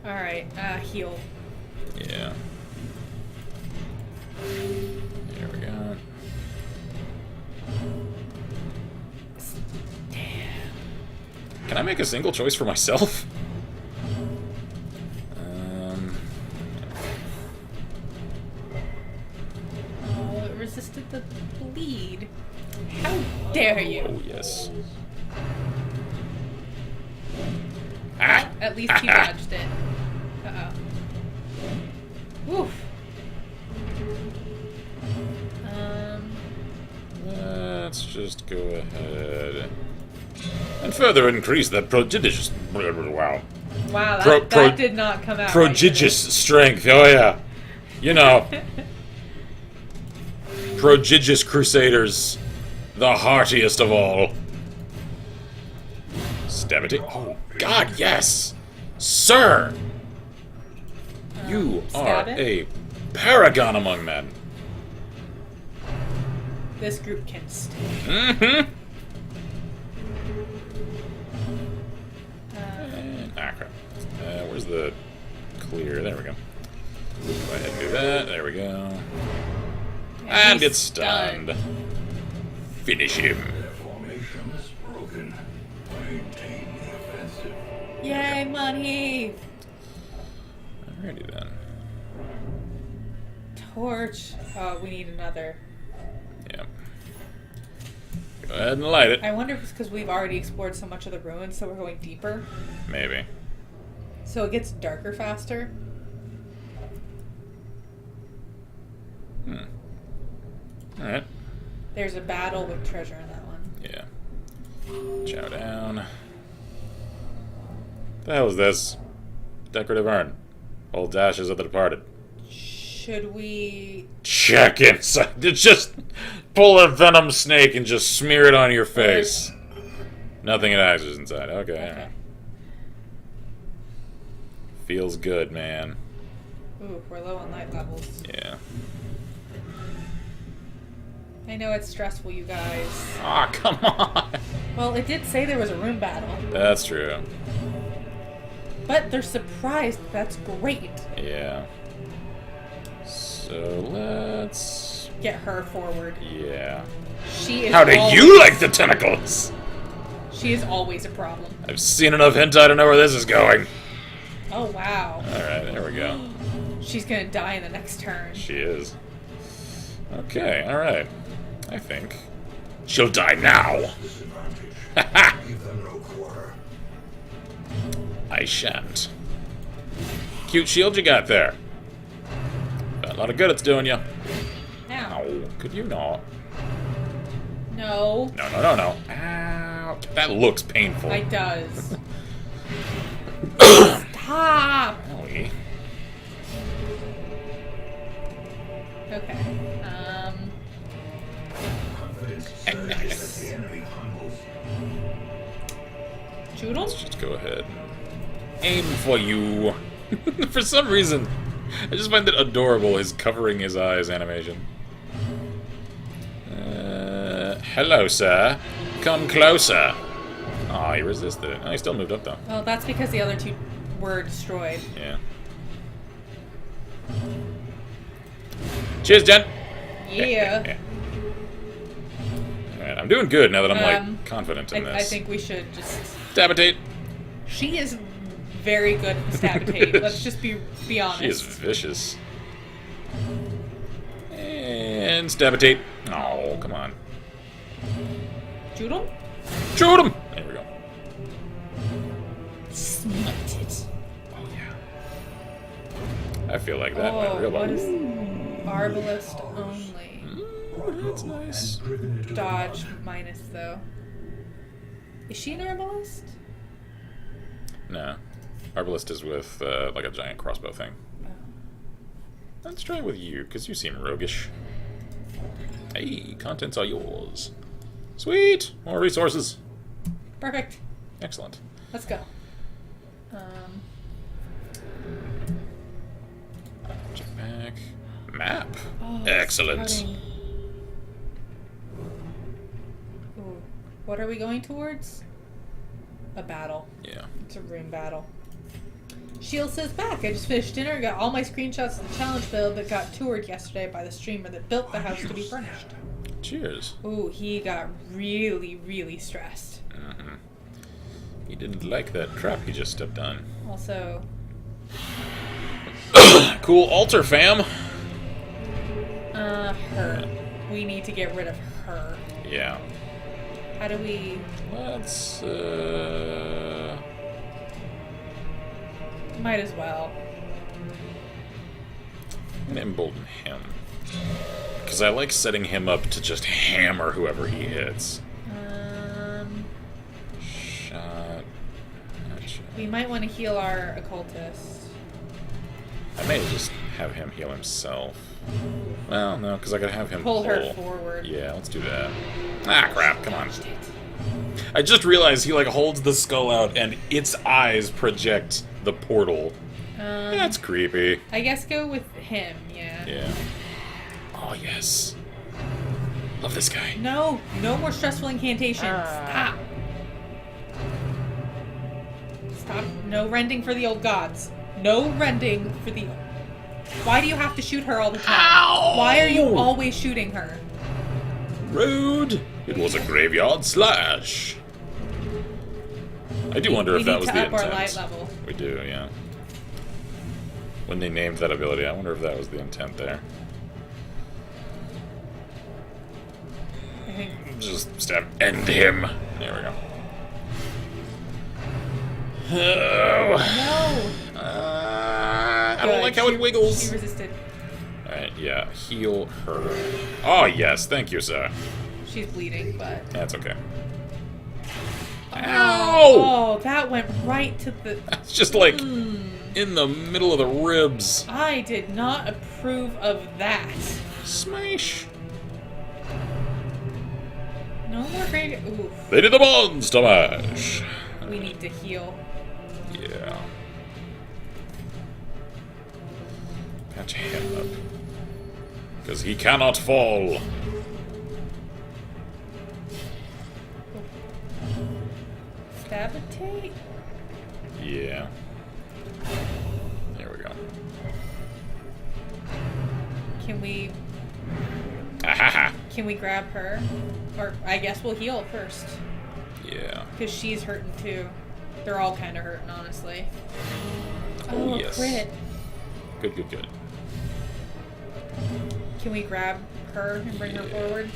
Alright, heal. Yeah. There we go. Damn. Can I make a single choice for myself? Oh, it resisted the bleed. How dare you? Oh, yes. Ah! At least he dodged it. Uh-oh. Oof. Let's just go ahead and further increase that prodigious... Wow. Wow, Pro- that did not come out Prodigious right. strength, oh yeah. You know. Prodigious Crusaders. The heartiest of all. Stab it. Oh, God, yes! Sir! You are stab it? a paragon among men. This group can stay. Mm-hmm. Ah, crap. Where's the clear? There we go. Go ahead and do that. There we go. And he's get stunned. Finish him. Their formation is broken. Maintain the offensive. Yay, money! Alrighty then. Torch. Oh, we need another. Yep. Go ahead and light it. I wonder if it's because we've already explored so much of the ruins, so we're going deeper. Maybe. So it gets darker faster. Alright. There's a battle with treasure in that one. Yeah. Chow down. The hell is this? Decorative urn. Old ashes of the departed. Should we... Check inside. Just pull a venom snake and just smear it on your face. Nothing is inside. Okay. Feels good, man. Ooh, we're low on light levels. Yeah. I know it's stressful, you guys. Ah, come on. Well, it did say there was a room battle. That's true. But they're surprised. That's great. Yeah. So let's Get her forward. Yeah. She is How do always, you like the tentacles? She is always a problem. I've seen enough hentai to know where this is going. Oh, wow. Alright, there we go. She's gonna die in the next turn. She is. Okay, alright. I think. She'll die now. Disadvantage. Give them no quarter. I shan't. Cute shield you got there. Got a lot of good it's doing you. Ow. Ow, could you not? No. No. Ow. That looks painful. It does. Stop! Owie. Okay. Confidence surges as the enemy humbles. Let's Joodle? just go ahead. Aim for you. For some reason, I just find it adorable, his covering his eyes animation. Hello, sir. Come closer. Aw, he resisted it. Oh, he still moved up, though. Well, that's because the other two were destroyed. Yeah. Cheers, Jen. Yeah. Alright, I'm doing good now that I'm, like, confident in this. I think we should just... Stabitate. She is very good at stabitate. Let's just be honest. She is vicious. And stabitate. Oh, come on. Joodle? Shoot him! There we go. Smite it. Oh, yeah. I feel like that went real what well. is... Arbalist only. That's nice. Dodge minus, though. Is she an arbalist? No. Arbalist is with, like, a giant crossbow thing. Oh. Let's try with you, because you seem roguish. Hey, contents are yours. Sweet! More resources. Perfect. Excellent. Let's go. Jetpack. Map. Oh, Excellent. scouting. Ooh. What are we going towards? A battle. Yeah. It's a room battle. Shield says back. I just finished dinner, got all my screenshots of the challenge build that got toured yesterday by the streamer that built the house to be furnished. Cheers. Ooh, he got really, really stressed. Mm-hmm. He didn't like that trap he just stepped on. Also, Cool altar, fam. her. We need to get rid of her. Yeah. How do we... Let's, Might as well. I'm gonna embolden him. Because I like setting him up to just hammer whoever he hits. Shot. We might want to heal our occultist. I may just have him heal himself. Well, no, because I gotta have him Pull her forward. Yeah, let's do that. Ah, crap, come on. I just realized he, like, holds the skull out and its eyes project the portal. That's creepy. I guess go with him, yeah. Yeah. Oh, yes. Love this guy. No more stressful incantations. Stop. Stop. No rending for the old gods. No rending for the... Why do you have to shoot her all the time? Ow! Why are you always shooting her? Rude. It was a graveyard slash. I do wonder if that was the We need to up our intent. light level. We do, yeah. When they named that ability, I wonder if that was the intent there. I think... Just stab. End him. There we go. Oh. No! I don't like how it wiggles. She resisted. Alright, yeah. Heal her. Oh, yes. Thank you, sir. She's bleeding, but... That's okay. Oh, that went right to the... It's just like in the middle of the ribs. I did not approve of that. Smash. No more great... Oof. They did the monster mash. We need to heal. Yeah. Patch him up. Because he cannot fall. Stabitate? Yeah. There we go. Can we grab her? Or I guess we'll heal first. Yeah. Because she's hurting too. They're all kind of hurting, honestly. Oh, a yes. crit. Good, good, good. Can we grab her and bring her forward?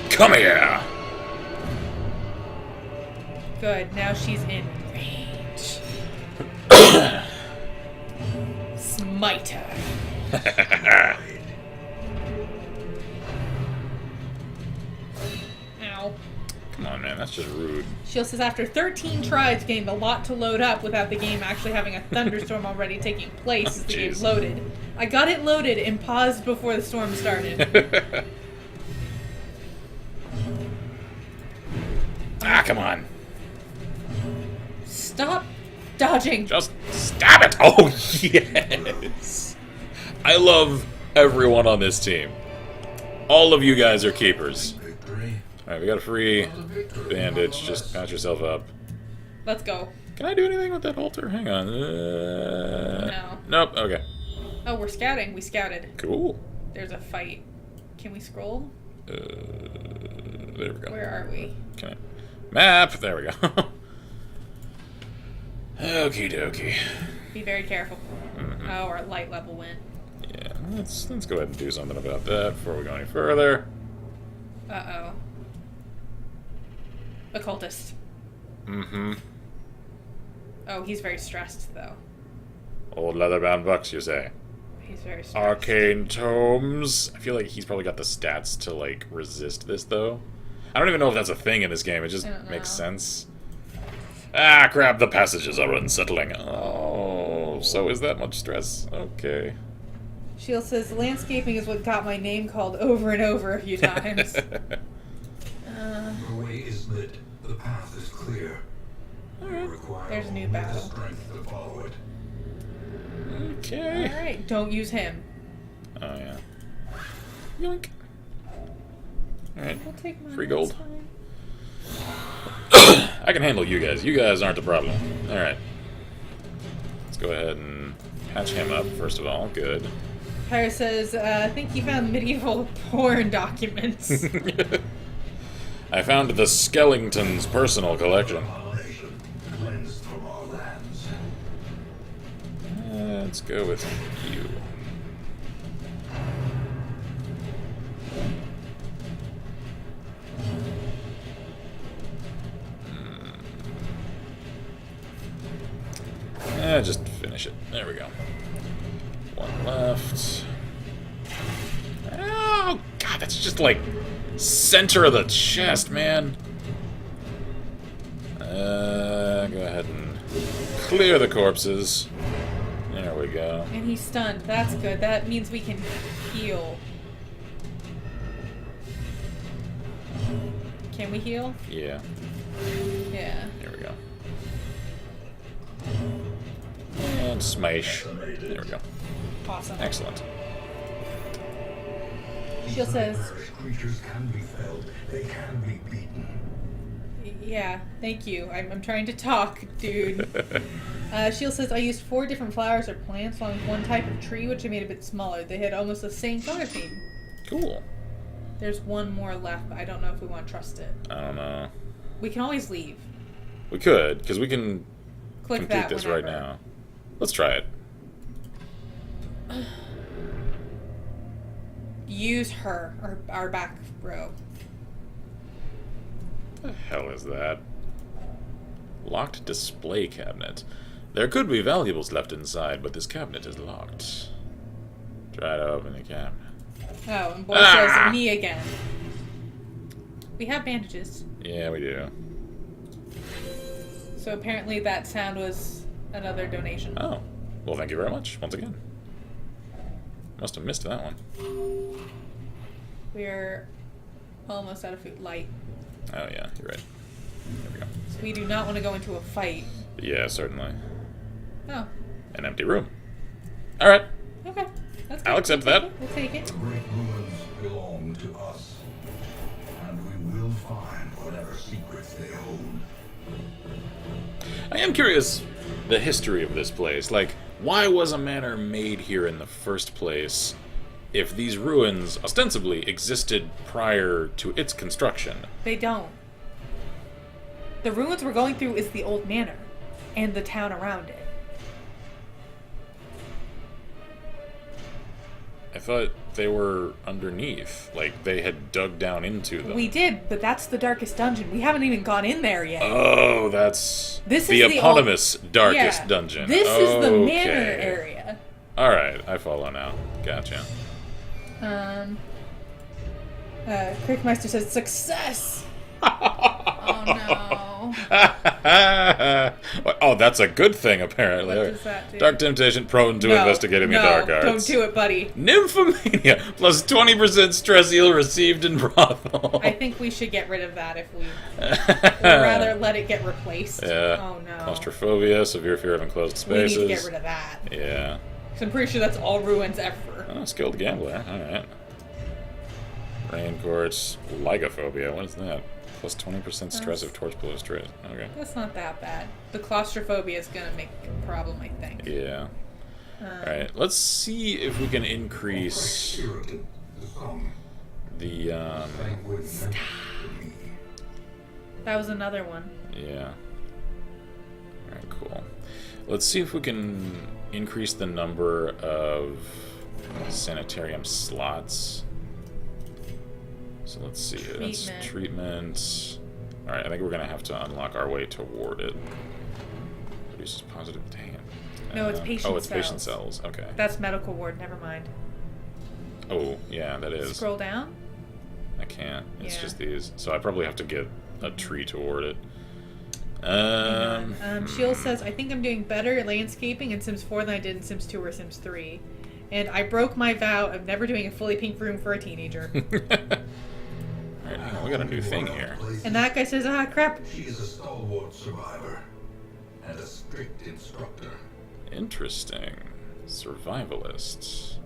Come here! Good. Now she's in range. Smite her. Ow. Come on, man. That's just rude. Shield says after 13 tries getting a lot to load up without the game actually having a thunderstorm already taking place as the game Jeez. loaded. I got it loaded and paused before the storm started. Ah, come on. Stop dodging. Just stab it! Oh, yes! I love everyone on this team. All of you guys are keepers. Victory. Alright, we got a free bandage. Just patch yourself up. Let's go. Can I do anything with that altar? Hang on. No. Nope, okay. Oh, we're scouting. We scouted. Cool. There's a fight. Can we scroll? There we go. Where are we? Can I... Map! There we go. Okie dokie. Be very careful. Mm-hmm. Oh, our light level went. Yeah, let's go ahead and do something about that before we go any further. Uh-oh. Occultist. Mm-hmm. Oh, he's very stressed, though. Old leather-bound bucks, you say? He's very stressed. Arcane tomes. I feel like he's probably got the stats to, like, resist this, though. I don't even know if that's a thing in this game. It just I don't makes know. sense. Ah, crap, the passages are unsettling. Oh, so is that much stress? Okay. Shield says, landscaping is what got my name called over and over a few times. The way is lit. The path is clear. You require There's a new only the battle. strength to follow it. Okay. Alright, don't use him. Oh, yeah. Yoink. Alright. We'll take mine. Free that's gold. fine. I can handle you guys. You guys aren't the problem. Alright. Let's go ahead and patch him up, first of all. Good. Pyre says, I think you found medieval porn documents. I found the Skellington's personal collection. Abomination cleansed from our lands. Let's go with you. Just finish it. There we go. One left. Oh, God, that's just like center of the chest, man. Go ahead and clear the corpses. There we go. And he's stunned. That's good. That means we can heal. Can we heal? Yeah, Yeah. there we go. And smash. There we go. Awesome. Excellent. Shield says, Nightmarish creatures can be felled. They can be beaten. yeah, thank you. I'm trying to talk, dude. Shield says, I used 4 different flowers or plants along with one type of tree, which I made a bit smaller. They had almost the same color theme. Cool. There's one more left, but I don't know if we want to trust it. I don't know. We can always leave. We could, because we can Click complete that this whenever. right now. Let's try it. Use her, our back row. What the hell is that? Locked display cabinet. There could be valuables left inside, but this cabinet is locked. Try to open the cabinet. Oh, and boy Ah! says, me again. We have bandages. Yeah, we do. So apparently that sound was another donation. Oh. Well, thank you very much, once again. Must have missed that one. We're almost out of food. Light. Oh, yeah, you're right. There we go. So we do not want to go into a fight. Yeah, certainly. Oh. An empty room. Alright. Okay. That's good. I'll accept that. We'll take it. The great ruins belong to us, and we will find whatever secrets they hold. I am curious the history of this place. Like, why was a manor made here in the first place if these ruins ostensibly existed prior to its construction? They don't. The ruins we're going through is the old manor and the town around it. I thought they were underneath. Like, they had dug down into them. We did, but that's the darkest dungeon. We haven't even gone in there yet. Oh, that's This the is the eponymous darkest Yeah. dungeon. This is the Okay. manor area. Alright, I follow now. Gotcha. Crickmeister says, success! Oh no. Oh, that's a good thing, apparently. What does that do? Dark temptation, prone to investigating the dark arts. Don't do it, buddy. Nymphomania, plus 20% stress heal received in brothel. I think we should get rid of that if we would rather let it get replaced. Yeah. Oh no. Claustrophobia, severe fear of enclosed We spaces. need to get rid of that. Yeah. 'Cause I'm pretty sure that's all ruins ever. Oh, skilled gambler. Alright. Rain courts, lygophobia. What is that? Plus 20% stress of torch below stress. Okay. That's not that bad. The claustrophobia is gonna make a problem, I think. Yeah. Alright, let's see if we can increase the, That was another one. yeah. Alright, cool. Let's see if we can increase the number of sanitarium slots. So let's see. That's treatment. Alright, I think we're going to have to unlock our way toward it. Reduces positive. Dang it. No, it's patient Oh, it's cells. patient cells. Okay. That's medical ward, never mind. Oh, yeah, that is. Scroll down? I can't. It's Yeah. just these. So I probably have to get a tree toward it. Shield says, I think I'm doing better at landscaping in Sims 4 than I did in Sims 2 or Sims 3. And I broke my vow of never doing a fully pink room for a teenager. Alright, hang on, we got a new thing here. And that guy says, ah, crap. She is a stalwart survivor and a strict instructor. Interesting. Survivalist.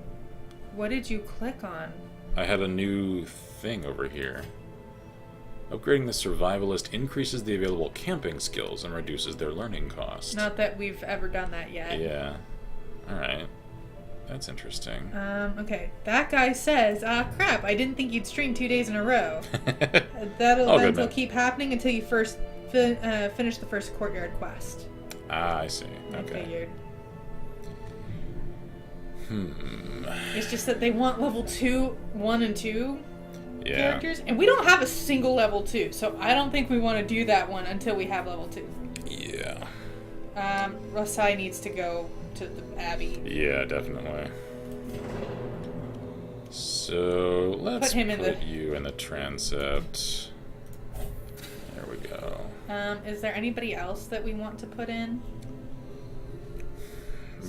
What did you click on? I had a new thing over here. Upgrading the survivalist increases the available camping skills and reduces their learning cost. Not that we've ever done that yet. Yeah. Alright. That's interesting. Okay. That guy says, ah, crap, I didn't think you'd stream 2 days in a row. All good, That'll man. keep happening until you first finish the first courtyard quest. Ah, I see. I Okay. figured. It's just that they want level 2, 1, and 2 Yeah. characters, and we don't have a single level 2, so I don't think we want to do that one until we have level 2. Yeah. Rasai needs to go to the Abbey. Yeah, definitely. So let's Put him in the- you in the transept. There we go. Is there anybody else that we want to put in?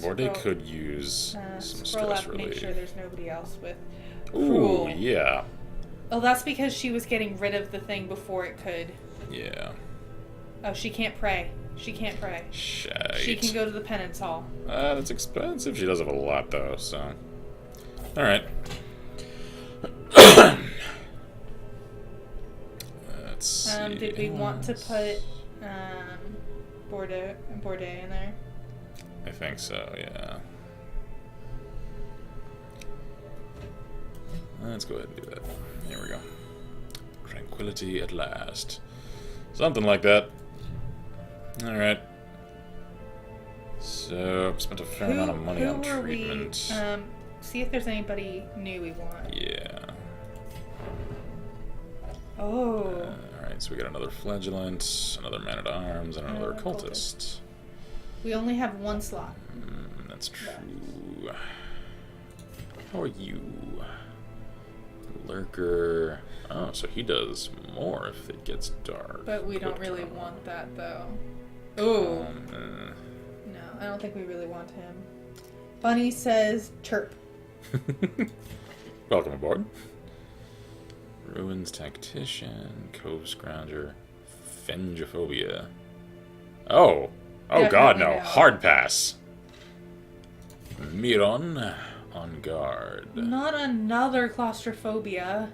Borde Scroll- could use some Scroll stress up, relief. make sure there's nobody else with Ooh, cruel. yeah. Oh, that's because she was getting rid of the thing before it could. Yeah. Oh, she can't pray. She can't pray. Shite. She can go to the penance hall. That's expensive. She does have a lot, though, so... Alright. Let's see. Did we want to put Borde in there? I think so, yeah. Let's go ahead and do that. Here we go. Tranquility at last. Something like that. Alright. So, spent a fair amount of money on treatment. See if there's anybody new we want. Yeah. Oh. Alright, so we got another flagellant, another man-at-arms, and another cultist. We only have one slot. That's true. How are you? Lurker. Oh, so he does more if it gets dark. But we don't really want that, though. Ooh. No, I don't think we really want him. Bunny says chirp. Welcome aboard. Ruins Tactician, Cove Scrounger, Fengophobia. Oh! Oh god, no. No. Hard pass. Miron on guard. Not another claustrophobia.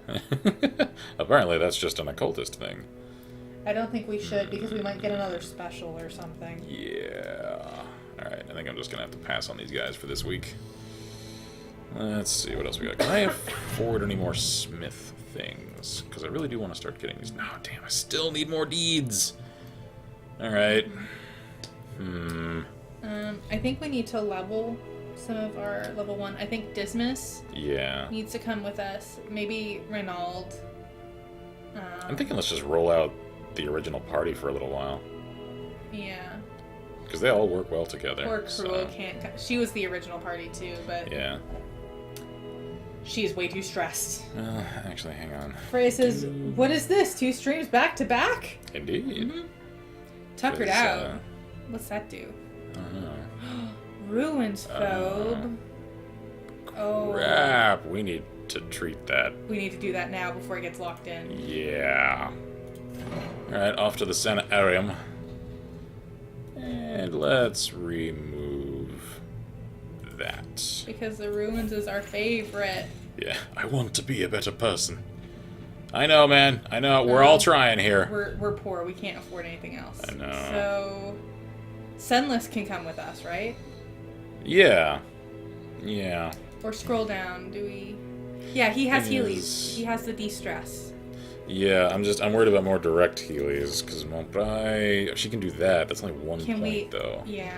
Apparently that's just an occultist thing. I don't think we should because we might get another special or something. Yeah. Alright, I think I'm just gonna have to pass on these guys for this week. Let's see what else we got. Can I afford any more Smith things? Because I really do want to start getting these. No, damn, I still need more deeds. Alright. I think we need to level some of our level 1. I think Dismas Yeah. needs to come with us. Maybe Renaud. I'm thinking let's just roll out the original party for a little while. Yeah. Because they all work well together. Poor Cruel so. can't come. She was the original party too, but Yeah. she's way too stressed. Actually, hang on. Freya says, "What is this? 2 streams back to back?" Indeed. Mm-hmm. Tuckered out. What's that do? I don't know. Ruins phobe. Oh. Crap, we need to treat that. We need to do that now before it gets locked in. Yeah. Alright, off to the sanitarium. And let's remove that. Because the ruins is our favorite. Yeah, I want to be a better person. I know, man. I know. We're all trying here. We're poor. We can't afford anything else. I know. So, Senless can come with us, right? Yeah. Yeah. Or scroll down. Do we? Yeah, he has Is- Heelys. He has the de-stress. Yeah, I'm worried about more direct Heelys, because Montbrai, she can do that. That's only 1 Can point, we? though. Yeah.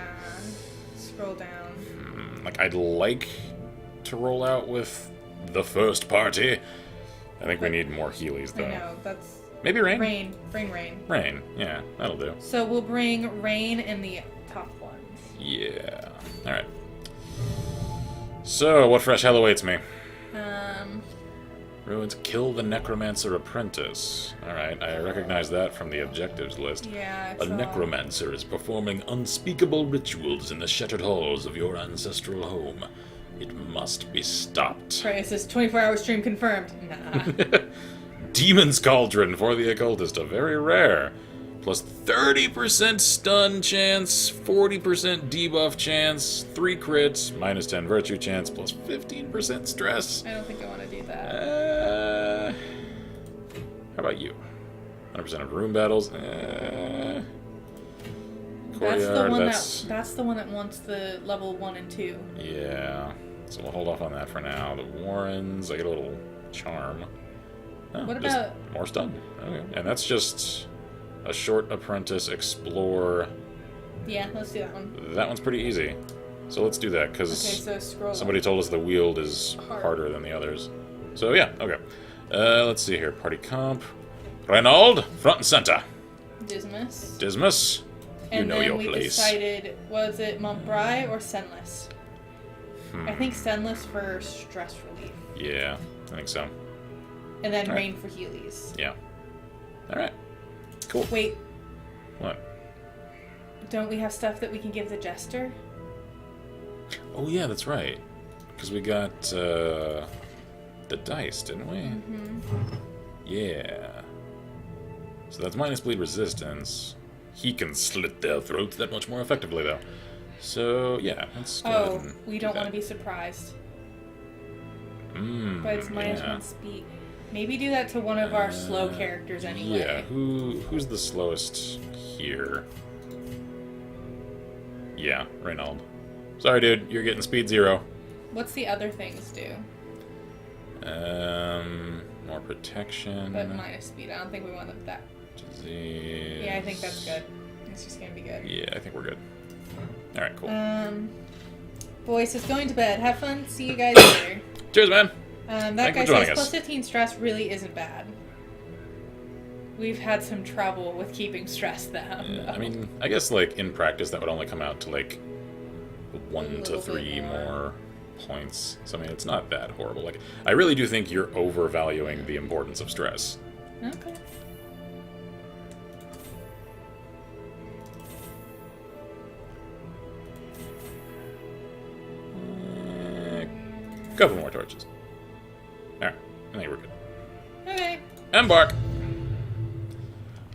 Scroll down. Like, I'd like to roll out with the first party. I think we need more Heelys, though. I know. That's Maybe Rain? Rain. Bring Rain. Rain, yeah, that'll do. So we'll bring Rain and the top ones. Yeah. Alright. So, what fresh hell awaits me? Ruins, kill the Necromancer Apprentice. Alright, I recognize that from the objectives list. Yeah. A necromancer is performing unspeakable rituals in the shattered halls of your ancestral home. It must be stopped. Freya says 24-hour stream confirmed. Nah. Demon's Cauldron for the Occultist, a very rare. Plus 30% stun chance, 40% debuff chance, 3 crits, minus 10 virtue chance, plus 15% stress. I don't think I want to do that. How about you? 100% of room battles. Courtyard, That's the one that wants the level 1 and 2. Yeah. So we'll hold off on that for now. The Warrens, I get a little charm. Oh, What just about- more stun? Okay. And that's just a short apprentice explore. Yeah, let's do that one. That one's pretty easy. So let's do that, Okay, because so scroll. somebody told us the wield is harder than the others. So yeah, okay. Let's see here. Party comp. Renaud, front and center. Dismas. Dismas, you And know then your we place. decided, was it Montbrai or Senless? I think Senless for stress relief. Yeah, I think so. And then All right. Rain for Heelys. Yeah. Alright. Cool. Wait, What? don't we have stuff that we can give the Jester? Oh yeah, that's right. Because we got the dice, didn't we? Mm-hmm. Yeah. So that's minus bleed resistance. He can slit their throats that much more effectively, though. So yeah, let's go ahead Oh, and we do don't that. want to be surprised. Mm, But it's minus yeah. 1 speed. Maybe do that to one of our slow characters anyway. Yeah, who's the slowest here? Yeah, Reynald. Sorry, dude, you're getting speed 0. What's the other things do? More protection. But minus speed. I don't think we want that. Disease. Yeah, I think that's good. It's just gonna be good. Yeah, I think we're good. All right, cool. Voice is going to bed. Have fun. See you guys later. Cheers, man. That Thanks guy for joining says us. plus 15 stress really isn't bad. We've had some trouble with keeping stress down. I mean, I guess like in practice that would only come out to like 1 to little bit 3 more. more points. So I mean, it's not that horrible. Like, I really do think you're overvaluing the importance of stress. Okay. Couple more torches. Alright, I think we're good. Okay. Embark!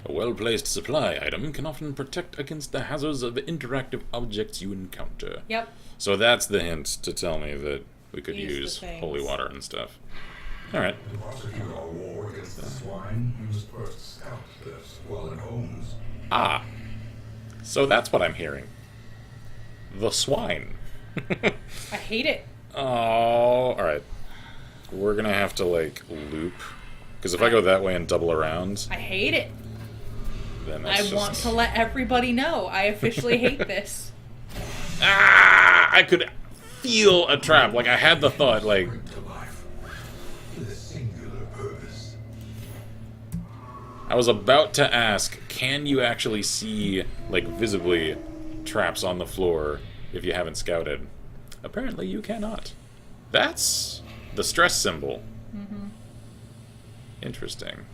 A well-placed supply item can often protect against the hazards of interactive objects you encounter. Yep. So that's the hint to tell me that we could Use the use things. holy water and stuff. Alright. To prosecute our war against the swine, we must first scout their squalid homes. Ah. So that's what I'm hearing. The swine. I hate it. Oh, alright. We're gonna have to, like, loop. Because if I go that way and double around, I hate it. then I that's want just... to let everybody know. I officially hate this. Ah! I could feel a trap. Like, I had the thought, like... Bring to life with a singular purpose. I was about to ask, can you actually see, like, visibly traps on the floor if you haven't scouted? Apparently you cannot. That's the stress symbol. Mm-hmm. Interesting.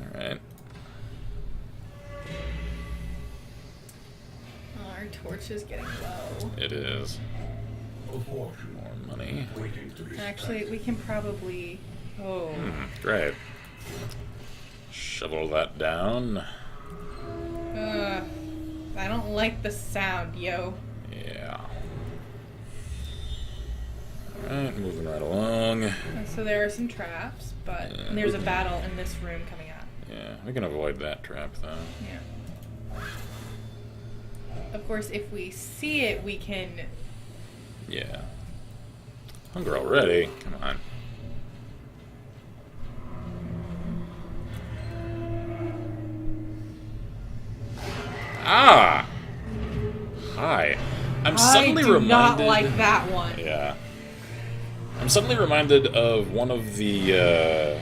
Alright. Our torch is getting low. It is. A fortune More money. waiting to be Actually, we can probably... Oh. Great. Shovel that down. I don't like the sound, yo. Yeah. Alright, moving right along. So there are some traps, but and there's a battle in this room coming up. Yeah, we can avoid that trap, though. Yeah. Of course, if we see it, we can... Yeah. Hunger already? Come on. Ah! Hi. I'm suddenly I do reminded... not like that one. Yeah. I'm suddenly reminded of one of the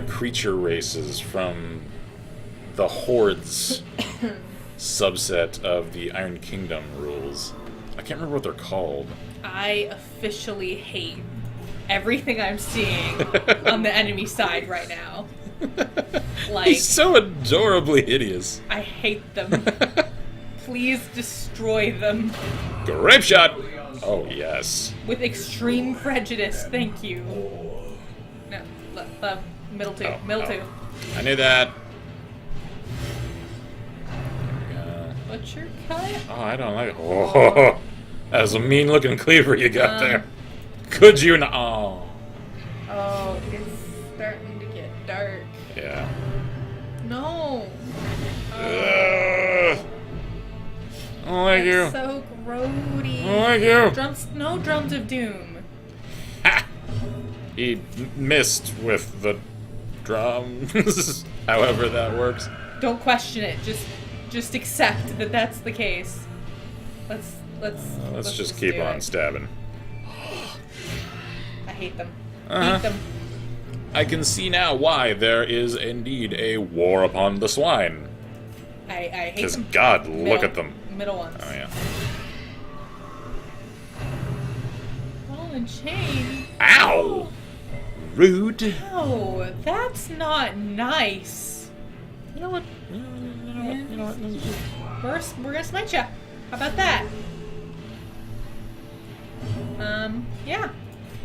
creature races from the Hordes subset of the Iron Kingdom rules. I can't remember what they're called. I officially hate everything I'm seeing on the enemy side right now. Like, He's so adorably hideous. I hate them. Please destroy them. Grape shot! Oh, yes. With extreme prejudice, thank you. No, middle two. Oh, Middle oh. two. I knew that. There we go. Butcher cut? Oh, I don't like it. Oh, that was a mean-looking cleaver you got there. Could you not? Oh. Oh, it's starting to get dark. Yeah. No. Ugh. I don't like you. It's so grody. I don't like you. No drums of doom. Ha! He missed with the drums. However that works. Don't question it. Just accept that that's the case. Let's Just keep do on it. stabbing. I hate them. Uh-huh. Hate them. I can see now why there is indeed a war upon the swine. I hate Because them. God, look at them. Middle ones. Oh yeah. Ball and chain. Ow! Rude. No, that's not nice. You know what? You know what? Let's just- We're gonna smite ya. How about that? Yeah.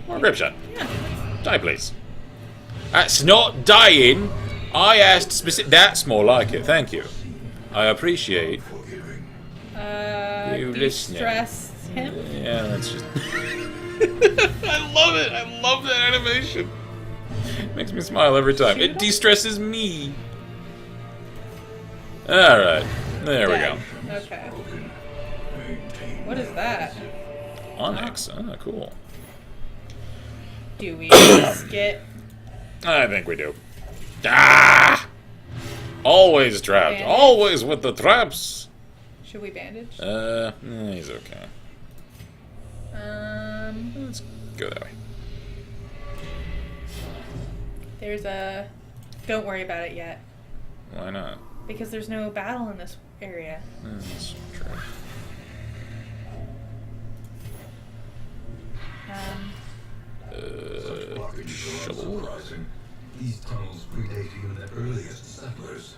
More grip shot. Yeah. Die, please. That's not dying. I asked specific. That's more like it. Thank you. I appreciate forgiving. you listening. De-stress him. Yeah, that's just. I love it. I love that animation. Makes me smile every time. Shoot It him? de-stresses me. All right. There we go. Okay. Broken. Maintain What is that? Onyx. Ah, cool. Do we risk it? I think we do. Ah! Always trapped. Bandage? Always with the traps. Should we bandage? He's okay. Let's go that way. There's a... Don't worry about it yet. Why not? Because there's no battle in this area. That's true. blockage shovel. surprising. These tunnels predate even the earliest settlers.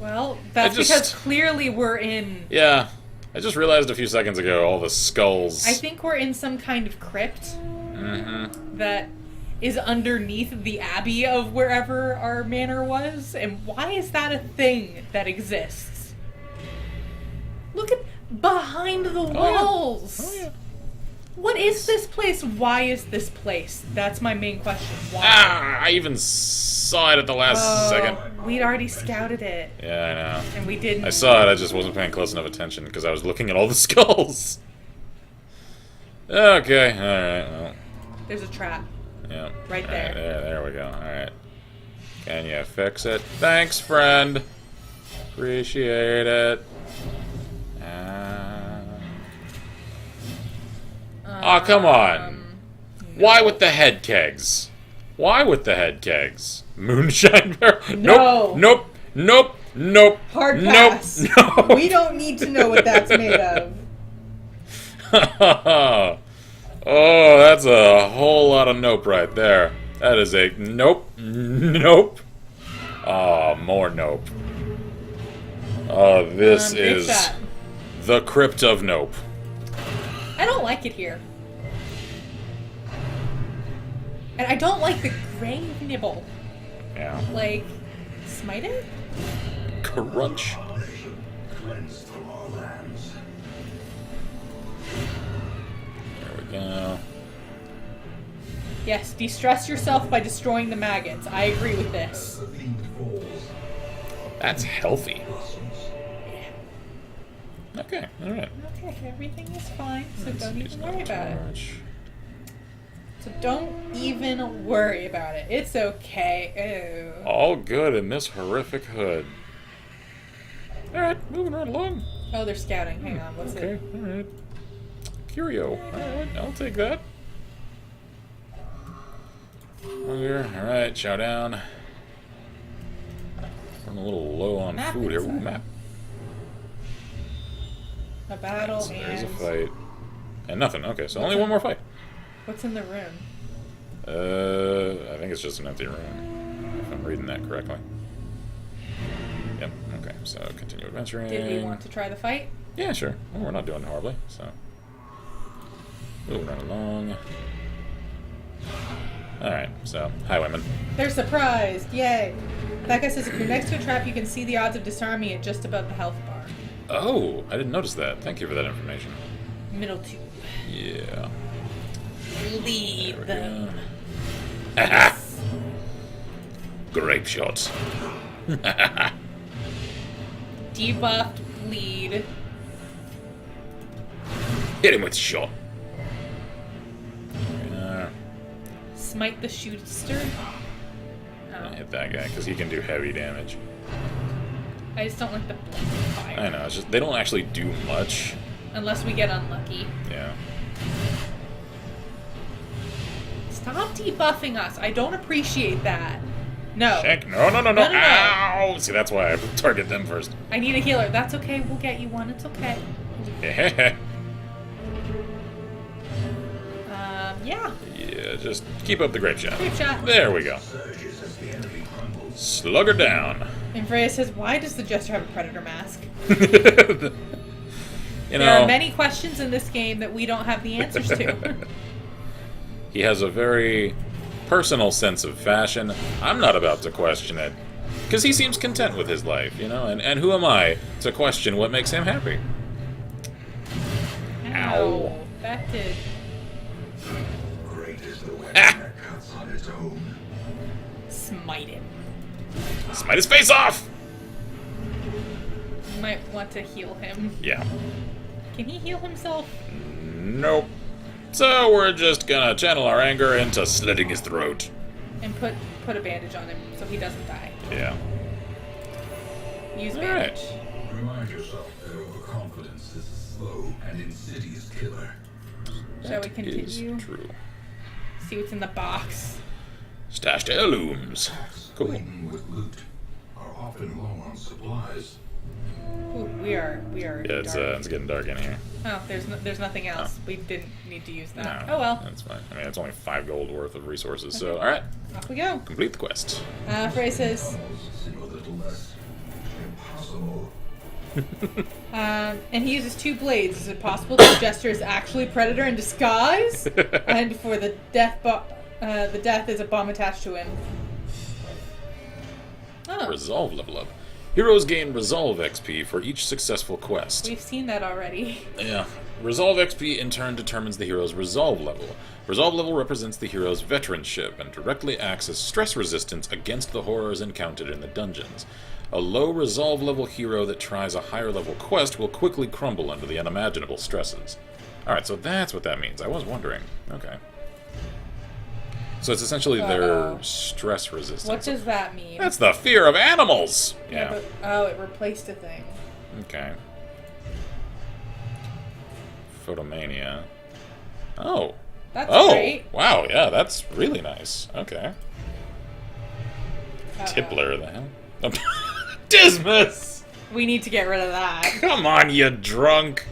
Well, that's just- because clearly we're in Yeah, I just realized a few seconds ago all the skulls. I think we're in some kind of crypt that is underneath the abbey of wherever our manor was. And why is that a thing that exists? Look at behind the walls. Oh, yeah. What is this place? Why is this place? That's my main question. Why? Ah, I even saw it at the last second. We'd already scouted it. Yeah, I know. And we didn't. I saw it, I just wasn't paying close enough attention because I was looking at all the skulls. Okay, alright, well. There's a trap. Yeah. Right All there. There we go. Alright. Can you fix it? Thanks, friend. Appreciate it. Oh, come on. Why with the head kegs? Why with the head kegs? Moonshine barrel? No. Nope. Nope. Nope. Hard nope. pass. No. We don't need to know what that's made of. Oh, that's a whole lot of nope right there. That is a nope. Nope. Oh, more nope. Oh, this is that. the crypt of nope. I don't like it here. And I don't like the grave nibble. Yeah. Like, smite it? Crunch. Cleansed from our lands. There we go. Yes, de-stress yourself by destroying the maggots. I agree with this. The fiend falls. That's healthy. Blossoms. Okay, alright. Okay, everything is fine, so don't even worry about it. Torch. So don't even worry about it. It's okay. Ew. All good in this horrific hood. Alright, moving right along. Oh, they're scouting. Hang on, what's Okay, it? alright. Curio. Alright, I'll take that. Hunger. Alright, chow down. Running a little low on Map food here. Ooh, inside. map. A battle So there's a and... fight. And nothing. Okay, so only one more fight. What's in the room? I think it's just an empty room, if I'm reading that correctly. Yep, okay, so continue adventuring. Did we want to try the fight? Yeah, sure. Well, we're not doing horribly, so. Moving right along. Alright, so, highwayman. They're surprised! Yay! That guy says if you're next to a trap, you can see the odds of disarming it just above the health bar. Oh, I didn't notice that. Thank you for that information. Middle two. Yeah. Lead There we them. go. Haha! Grape shot. Debuffed bleed. Hit him with shot. Smite the shootster. Oh. Hit that guy, because he can do heavy damage. I just don't like the blink fire. I know, it's just, they don't actually do much. Unless we get unlucky. Yeah. Stop debuffing us. I don't appreciate that. No. Check. No. No, no, no. Ow! See, that's why I target them first. I need a healer. That's okay. We'll get you one. It's okay. Yeah. Yeah, just keep up the grape shot. Grape shot. There we go. Surges as the enemy crumbles. Slug her down. And Freya says, why does the Jester have a predator mask? You There know, are many questions in this game that we don't have the answers to. he has a very personal sense of fashion. I'm not about to question it. Because he seems content with his life, you know? And who am I to question what makes him happy? Ow. That did. Great is the weapon Ah. that cuts on its own. Smite him. Smite his face off! You might want to heal him. Yeah. Can he heal himself? Nope. So we're just gonna channel our anger into slitting his throat. And put a bandage on him so he doesn't die. Yeah. Use All bandage. Remind yourself that overconfidence is a slow and insidious killer. Shall we That continue? is true. See what's in the box. Stashed heirlooms. Cool. Laden with loot are often low on supplies. Ooh, we are. Yeah, it's dark. getting dark in here. Oh, there's nothing else. We didn't need to use that. No, Oh well. That's fine. I mean, it's only 5 gold worth of resources, so alright. Off we go. Complete the quest. Frey says, Seem a little less impossible. And he uses 2 blades. Is it possible that the Jester is actually Predator in disguise? And for the death is a bomb attached to him. Oh. Resolve level up. Heroes gain Resolve XP for each successful quest. We've seen that already. Yeah. Resolve XP in turn determines the hero's Resolve level. Resolve level represents the hero's veteranship and directly acts as stress resistance against the horrors encountered in the dungeons. A low Resolve level hero that tries a higher level quest will quickly crumble under the unimaginable stresses. Alright, so that's what that means. I was wondering. Okay. So it's essentially their stress resistance. What does that mean? That's the fear of animals! Yeah. But, it replaced a thing. Okay. Photomania. Oh. That's oh, great. Wow, yeah, that's really nice. Okay. Tippler, the hell? Oh. Dismas! We need to get rid of that. Come on, you drunk!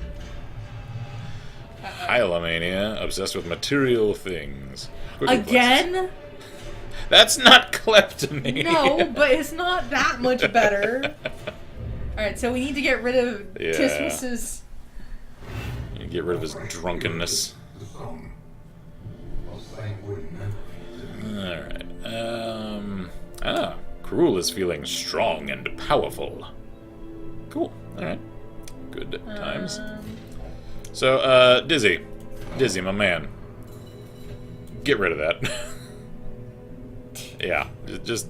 Hylomania, obsessed with material things. Again? That's not kleptomania. No, but it's not that much better. Alright, so we need to get rid of Dismas's... You get rid of his drunkenness. Alright. Cruel is feeling strong and powerful. Cool. Alright. Good times. So, Dizzy. Dizzy, my man. Get rid of that. Yeah, just...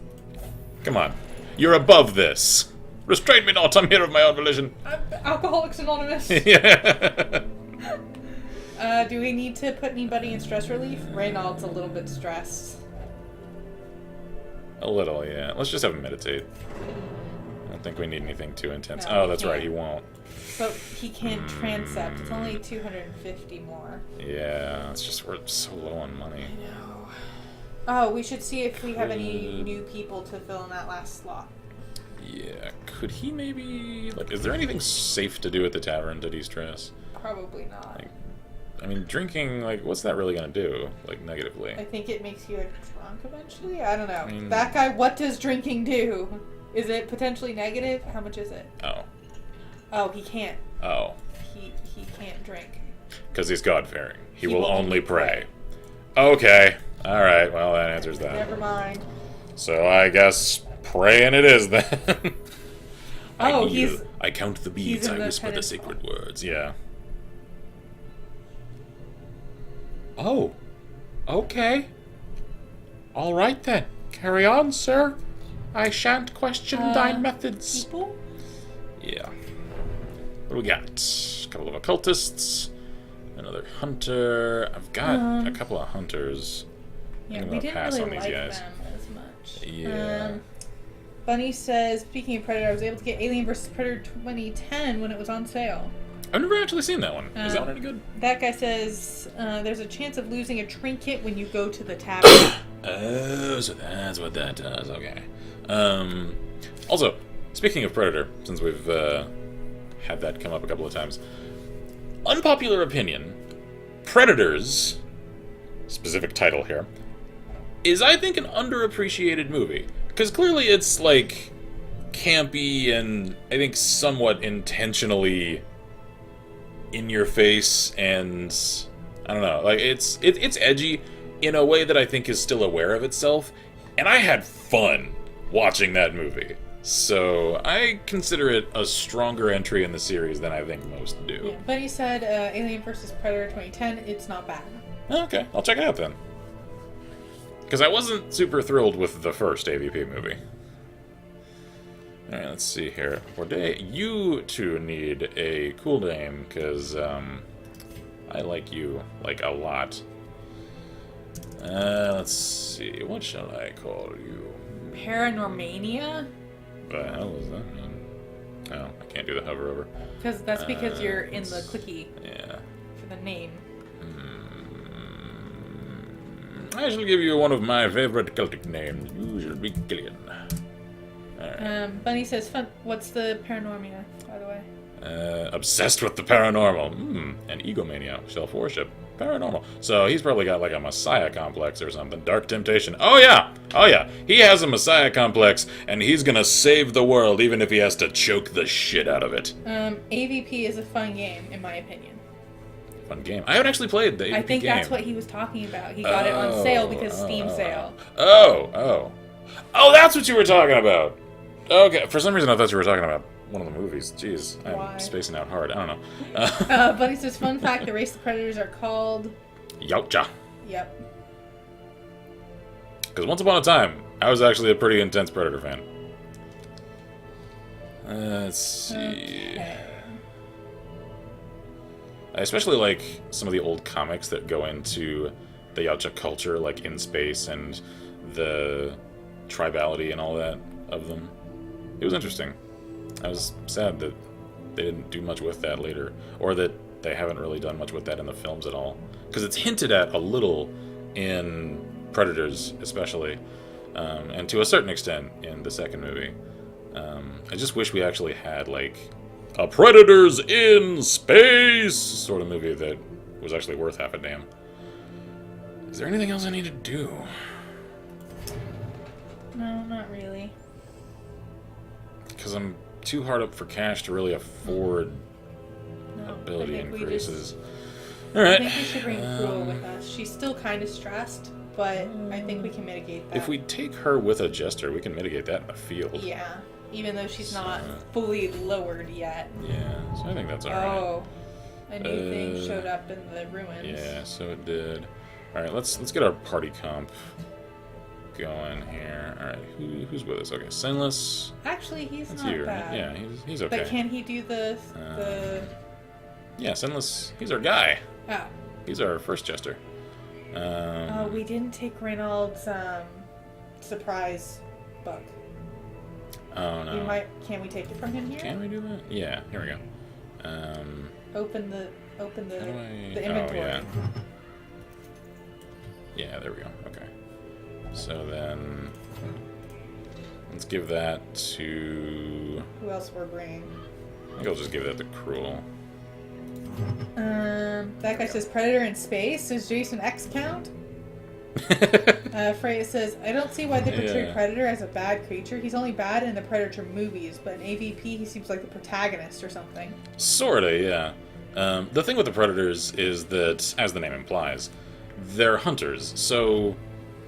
Come on. You're above this. Restrain me not, I'm here of my own volition. Alcoholics Anonymous. Yeah. Do we need to put anybody in stress relief? Reynald's a little bit stressed. A little, yeah. Let's just have him meditate. I don't think we need anything too intense. No, oh, that's right, he won't. But he can't transept. It's only 250 more. Yeah, it's just we're so low on money. I know. Oh, we should see if we have any new people to fill in that last slot. Yeah, could he maybe... Like, is there anything safe to do at the tavern to de-stress? Probably not. Like, I mean, drinking, like, what's that really gonna do? Like, negatively? I think it makes you drunk eventually? I don't know. I mean, that guy, what does drinking do? Is it potentially negative? How much is it? Oh. Oh, he can't. Oh. He can't drink. Because he's God-fearing. He will only pray. Okay. Alright, well, that answers that. Never mind. So I guess praying it is then. Oh, I count the beads, I whisper the sacred words, yeah. Oh. Okay. Alright then. Carry on, sir. I shan't question thine methods. People? Yeah. What do we got? A couple of occultists. Another hunter. I've got a couple of hunters. Yeah, we didn't really like them as much. Yeah. Bunny says, speaking of Predator, I was able to get Alien vs. Predator 2010 when it was on sale. I've never actually seen that one. Is that one any good? That guy says, there's a chance of losing a trinket when you go to the tavern. Oh, so that's what that does. Okay. Also, speaking of Predator, since we've had that come up a couple of times, unpopular opinion, Predators, specific title here, is, I think, an underappreciated movie. Because clearly it's, like, campy and, I think, somewhat intentionally in your face, and, I don't know, like, it's edgy in a way that I think is still aware of itself, and I had fun watching that movie. So, I consider it a stronger entry in the series than I think most do. Yeah, Bunny said, Alien vs. Predator 2010, it's not bad. Okay, I'll check it out then. Because I wasn't super thrilled with the first AVP movie. Alright, let's see here. Corday, you two need a cool name, because, I like you, like, a lot. Let's see, what shall I call you? Paranormania? The hell does that mean? Oh, I can't do the hover over. Because that's because you're in the clicky. Yeah. For the name. I shall give you one of my favorite Celtic names. You shall be Gillian. Alright. Bunny says, "Fun. What's the paranormia, by the way?" Obsessed with the paranormal. And egomania. Self-worship. Paranormal. So he's probably got like a messiah complex or something. Dark temptation. Oh yeah! Oh yeah! He has a messiah complex, and he's gonna save the world even if he has to choke the shit out of it. AVP is a fun game, in my opinion. Fun game. I haven't actually played the AVP game. I think that's what he was talking about. He got it on sale because Steam sale. Oh, that's what you were talking about! Okay, for some reason I thought you were talking about one of the movies. Jeez, I'm spacing out hard. I don't know. Buddy says, fun fact, the race of predators are called... Yautja. Yep. Because once upon a time, I was actually a pretty intense Predator fan. Let's see... Okay. I especially like some of the old comics that go into the Yautja culture, like in space and the tribality and all that of them. It was interesting. I was sad that they didn't do much with that later, or that they haven't really done much with that in the films at all. Because it's hinted at a little in Predators, especially, and to a certain extent in the second movie. I just wish we actually had, like, a Predators in space sort of movie that was actually worth half a damn. Is there anything else I need to do? No, not really. Because I'm too hard up for cash to really afford ability increases. Alright. I think we should bring Cruel with us. She's still kind of stressed, but I think we can mitigate that. If we take her with a jester, we can mitigate that in the field. Yeah, even though she's not fully lowered yet. Yeah, so I think that's alright. Oh, a new thing showed up in the ruins. Yeah, so it did. Alright, let's get our party comp going here. Alright, who's with us? Okay, Sinless. Actually, he's That's not you, right? bad. Yeah, he's okay. But can he do the... Yeah, Sinless, he's our guy. Oh. He's our first jester. Oh, we didn't take Reynolds' surprise book. Oh, no. Can we take it from him here? Can we do that? Yeah, here we go. Open the inventory. Oh, yeah. Yeah, there we go. Okay. So then, let's give that to... Who else we're bringing? I think I'll just give that to Cruel. That guy says Predator in space. Does Jason X count? Freya says, I don't see why they portray Predator as a bad creature. He's only bad in the Predator movies, but in AVP he seems like the protagonist or something. Sorta, yeah. The thing with the Predators is that, as the name implies, they're hunters, so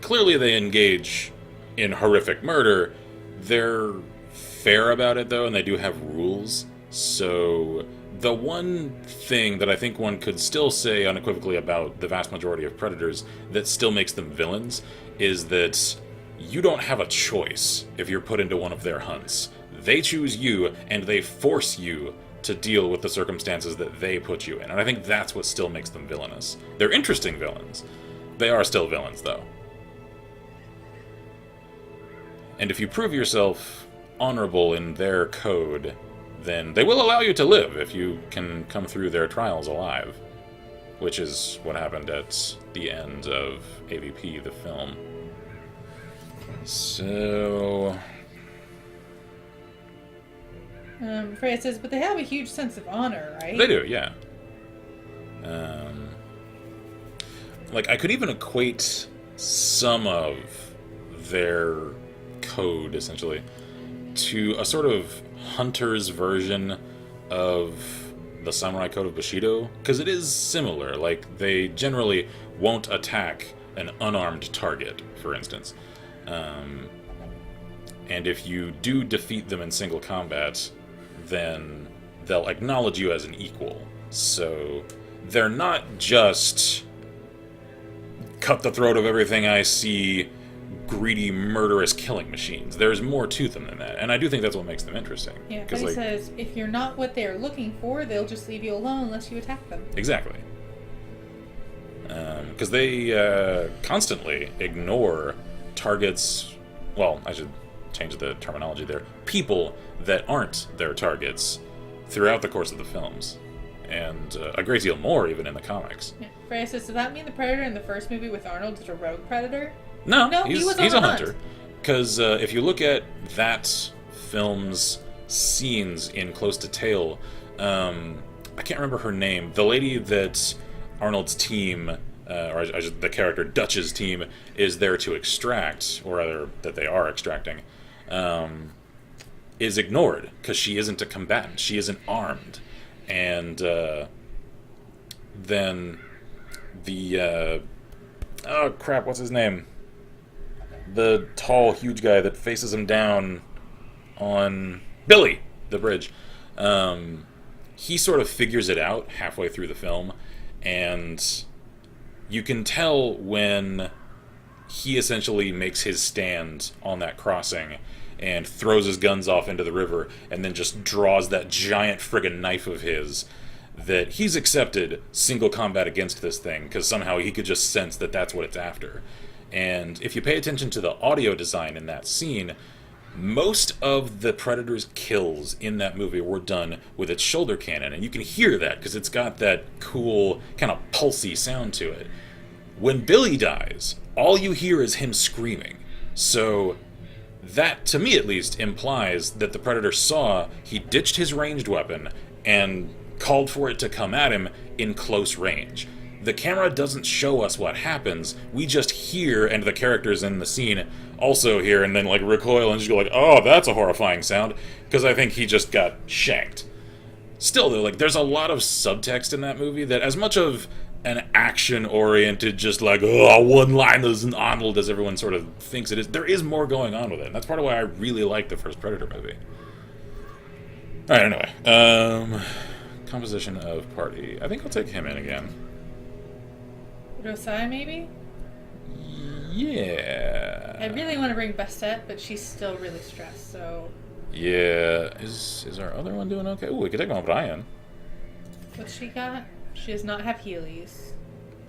clearly they engage in horrific murder. They're fair about it, though, and they do have rules. So the one thing that I think one could still say unequivocally about the vast majority of Predators that still makes them villains is that you don't have a choice if you're put into one of their hunts. They choose you, and they force you to deal with the circumstances that they put you in. And I think that's what still makes them villainous. They're interesting villains. They are still villains, though. And if you prove yourself honorable in their code, then they will allow you to live if you can come through their trials alive. Which is what happened at the end of AVP, the film. So... Freya says, but they have a huge sense of honor, right? They do, yeah. Like, I could even equate some of their code, essentially, to a sort of hunter's version of the Samurai Code of Bushido, because it is similar. Like, they generally won't attack an unarmed target, for instance. And if you do defeat them in single combat, then they'll acknowledge you as an equal. So they're not just cut the throat of everything I see, greedy, murderous killing machines. There's more to them than that, and I do think that's what makes them interesting. Yeah, but he says, if you're not what they're looking for, they'll just leave you alone unless you attack them. Exactly. Because they constantly ignore targets... Well, I should change the terminology there. People that aren't their targets throughout the course of the films. And a great deal more, even in the comics. Yeah. Freya says, does that mean the Predator in the first movie with Arnold is a rogue Predator? No, he's a hunter. Because if you look at that film's scenes in close detail, I can't remember her name. The lady that Arnold's team, the character Dutch's team, is there to extract, or rather, that they are extracting, is ignored because she isn't a combatant. She isn't armed. And then the... oh, crap, what's his name? The tall, huge guy that faces him down on... Billy, the bridge. He sort of figures it out halfway through the film, and you can tell when he essentially makes his stand on that crossing and throws his guns off into the river and then just draws that giant friggin' knife of his, that he's accepted single combat against this thing because somehow he could just sense that that's what it's after. And if you pay attention to the audio design in that scene, most of the Predator's kills in that movie were done with its shoulder cannon, and you can hear that because it's got that cool, kind of pulsy sound to it. When Billy dies, all you hear is him screaming. So that, to me at least, implies that the Predator saw he ditched his ranged weapon and called for it to come at him in close range. The camera doesn't show us what happens, we just hear, and the characters in the scene also hear, and then like recoil and just go like, oh, that's a horrifying sound, because I think he just got shanked. Still though, like, there's a lot of subtext in that movie that, as much of an action-oriented, just like, oh, one-liners and Arnold as everyone sort of thinks it is, there is more going on with it, and that's part of why I really like the first Predator movie. Alright, anyway, composition of party. I think I'll take him in again. Rosai, maybe? Yeah. I really want to bring Bastet, but she's still really stressed, so... Yeah. Is our other one doing okay? Ooh, we could take on Brian. What's she got? She does not have Heelys.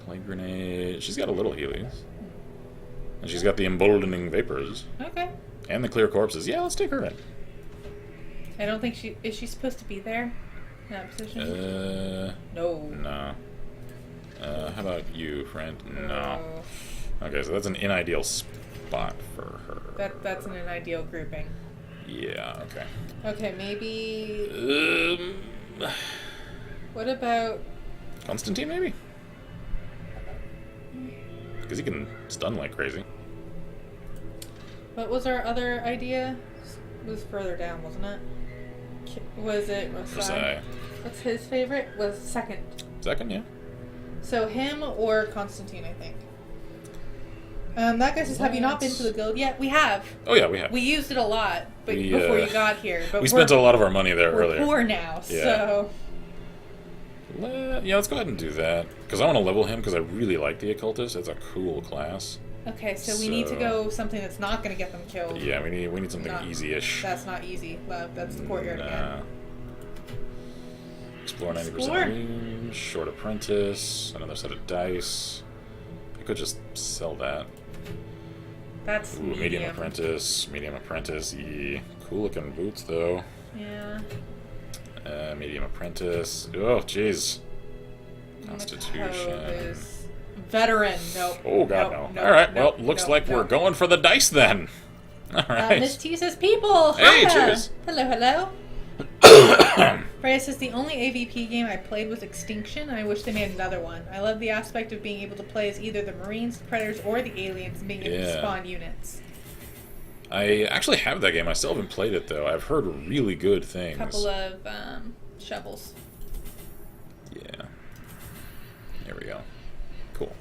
Plague grenade. She's got a little Heelys. And she's got the emboldening vapors. Okay. And the clear corpses. Yeah, let's take her in. I don't think she... Is she supposed to be there? In that position? No. No. How about you, friend? No. Okay, so that's an unideal spot for her. That's an ideal grouping. Yeah, okay. Okay, maybe... What about... Constantine, maybe? Because he can stun like crazy. What was our other idea? It was further down, wasn't it? Was it Rosai? What's his favorite? Was second. Second, yeah. So him or Constantine, I think. That guy says, have you not been to the guild yet? We have. Oh yeah, we have. We used it a lot before you got here. But we spent a lot of our money there earlier. We're poor now, yeah. so... Yeah, let's go ahead and do that. Because I want to level him, because I really like the Occultist. It's a cool class. Okay, so we need to go something that's not going to get them killed. Yeah, we need something easy-ish. That's not easy, love. That's the courtyard again. Explore 90% range, short apprentice, another set of dice. I could just sell that. That's medium apprentice, yeah. Cool looking boots though. Yeah. Medium apprentice. Oh, jeez. Constitution. Veteran. Nope. Oh god, no. All right. Well, looks like we're going for the dice then. All right. Miss T says, people. Hey, Hiya. cheers. Hello. Freya says, the only AVP game I played was Extinction, and I wish they made another one. I love the aspect of being able to play as either the Marines, the Predators, or the Aliens, and being able to spawn units. I actually have that game. I still haven't played it, though. I've heard really good things. A couple of shovels. Yeah. There we go. Cool.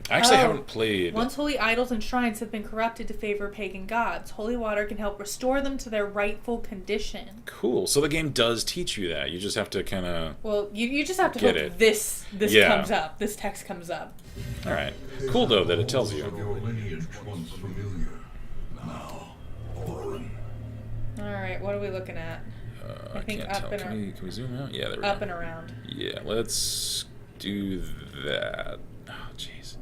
I actually haven't played... Once holy idols and shrines have been corrupted to favor pagan gods, holy water can help restore them to their rightful condition. Cool. So the game does teach you that. You just have to kind of... Well, you just have to hope this comes up. This text comes up. All right. Cool, though, that it tells you. Your lineage once familiar, now foreign. All right, what are we looking at? I think can't tell. Can we zoom out? Yeah, there we go. Up and around. Yeah, let's do that. Oh, jeez.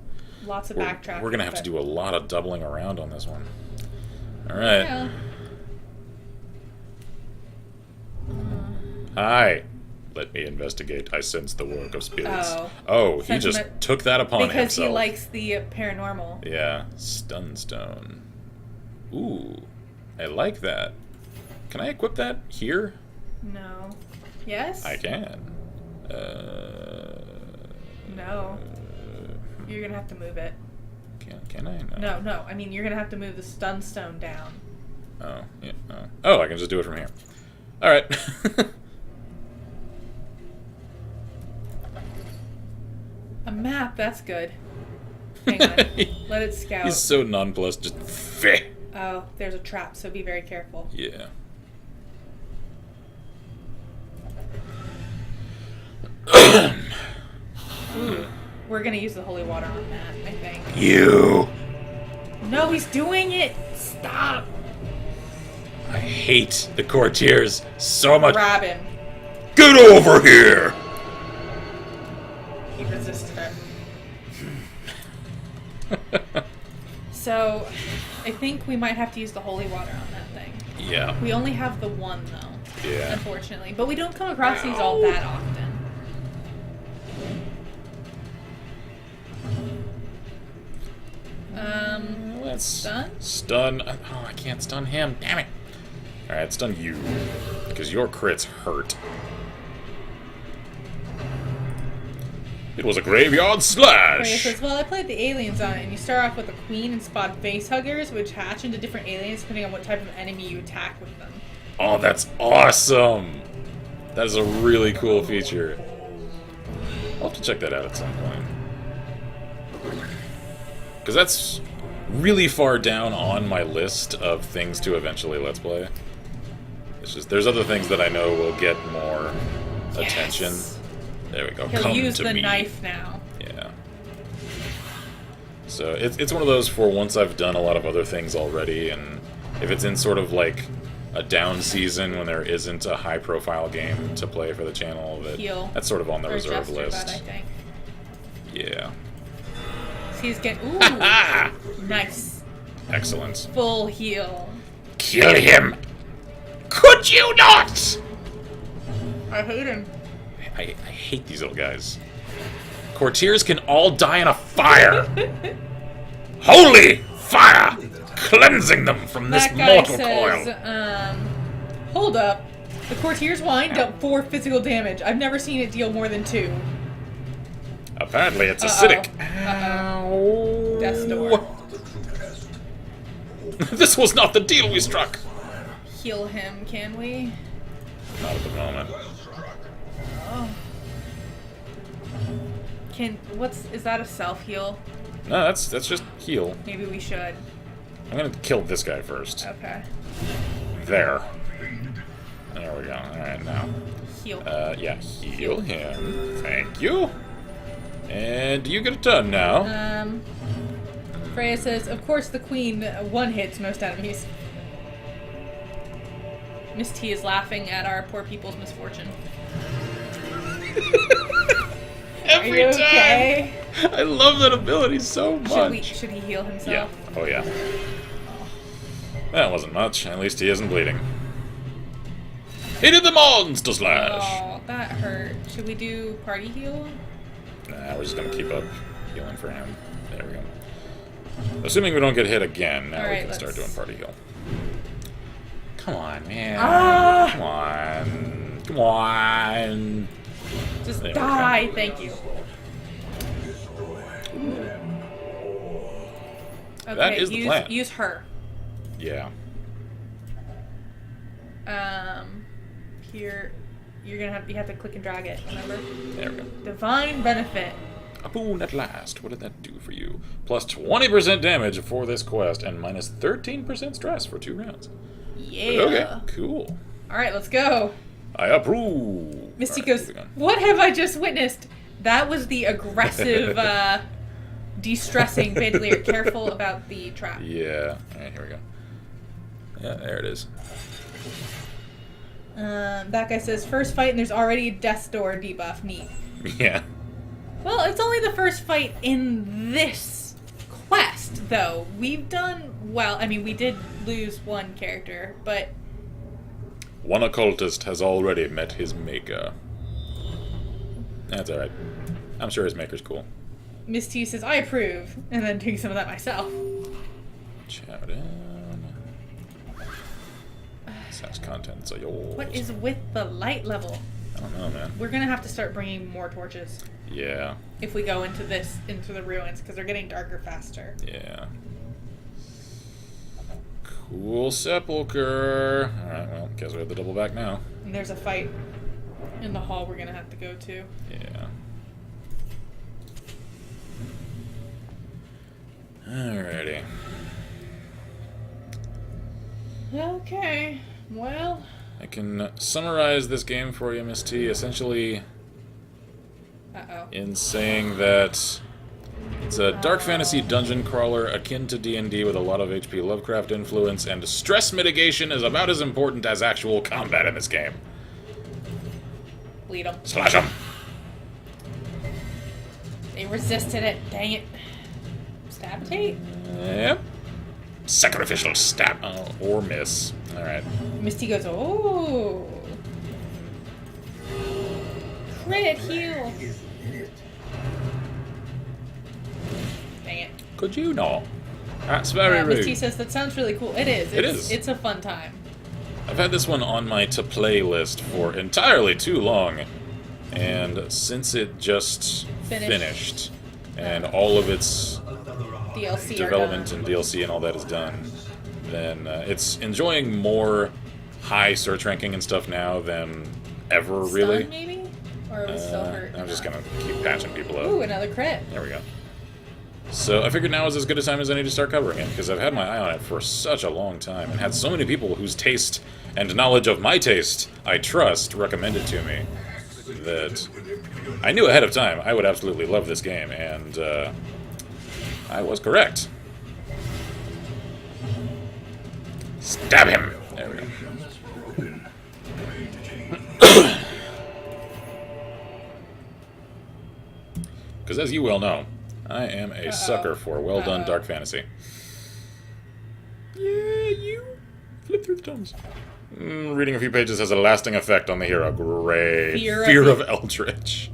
Lots of backtracking. We're going to have to do a lot of doubling around on this one. All right. Yeah. Hi. Let me investigate. I sense the work of spirits. Oh, he just took that upon himself. Because he likes the paranormal. Yeah. Stunstone. Ooh. I like that. Can I equip that here? No. Yes? I can. No. You're gonna have to move it. Can I? No. No. I mean, you're gonna have to move the stun stone down. Oh, yeah. Oh, I can just do it from here. All right. A map. That's good. Hang on. Let it scout. He's so nonplussed. Just feh. Oh, there's a trap, so be very careful. Yeah. Ooh, we're gonna use the holy water on that, I think. You. No, he's doing it! Stop! I hate the courtiers so much. Grab him. Get over here! He resisted it. So, I think we might have to use the holy water on that thing. Yeah. We only have the one, though. Yeah. Unfortunately. But we don't come across these all that often. Let's stun? Stun. Oh, I can't stun him. Damn it. Alright, stun you. Because your crits hurt. It was a graveyard slash! Freya says, well, I played the aliens on it, and you start off with a queen and spawn face huggers, which hatch into different aliens depending on what type of enemy you attack with them. Oh, that's awesome! That is a really cool feature. I'll have to check that out at some point. Because that's really far down on my list of things to eventually Let's Play. It's just, there's other things that I know will get more attention. There we go. He'll Come use to the me. knife now. Yeah. So it's one of those for once I've done a lot of other things already, and if it's in sort of like a down season when there isn't a high-profile game to play for the channel, that's sort of on the reserve list. I think. Yeah. So he's getting... Ooh! Nice. Excellent. Full heal. Kill him! Could you not? I hate him. I hate these little guys. Courtiers can all die in a fire! Holy fire! Cleansing them from this mortal coil. Hold up. The courtier's wine dealt 4 physical damage. I've never seen it deal more than 2. Apparently it's acidic. Ow. Death's door. This was not the deal we struck. Heal him, can we? Not at the moment. Oh. Is that a self-heal? No, that's just heal. Maybe we should. I'm gonna kill this guy first. Okay. There. There we go. Alright, now. Heal. Yeah, heal him. Thank you. And you get a turn now. Freya says, of course the queen one-hits most enemies. Miss T is laughing at our poor people's misfortune. Every Are you time. Okay? I love that ability so much. Should he heal himself? Yeah. Oh, yeah. That wasn't much. At least he isn't bleeding. He did the monster slash! Oh, that hurt. Should we do party heal? Nah, we're just gonna keep up healing for him. There we go. Assuming we don't get hit again, now we can start doing party heal. Come on, man. Ah! Come on. Come on. Just die, thank you. Okay, That is the plan. Use her. Yeah. Here, you have to click and drag it. Remember? There we go. Divine benefit. A boon at last. What did that do for you? Plus 20% damage for this quest and minus 13% stress for 2 rounds. Yeah. Okay, cool. All right, let's go. I approve. Misty All right, goes, what have I just witnessed? That was the aggressive, de-stressing bandolier. Careful about the trap. Yeah. All right, here we go. Yeah, there it is. That guy says, first fight and there's already a death's door debuff. Neat. Yeah. Well, it's only the first fight in this quest, though. We've done well. I mean, we did lose one character, but... One occultist has already met his maker. That's alright. I'm sure his maker's cool. Miss T says, I approve, and then doing some of that myself. Chow down. Sounds content, so yo. What is with the light level? I don't know, man. We're gonna have to start bringing more torches Yeah. if we go into the ruins, because they're getting darker faster. Yeah. Cool sepulcher. Alright, well, guess we have to double back now. And there's a fight in the hall we're gonna have to go to. Yeah. Alrighty. Okay, well... I can summarize this game for you, Miss T, essentially Uh-oh. in saying that it's a dark fantasy dungeon crawler akin to D&D with a lot of H.P. Lovecraft influence, and stress mitigation is about as important as actual combat in this game. Bleed them. Slash them! They resisted it, dang it. Stabitate? Yep. Sacrificial stab. Oh, or miss. Alright. Misty goes, oh. Crit heal. Dang it. Could you not? That's very rude. Misty says, that sounds really cool. It is. It is. It's a fun time. I've had this one on my to-play list for entirely too long, and since it just finished and all of its DLC development are done. and DLC and all that is done, then it's enjoying more high search ranking and stuff now than ever, really. Stun, maybe? Or are we still hurt? I'm just gonna keep patching people up. Ooh, another crit. There we go. So I figured now is as good a time as any to start covering it, because I've had my eye on it for such a long time, and had so many people whose taste and knowledge of my taste I trust recommend it to me, that I knew ahead of time I would absolutely love this game, and I was correct. Stab him! There we go. Because as you well know, I am a sucker for well-done dark fantasy. Yeah, you flip through the tomes. Reading a few pages has a lasting effect on the hero. Great. Fear of Eldritch.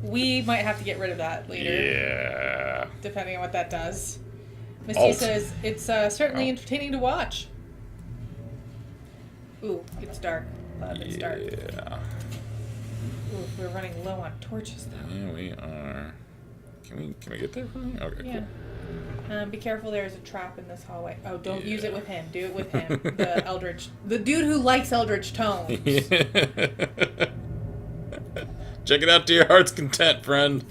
We might have to get rid of that later. Yeah. Depending on what that does. Misty says, it's certainly entertaining to watch. Ooh, it's dark. It's dark. Yeah. Ooh, we're running low on torches, though. Yeah, we are. Can we get there from here? Okay, yeah. Cool. Be careful, there's a trap in this hallway. Oh, don't use it with him. Do it with him. The dude who likes Eldritch tones. Check it out to your heart's content, friend.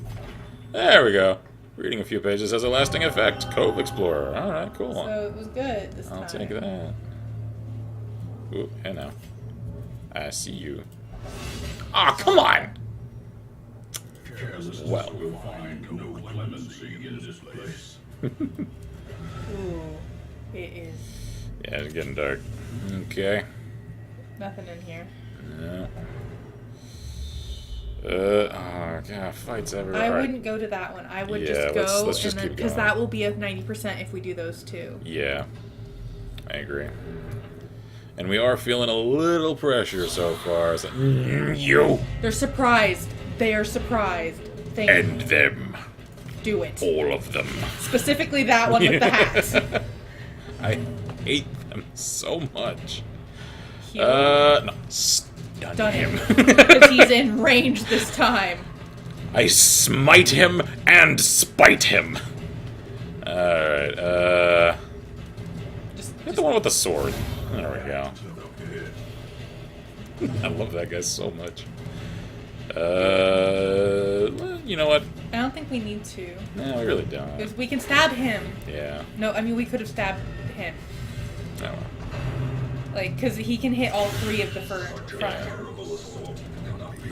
There we go. Reading a few pages has a lasting effect. Cove Explorer. Alright, cool. So it was good this time. I'll take that. Ooh, hey now. I see you. Ah, oh, come on! Well. Will find no clemency in this place. Ooh, it is. Yeah, it's getting dark. Okay. Nothing in here. No. Oh god, fights everywhere. I wouldn't go to that one. I would just go, let's just keep because that will be a 90% if we do those two. Yeah, I agree. And we are feeling a little pressure so far. So, you. They're surprised. They are surprised. End them. Do it. All of them. Specifically that one with the hat. I hate them so much. No. Stun him. Because he's in range this time. I smite him and spite him. Alright, Get the one with the sword. There we go. I love that guy so much. Well, you know what? I don't think we need to. No, we really don't. Because we can stab him. Yeah. No, I mean, we could have stabbed him. Oh, well. Like, because he can hit all three of the front. Yeah.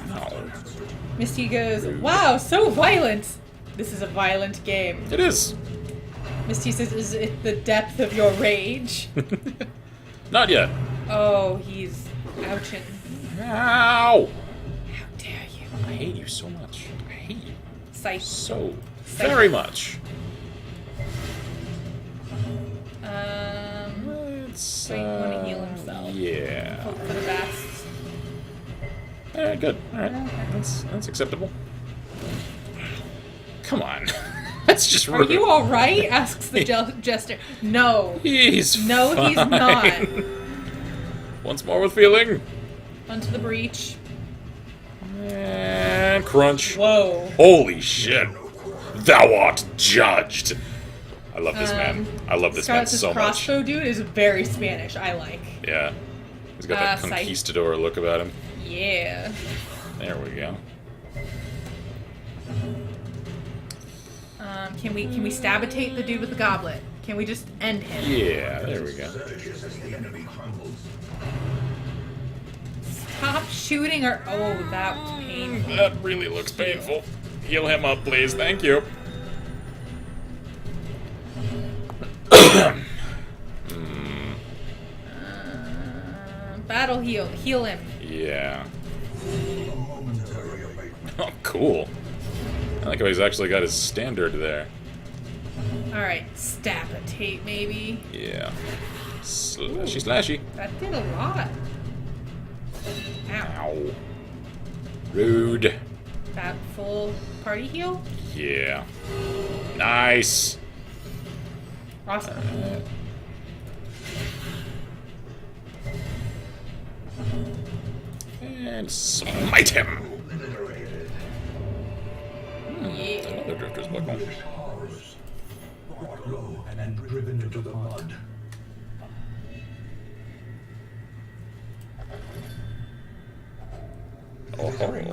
No. Misty goes, wow, so violent. This is a violent game. It is. Misty says, is it the depth of your rage? Not yet. Oh, he's ouching. Ow! How dare you? I hate you so much. I hate you Sight. so very much. So you want to heal himself. Yeah. Hope for the best. Alright, good. Alright. That's acceptable. Come on. That's just rude. Are you alright? Asks the jester. No. He's No, fine. he's not. Once more with feeling. Onto the breach. crunch. Whoa. Holy shit. Thou art judged. I love this man. I love this man so much. Crossbow dude is very Spanish. I like. Yeah. He's got that conquistador look about him. Yeah. There we go. Can we stabitate the dude with the goblet? Can we just end him? Yeah, there we go. Stop shooting or oh, that was painful. That really looks painful. Heal him up, please. Thank you. Battle heal. Heal him. Yeah. Oh, cool. I like how he's actually got his standard there. Alright, stabitate maybe. Yeah. Slashy, slashy. That did a lot. Ow. Ow. Rude. That full party heal? Yeah. Nice. Awesome. And smite him. Yeah. Another drifter's buckle. Brought low and driven into the mud. Oh,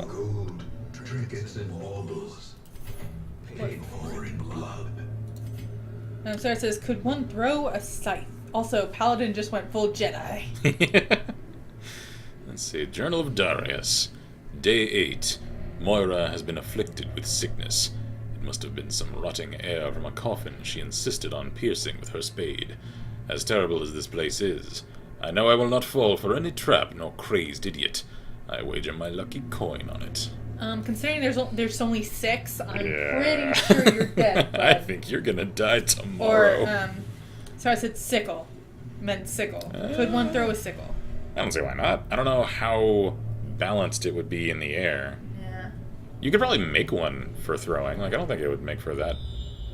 Gold, trinkets and baubles. Paid for in blood. So it says, could one throw a scythe? Also, Paladin just went full Jedi. Let's see. Journal of Darius. Day 8. Moira has been afflicted with sickness. It must have been some rotting air from a coffin she insisted on piercing with her spade. As terrible as this place is, I know I will not fall for any trap nor crazed idiot. I wager my lucky coin on it. Considering there's only 6, I'm Yeah. pretty sure you're dead. Bud. I think you're gonna die tomorrow. Or, sorry, I said sickle. Meant sickle. Could one throw a sickle? I don't see why not. I don't know how balanced it would be in the air. Yeah. You could probably make one for throwing. Like, I don't think it would make for that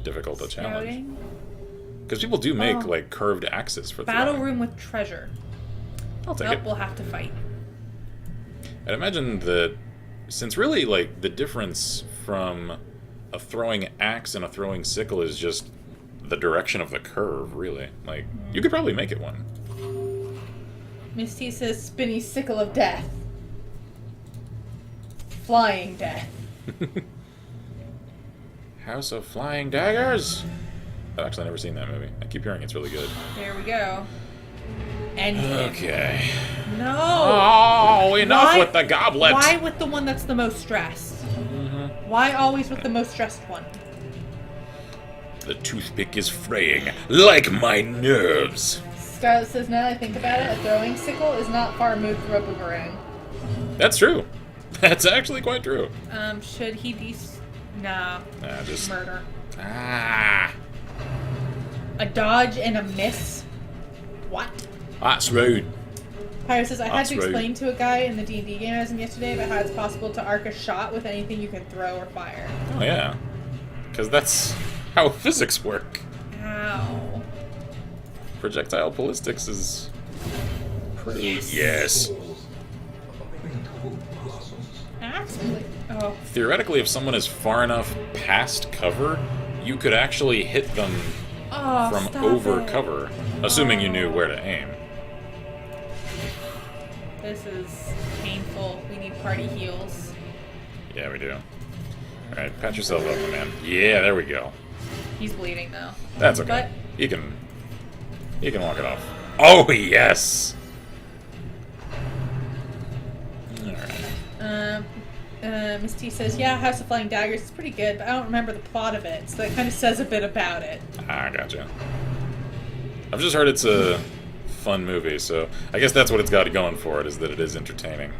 difficult a challenge. Scouting? Because people do make, like, curved axes for Battle throwing. room with treasure. I'll take Nope, it. we'll have to fight. I'd imagine that, since really, like, the difference from a throwing axe and a throwing sickle is just the direction of the curve, really. Like, you could probably make it one. Misty says, spinny sickle of death. Flying death. House of Flying Daggers? I've actually never seen that movie. I keep hearing it's really good. There we go. End him. Okay. No! Oh, enough Why- with the goblet! Why with the one that's the most stressed? Why always with the most stressed one? The toothpick is fraying, like my nerves. Scarlet says, now that I think about it, a throwing sickle is not far removed from a boomerang. That's true. That's actually quite true. Should he be... Nah. Nah, just... Murder. Ah. A dodge and a miss? What? That's rude. Pyro says, I had That's to rude. explain to a guy in the D&D game I was in yesterday about how it's possible to arc a shot with anything you can throw or fire. Oh, yeah. Because that's how physics work. Ow. Projectile ballistics is pretty... Yes. Actually. Oh. Theoretically, if someone is far enough past cover, you could actually hit them Oh, from stop over it. cover, assuming you knew where to aim. This is painful. We need party heals. Yeah, we do. Alright, pat yourself up, my man. Yeah, there we go. He's bleeding though. That's okay. But You can walk it off. Oh, yes! Alright. Miss T says, yeah, House of Flying Daggers is pretty good, but I don't remember the plot of it, so that kind of says a bit about it. Ah, gotcha. I've just heard it's a fun movie, so I guess that's what it's got going for it, is that it is entertaining.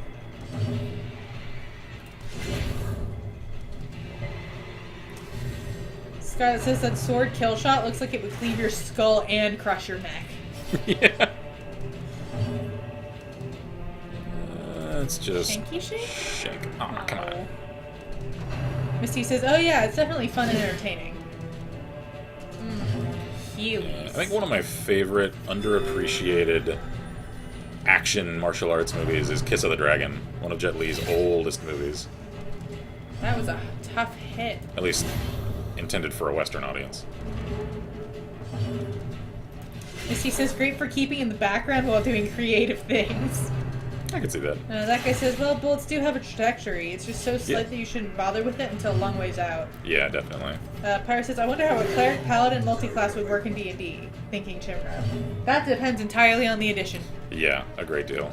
Scarlet says that sword kill shot looks like it would cleave your skull and crush your neck. Yeah. Let's just Hanky shake? shake. Oh, come on. Misty says, oh yeah, it's definitely fun and entertaining. Heelys. I think one of my favorite underappreciated action martial arts movies is Kiss of the Dragon, one of Jet Li's oldest movies. That was a tough hit. At least intended for a Western audience. Misty says, great for keeping in the background while doing creative things. I could see that. That guy says, well, bullets do have a trajectory. It's just so slight that you shouldn't bother with it until a long ways out. Yeah, definitely. Pyre says, I wonder how a cleric paladin multi-class would work in D&D. Thinking Chimera. That depends entirely on the edition. Yeah, a great deal.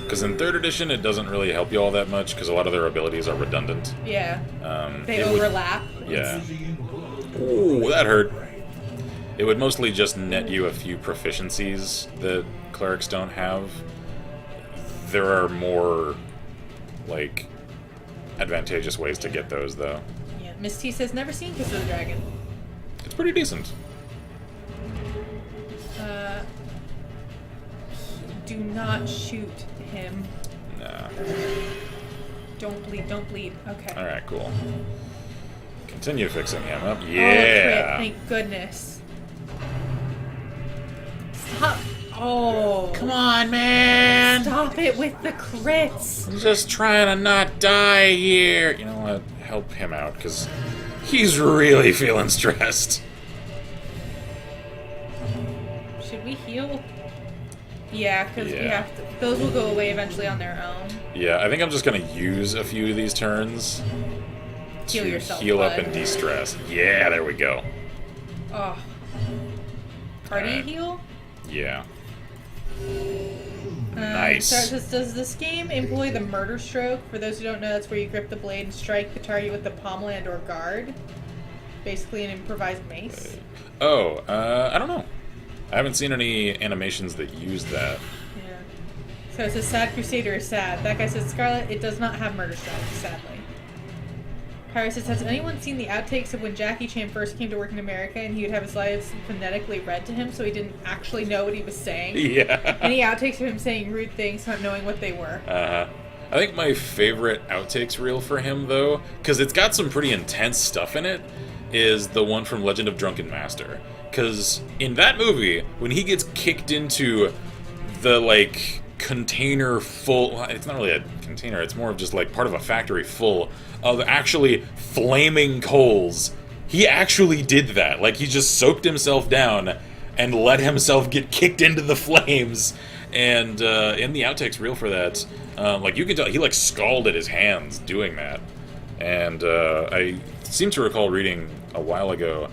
Because in 3rd edition, it doesn't really help you all that much, because a lot of their abilities are redundant. Yeah. They overlap. Yeah. Ooh, that hurt. It would mostly just net you a few proficiencies that clerics don't have. There are more, like, advantageous ways to get those, though. Yeah. Miss T says, never seen Kiss of the Dragon. It's pretty decent. Do not shoot him. Nah. Don't bleed, don't bleed. Okay. Alright, cool. Continue fixing him up. Oh, Yeah! crit, thank goodness. Stop. Oh. Come on, man! Stop it with the crits. I'm just trying to not die here. You know what? Help him out, because he's really feeling stressed. Should we heal? Yeah, because we have to. Those will go away eventually on their own. Yeah, I think I'm just going to use a few of these turns Heal to yourself, heal up bud. and de-stress. Yeah, there we go. Oh. Party Alright. heal? Yeah. Nice. So it says, does this game employ the murder stroke? For those who don't know, that's where you grip the blade and strike the target with the pommel and or guard. Basically an improvised mace. Oh, I don't know. I haven't seen any animations that use that. Yeah. So it says, sad crusader is sad. That guy says, Scarlet, it does not have murder stroke, sadly. Pyro says, has anyone seen the outtakes of when Jackie Chan first came to work in America and he would have his lines phonetically read to him so he didn't actually know what he was saying? Yeah. Any outtakes of him saying rude things, not knowing what they were? I think my favorite outtakes reel for him, though, because it's got some pretty intense stuff in it, is the one from Legend of Drunken Master. Because in that movie, when he gets kicked into the, like, container full... Well, it's not really a container, it's more of just, like, part of a factory full of actually flaming coals. He actually did that. Like, he just soaked himself down and let himself get kicked into the flames. And in the outtakes reel for that, like, you can tell, he, like, scalded his hands doing that. And I seem to recall reading a while ago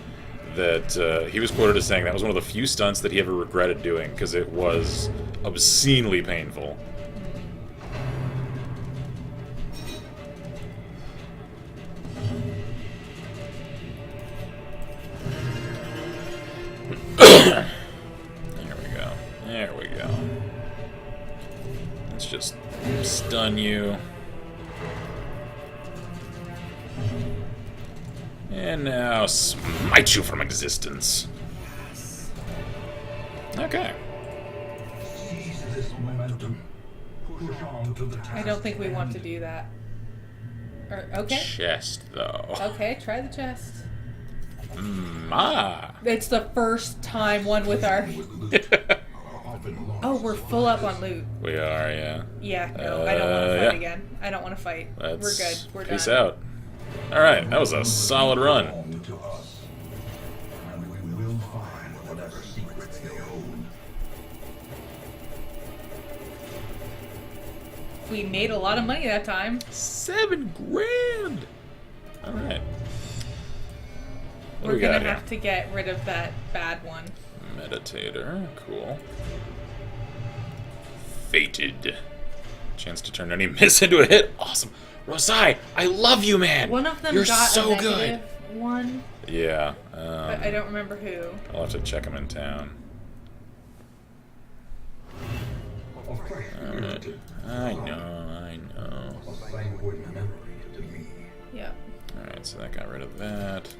that he was quoted as saying that was one of the few stunts that he ever regretted doing, because it was obscenely painful. There we go. There we go. Let's just stun you. And now smite you from existence. Okay. Seize this momentum. Push on to the task I don't think we want to do that. Or, okay. Chest, though. Okay, try the chest. It's the first time one with our... Oh, we're full up on loot. We are, yeah. Yeah, no, I don't want to fight yeah. again. I don't want to fight. We're good. We're Peace done. out. Alright, that was a solid run. to us, and we will find whatever secrets they hold. We made a lot of money that time. $7 grand! Alright. What do We're we gonna got here? have to get rid of that bad one. Meditator, cool. Fated. Chance to turn any miss into a hit. Awesome. Rosai, I love you, man. One of them You're got so a negative one, good. Yeah. but I don't remember who. I'll have to check him in town. Alright. I know. Yeah. Alright, so that got rid of that.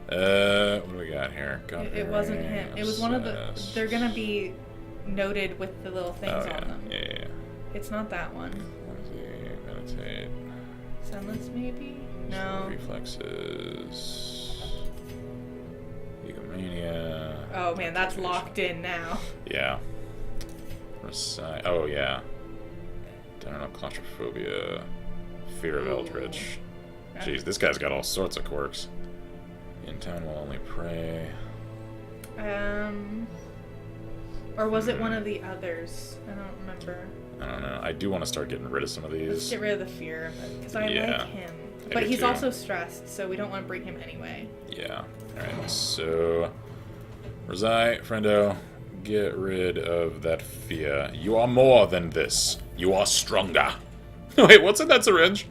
What do we got here? It wasn't him. It was one of the. They're gonna be noted with the little things Oh, yeah. on them. Yeah. It's not that one. Meditate. Sunless, maybe? No. Reflexes. Egomania. Oh man, that's locked in now. Yeah. Oh, yeah. General claustrophobia. Fear of Eldritch. Jeez, this guy's got all sorts of quirks. In town will only pray. Or was it one of the others? I don't remember. I don't know. I do want to start getting rid of some of these. Let's get rid of the fear of it, because I Yeah, like him. I But do he's too. also stressed, so we don't want to bring him anyway. Yeah. Alright, so... Rizai, friendo, get rid of that fear. You are more than this. You are stronger. Wait, what's in that syringe?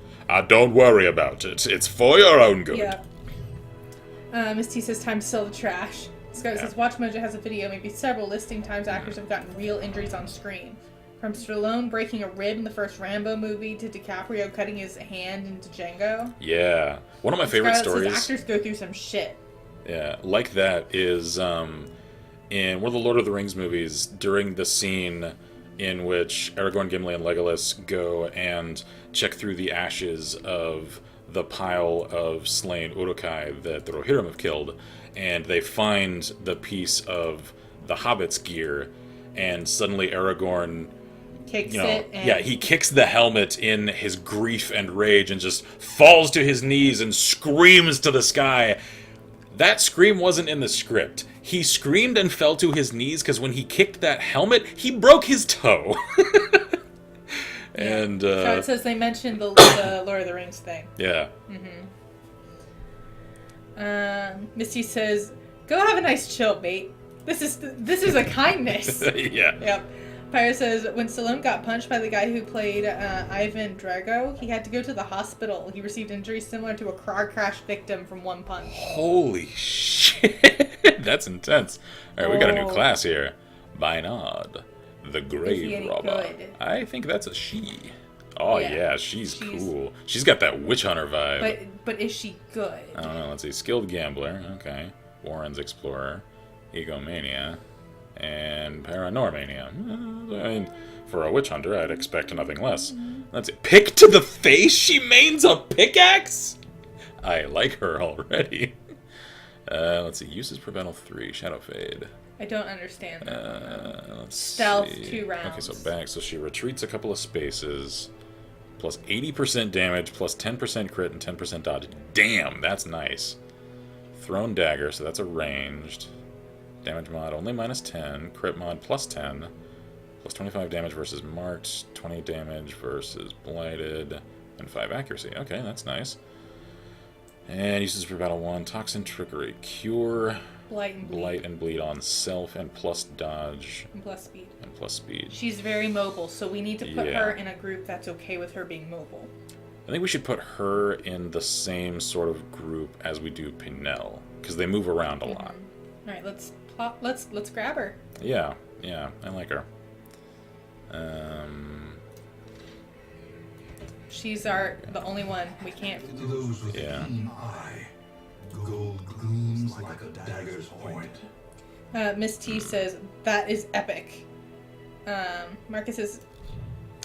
Don't worry about it. It's for your own good. Yeah. Miss T says, time to sell the trash. Scott says, Watch Mojo has a video, maybe several listing times actors have gotten real injuries on screen. From Stallone breaking a rib in the first Rambo movie to DiCaprio cutting his hand into Django. Yeah. One of my favorite Scarlett stories... says actors go through some shit. Yeah, like that is in one of the Lord of the Rings movies, during the scene in which Aragorn, Gimli, and Legolas go and check through the ashes of the pile of slain Uruk-hai that the Rohirrim have killed, and they find the piece of the Hobbit's gear, and suddenly Aragorn... Kicks You know, it. And yeah, he kicks the helmet in his grief and rage and just falls to his knees and screams to the sky. That scream wasn't in the script. He screamed and fell to his knees because when he kicked that helmet, he broke his toe. And So it says they mentioned the Lord of the Rings thing. yeah. Misty says, "Go have a nice chill, mate. This is a kindness." Yeah. Yep. Pyro says, when Stallone got punched by the guy who played Ivan Drago, he had to go to the hospital. He received injuries similar to a car crash victim from one punch. Holy shit. That's intense. Alright, we got a new Oh. class here. Bainad, the he Grave any Robber. good? I think that's a she. Oh Yeah. yeah, she's cool. She's got that witch hunter vibe. But is she good? I don't know, let's see. Skilled Gambler, okay. Warren's Explorer, Egomania, and Paranormania. I mean, for a witch hunter, I'd expect nothing less. Let's see. Pick to the face? She mains a pickaxe? I like her already. Let's see. Uses per battle 3, Shadow Fade. I don't understand that. Let's Stealth, see. 2 rounds. Okay, so back. So she retreats a couple of spaces. Plus 80% damage, plus 10% crit, and 10% dodge. Damn, that's nice. Thrown Dagger, so that's a ranged. Damage mod only minus 10. Crit mod plus 10. Plus 25 damage versus marked. 20 damage versus blighted. And 5 accuracy. Okay, that's nice. And uses per battle 1. Toxin, Trickery, Cure, Blight and bleed. Blight, and Bleed on self, and plus dodge, And plus speed. and plus speed. She's very mobile, so we need to put Yeah. her in a group that's okay with her being mobile. I think we should put her in the same sort of group as we do Pinel, because they move around a lot. All right, let's grab her. Yeah, I like her. She's the only one we can't. Those with Yeah. a keen eye. Gold gleams like a dagger's point. Miss T says that is epic. Marcus says,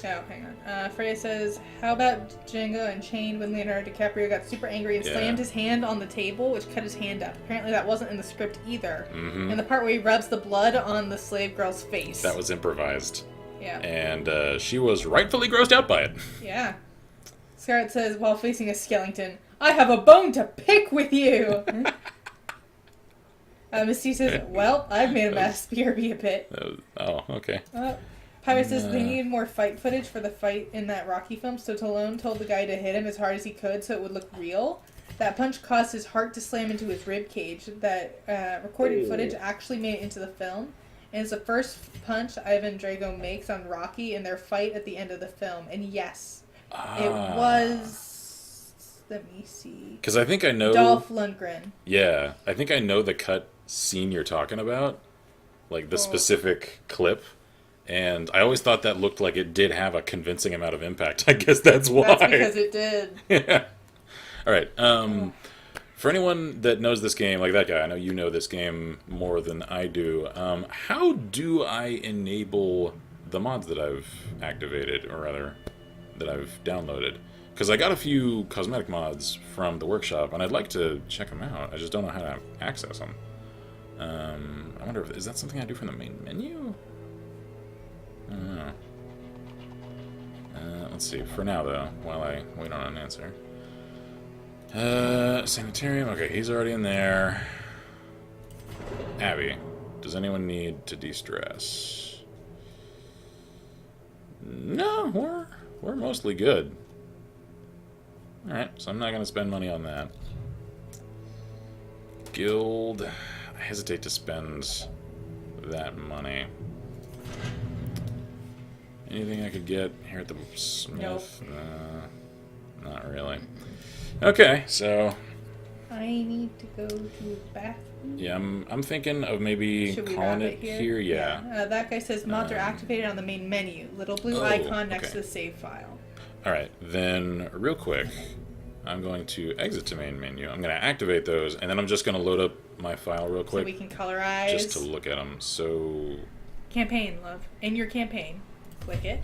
oh, hang on. Freya says, how about Django Unchained when Leonardo DiCaprio got super angry and Yeah. slammed his hand on the table, which cut his hand up. Apparently that wasn't in the script either. Mhm. And the part where he rubs the blood on the slave girl's face. That was improvised. Yeah. And she was rightfully grossed out by it. Yeah. Scarlett says, while facing a skeleton, I have a bone to pick with you! Miss T says, well, I've made a mess. BRB a bit. Oh, okay. Pirate says they needed more fight footage for the fight in that Rocky film, so Stallone told the guy to hit him as hard as he could so it would look real. That punch caused his heart to slam into his rib cage. That recorded footage actually made it into the film, and it's the first punch Ivan Drago makes on Rocky in their fight at the end of the film. And yes, it was... Let me see. Because I think I know... Dolph Lundgren. Yeah, I think I know the cut scene you're talking about. Like, the specific clip. And I always thought that looked like it did have a convincing amount of impact. I guess that's why. That's because it did. Yeah. All right. For anyone that knows this game, like that guy, I know you know this game more than I do. How do I enable the mods that I've activated, or rather, that I've downloaded? Because I got a few cosmetic mods from the workshop, and I'd like to check them out. I just don't know how to access them. I wonder if is that something I do from the main menu? I don't know. Let's see. For now, though, while I wait on an answer. Sanitarium. Okay, he's already in there. Abby, does anyone need to de-stress? No, we're mostly good. Alright, so I'm not going to spend money on that. Guild. I hesitate to spend that money. Anything I could get here at the Smith? Nope. Not really. Okay, so... I need to go to the bathroom. Yeah, I'm thinking of maybe Should we calling wrap it here. Yeah. That guy says mods are activated on the main menu. Little blue icon next to the save file. Alright, then real quick, I'm going to exit to main menu. I'm going to activate those, and then I'm just going to load up my file real quick. So we can colorize. Just to look at them. So... Campaign, love. In your campaign. Click it.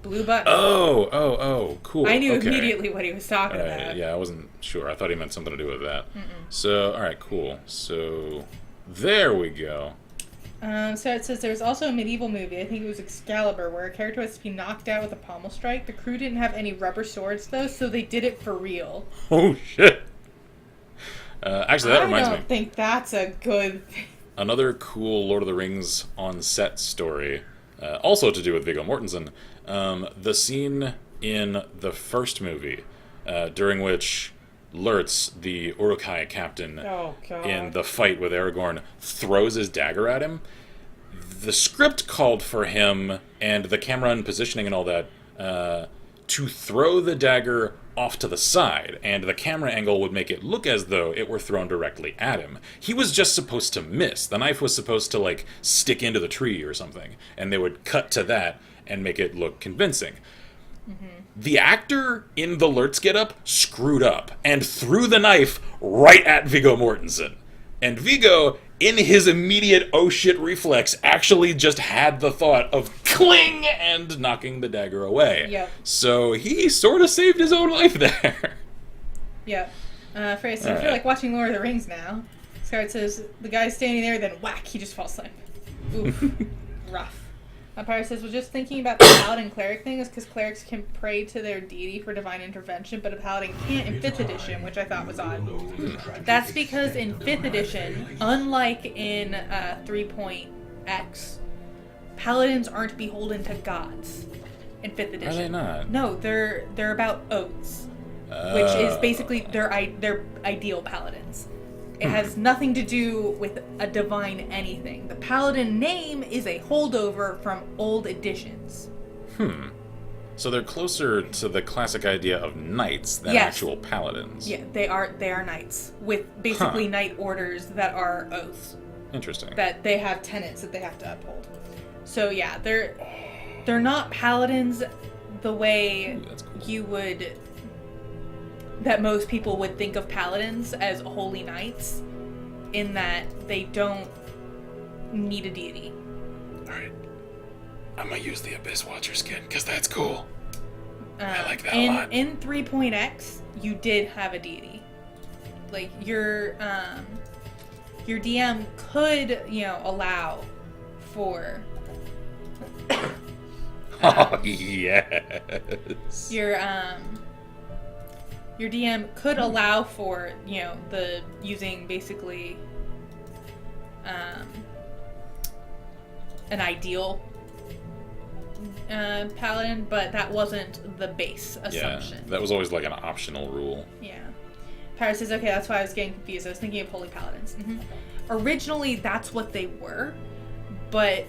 Blue button. Oh, cool. I knew okay. immediately what he was talking Right, about. yeah, I wasn't sure. I thought he meant something to do with that. So, alright, cool. So, there we go. So it says there's also a medieval movie, I think it was Excalibur, where a character has to be knocked out with a pommel strike. The crew didn't have any rubber swords, though, so they did it for real. Oh, shit. Actually, that reminds me. I don't think that's a good thing. Another cool Lord of the Rings on-set story, also to do with Viggo Mortensen. The scene in the first movie, during which Lurtz, the Uruk-hai captain, in the fight with Aragorn, throws his dagger at him. The script called for him, and the camera and positioning and all that, to throw the dagger off to the side, and the camera angle would make it look as though it were thrown directly at him. He was just supposed to miss. The knife was supposed to, like, stick into the tree or something, and they would cut to that and make it look convincing. The actor in the Lurtz getup screwed up and threw the knife right at Viggo Mortensen. And Viggo, in his immediate oh shit reflex, actually just had the thought of cling and knocking the dagger away. Yep. So he sort of saved his own life there. Yep. Freya says, I feel like watching Lord of the Rings now. Scarlet says, the guy's standing there, then whack, he just falls asleep. Oof. Rough. Pyre says, well, just thinking about the paladin cleric thing is because clerics can pray to their deity for divine intervention, but a paladin can't in 5th edition, which I thought was odd. That's because in 5th edition, unlike in 3.x, paladins aren't beholden to gods in 5th edition. Are they not? No, they're about oaths, which is basically their ideal paladins. It has nothing to do with a divine anything. The paladin name is a holdover from old editions. So they're closer to the classic idea of knights than Yes. actual paladins. Yeah, they are knights with basically knight orders that are oaths Interesting. that they have tenets that they have to uphold. So yeah, they're not paladins the way Ooh, that's cool. you would that most people would think of paladins as holy knights, in that they don't need a deity. Alright. I'm gonna use the Abyss Watcher skin, because that's cool. I like that a lot. In 3.x, you did have a deity. Like, your DM could, allow for... Oh, yes. Your DM could allow for, the using basically an ideal paladin, but that wasn't the base assumption. Yeah, that was always like an optional rule. Yeah. Paris says, okay, that's why I was getting confused. I was thinking of holy paladins. Originally, that's what they were, but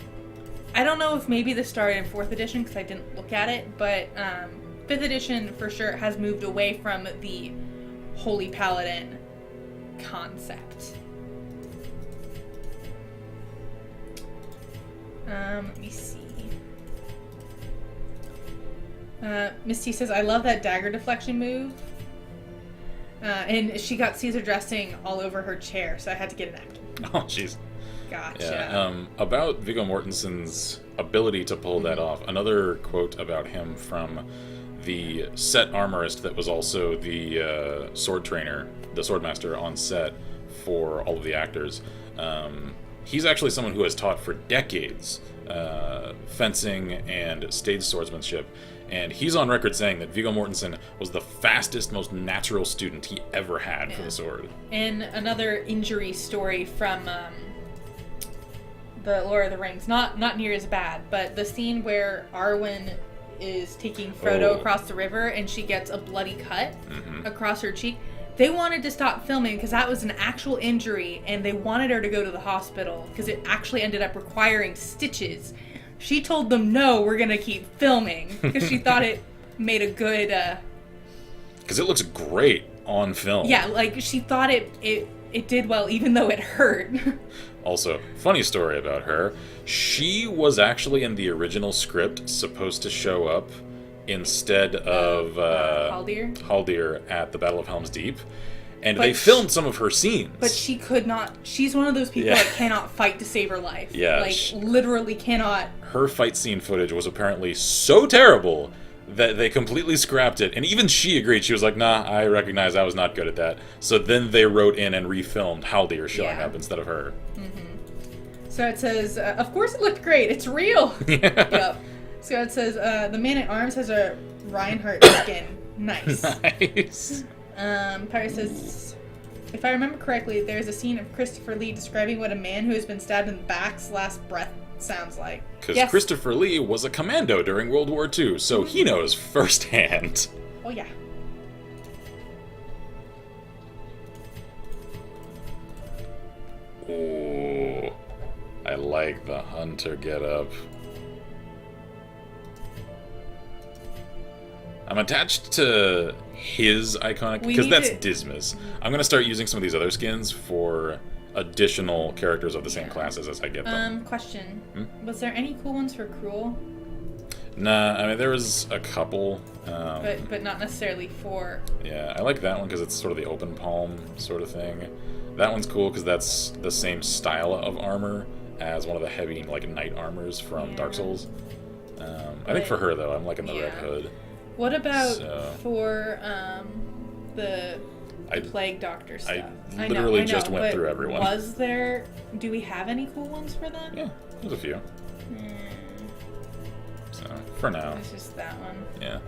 I don't know if maybe this started in 4th edition because I didn't look at it, but 5th edition for sure has moved away from the holy paladin concept. Let me see. Miss T says, I love that dagger deflection move. And she got Caesar dressing all over her chair, so I had to get a napkin. Oh, jeez. Gotcha. Yeah, about Viggo Mortensen's ability to pull that off, another quote about him from the set armorist that was also the sword trainer, the swordmaster on set for all of the actors. He's actually someone who has taught for decades fencing and stage swordsmanship, And he's on record saying that Viggo Mortensen was the fastest, most natural student he ever had for the sword. And another injury story from the Lord of the Rings, not near as bad, but the scene where Arwen is taking Frodo across the river and she gets a bloody cut across her cheek. They wanted to stop filming because that was an actual injury, and they wanted her to go to the hospital because it actually ended up requiring stitches. She told them, no, we're going to keep filming, because she thought it made a good... Because it looks great on film. Yeah, like, she thought it did well, even though it hurt. Also, funny story about her. She was actually in the original script supposed to show up instead of Haldir at the Battle of Helm's Deep. And they filmed some of her scenes. But she could not... She's one of those people that cannot fight to save her life. Yeah. Like, literally cannot... Her fight scene footage was apparently so terrible that they completely scrapped it. And even she agreed. She was like, nah, I recognize I was not good at that. So then they wrote in and refilmed Haldir showing up instead of her. So it says, of course it looked great. It's real. Yep. So it says, the Man-at-Arms has a Reinhardt skin. Nice. Nice. Pyre says, if I remember correctly, there's a scene of Christopher Lee describing what a man who has been stabbed in the back's last breath sounds like. Because Christopher Lee was a commando during World War II, so he knows firsthand. Oh, yeah. Ooh, I like the hunter getup. I'm attached to his iconic, because that's Dismas. I'm going to start using some of these other skins for additional characters of the same classes as I get them. Question. Was there any cool ones for Cruel? Nah, I mean, there was a couple. But not necessarily for... Yeah, I like that one because it's sort of the open palm sort of thing. That one's cool because that's the same style of armor as one of the heavy, like, knight armors from Dark Souls. I think for her, though, I'm liking the Red Hood. What about for the Plague Doctor stuff? I literally just went through everyone. Was there... Do we have any cool ones for them? Yeah, there's a few. So, for now. It's just that one. Yeah.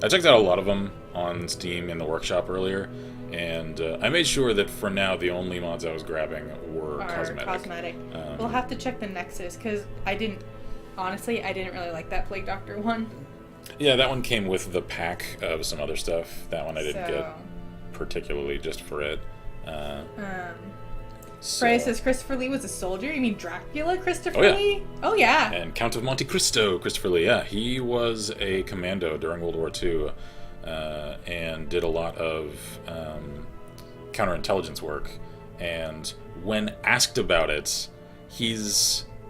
I checked out a lot of them on Steam in the workshop earlier, and I made sure that for now the only mods I was grabbing were cosmetic. We'll have to check the Nexus, because honestly, I didn't really like that Plague Doctor one. Yeah, that one came with the pack of some other stuff. That one I didn't get particularly just for it. Freya says Christopher Lee was a soldier? You mean Dracula Christopher Lee? Oh, yeah. And Count of Monte Cristo Christopher Lee, yeah. He was a commando during World War II and did a lot of counterintelligence work. And when asked about it,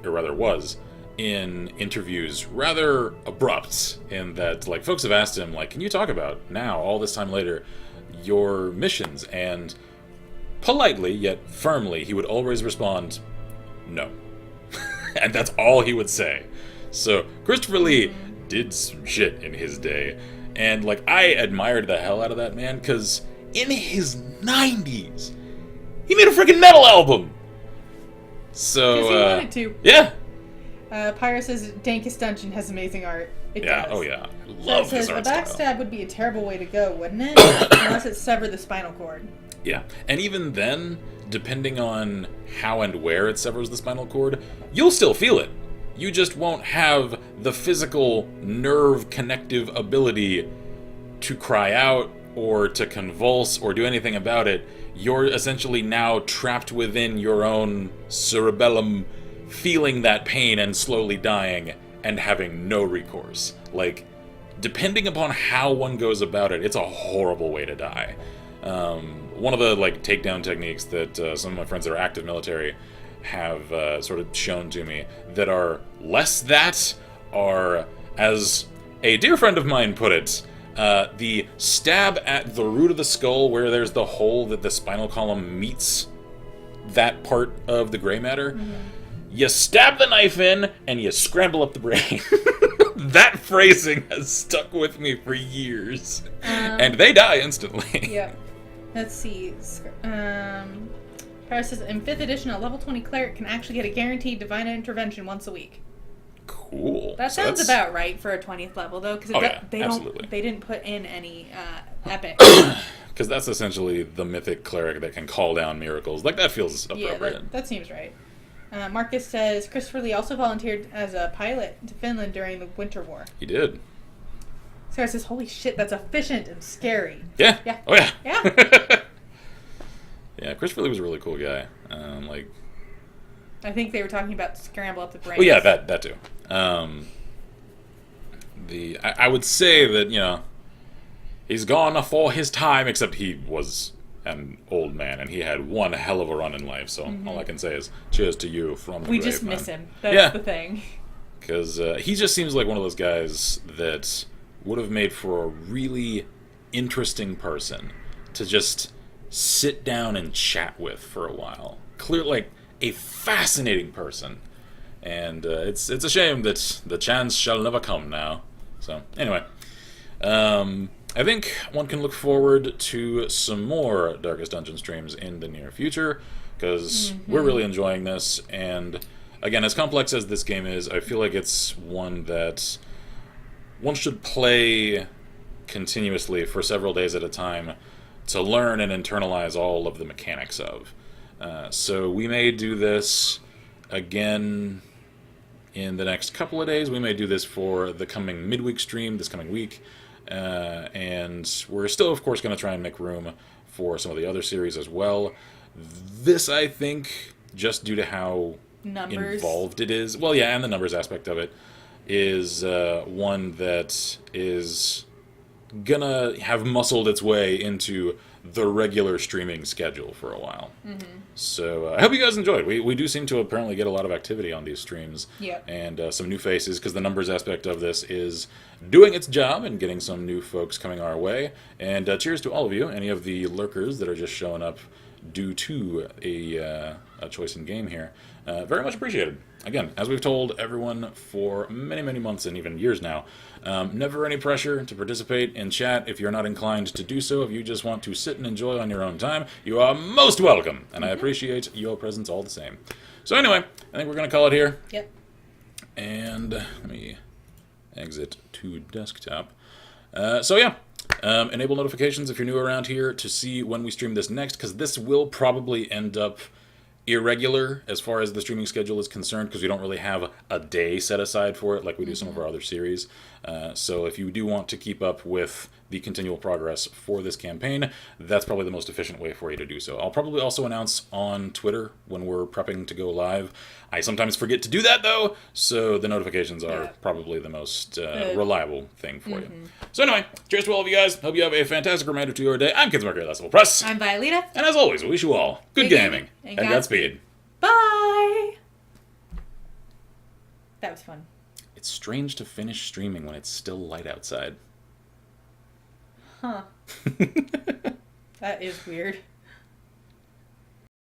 was in interviews rather abrupt in that, like, folks have asked him, like, can you talk about now, all this time later, your missions? And politely yet firmly he would always respond, no. And that's all he would say. So Christopher Lee did some shit in his day, and, like, I admired the hell out of that man, because in his 90s he made a freaking metal album. So because he wanted to. Yeah. Pyro says Dankest Dungeon has amazing art. It does. Oh yeah. Love his art style. A backstab would be a terrible way to go, wouldn't it? Unless it severed the spinal cord. Yeah, and even then, depending on how and where it severs the spinal cord, you'll still feel it. You just won't have the physical nerve connective ability to cry out or to convulse or do anything about it. You're essentially now trapped within your own cerebellum, feeling that pain and slowly dying and having no recourse. Like, depending upon how one goes about it, it's a horrible way to die. One of the, like, takedown techniques that some of my friends that are active military have sort of shown to me that are less that are, as a dear friend of mine put it, the stab at the root of the skull where there's the hole that the spinal column meets that part of the gray matter. You stab the knife in and you scramble up the brain. That phrasing has stuck with me for years. And they die instantly. Yeah. Let's see. Paris says, in 5th edition, a level 20 cleric can actually get a guaranteed divine intervention once a week. Cool. Cool. That So sounds that's- about right for a 20th level, though, because absolutely. they didn't put in any epic. Because that's essentially the mythic cleric that can call down miracles. Like, that feels appropriate. Yeah, that seems right. Marcus says Christopher Lee also volunteered as a pilot to Finland during the Winter War. He did. Sarah says, holy shit, that's efficient and scary. Yeah. Yeah. Oh, yeah. Yeah. Yeah, Christopher Lee was a really cool guy. I think they were talking about scramble up the brains. Oh, yeah, that too. I would say that, you know, he's gone for his time, except he was an old man, and he had one hell of a run in life, so all I can say is cheers to you from the We grave, just man. miss him. That's the thing. Because he just seems like one of those guys that would have made for a really interesting person to just sit down and chat with for a while. Clear, like, a fascinating person. And it's a shame that the chance shall never come now. So, anyway. I think one can look forward to some more Darkest Dungeon streams in the near future, because we're really enjoying this, and again, as complex as this game is, I feel like it's one that one should play continuously for several days at a time to learn and internalize all of the mechanics of. So we may do this again in the next couple of days. We may do this for the coming midweek stream this coming week. And we're still, of course, going to try and make room for some of the other series as well. This, I think, just due to how involved it is, well, yeah, and the numbers aspect of it, is one that is gonna have muscled its way into the regular streaming schedule for a while. So I hope you guys enjoyed. We do seem to apparently get a lot of activity on these streams. Yep. And some new faces, because the numbers aspect of this is doing its job and getting some new folks coming our way. And cheers to all of you, any of the lurkers that are just showing up due to a choice in game here. Very much appreciated. Again, as we've told everyone for many, many months and even years now, never any pressure to participate in chat if you're not inclined to do so. If you just want to sit and enjoy on your own time, you are most welcome, and I appreciate your presence all the same. So anyway, I think we're going to call it here. Yep. And let me exit to desktop. So yeah, enable notifications if you're new around here to see when we stream this next, because this will probably end up irregular as far as the streaming schedule is concerned, because we don't really have a day set aside for it like we do some of our other series. So if you do want to keep up with the continual progress for this campaign, that's probably the most efficient way for you to do so. I'll probably also announce on Twitter when we're prepping to go live. I sometimes forget to do that, though, so the notifications are probably the most reliable thing for you. So anyway, cheers to all of you guys. Hope you have a fantastic remainder to your day. I'm Kids Mercury, Last Level Press. I'm Violeta. And as always, we wish you all good gaming and Godspeed. Bye! That was fun. It's strange to finish streaming when it's still light outside. Huh. That is weird.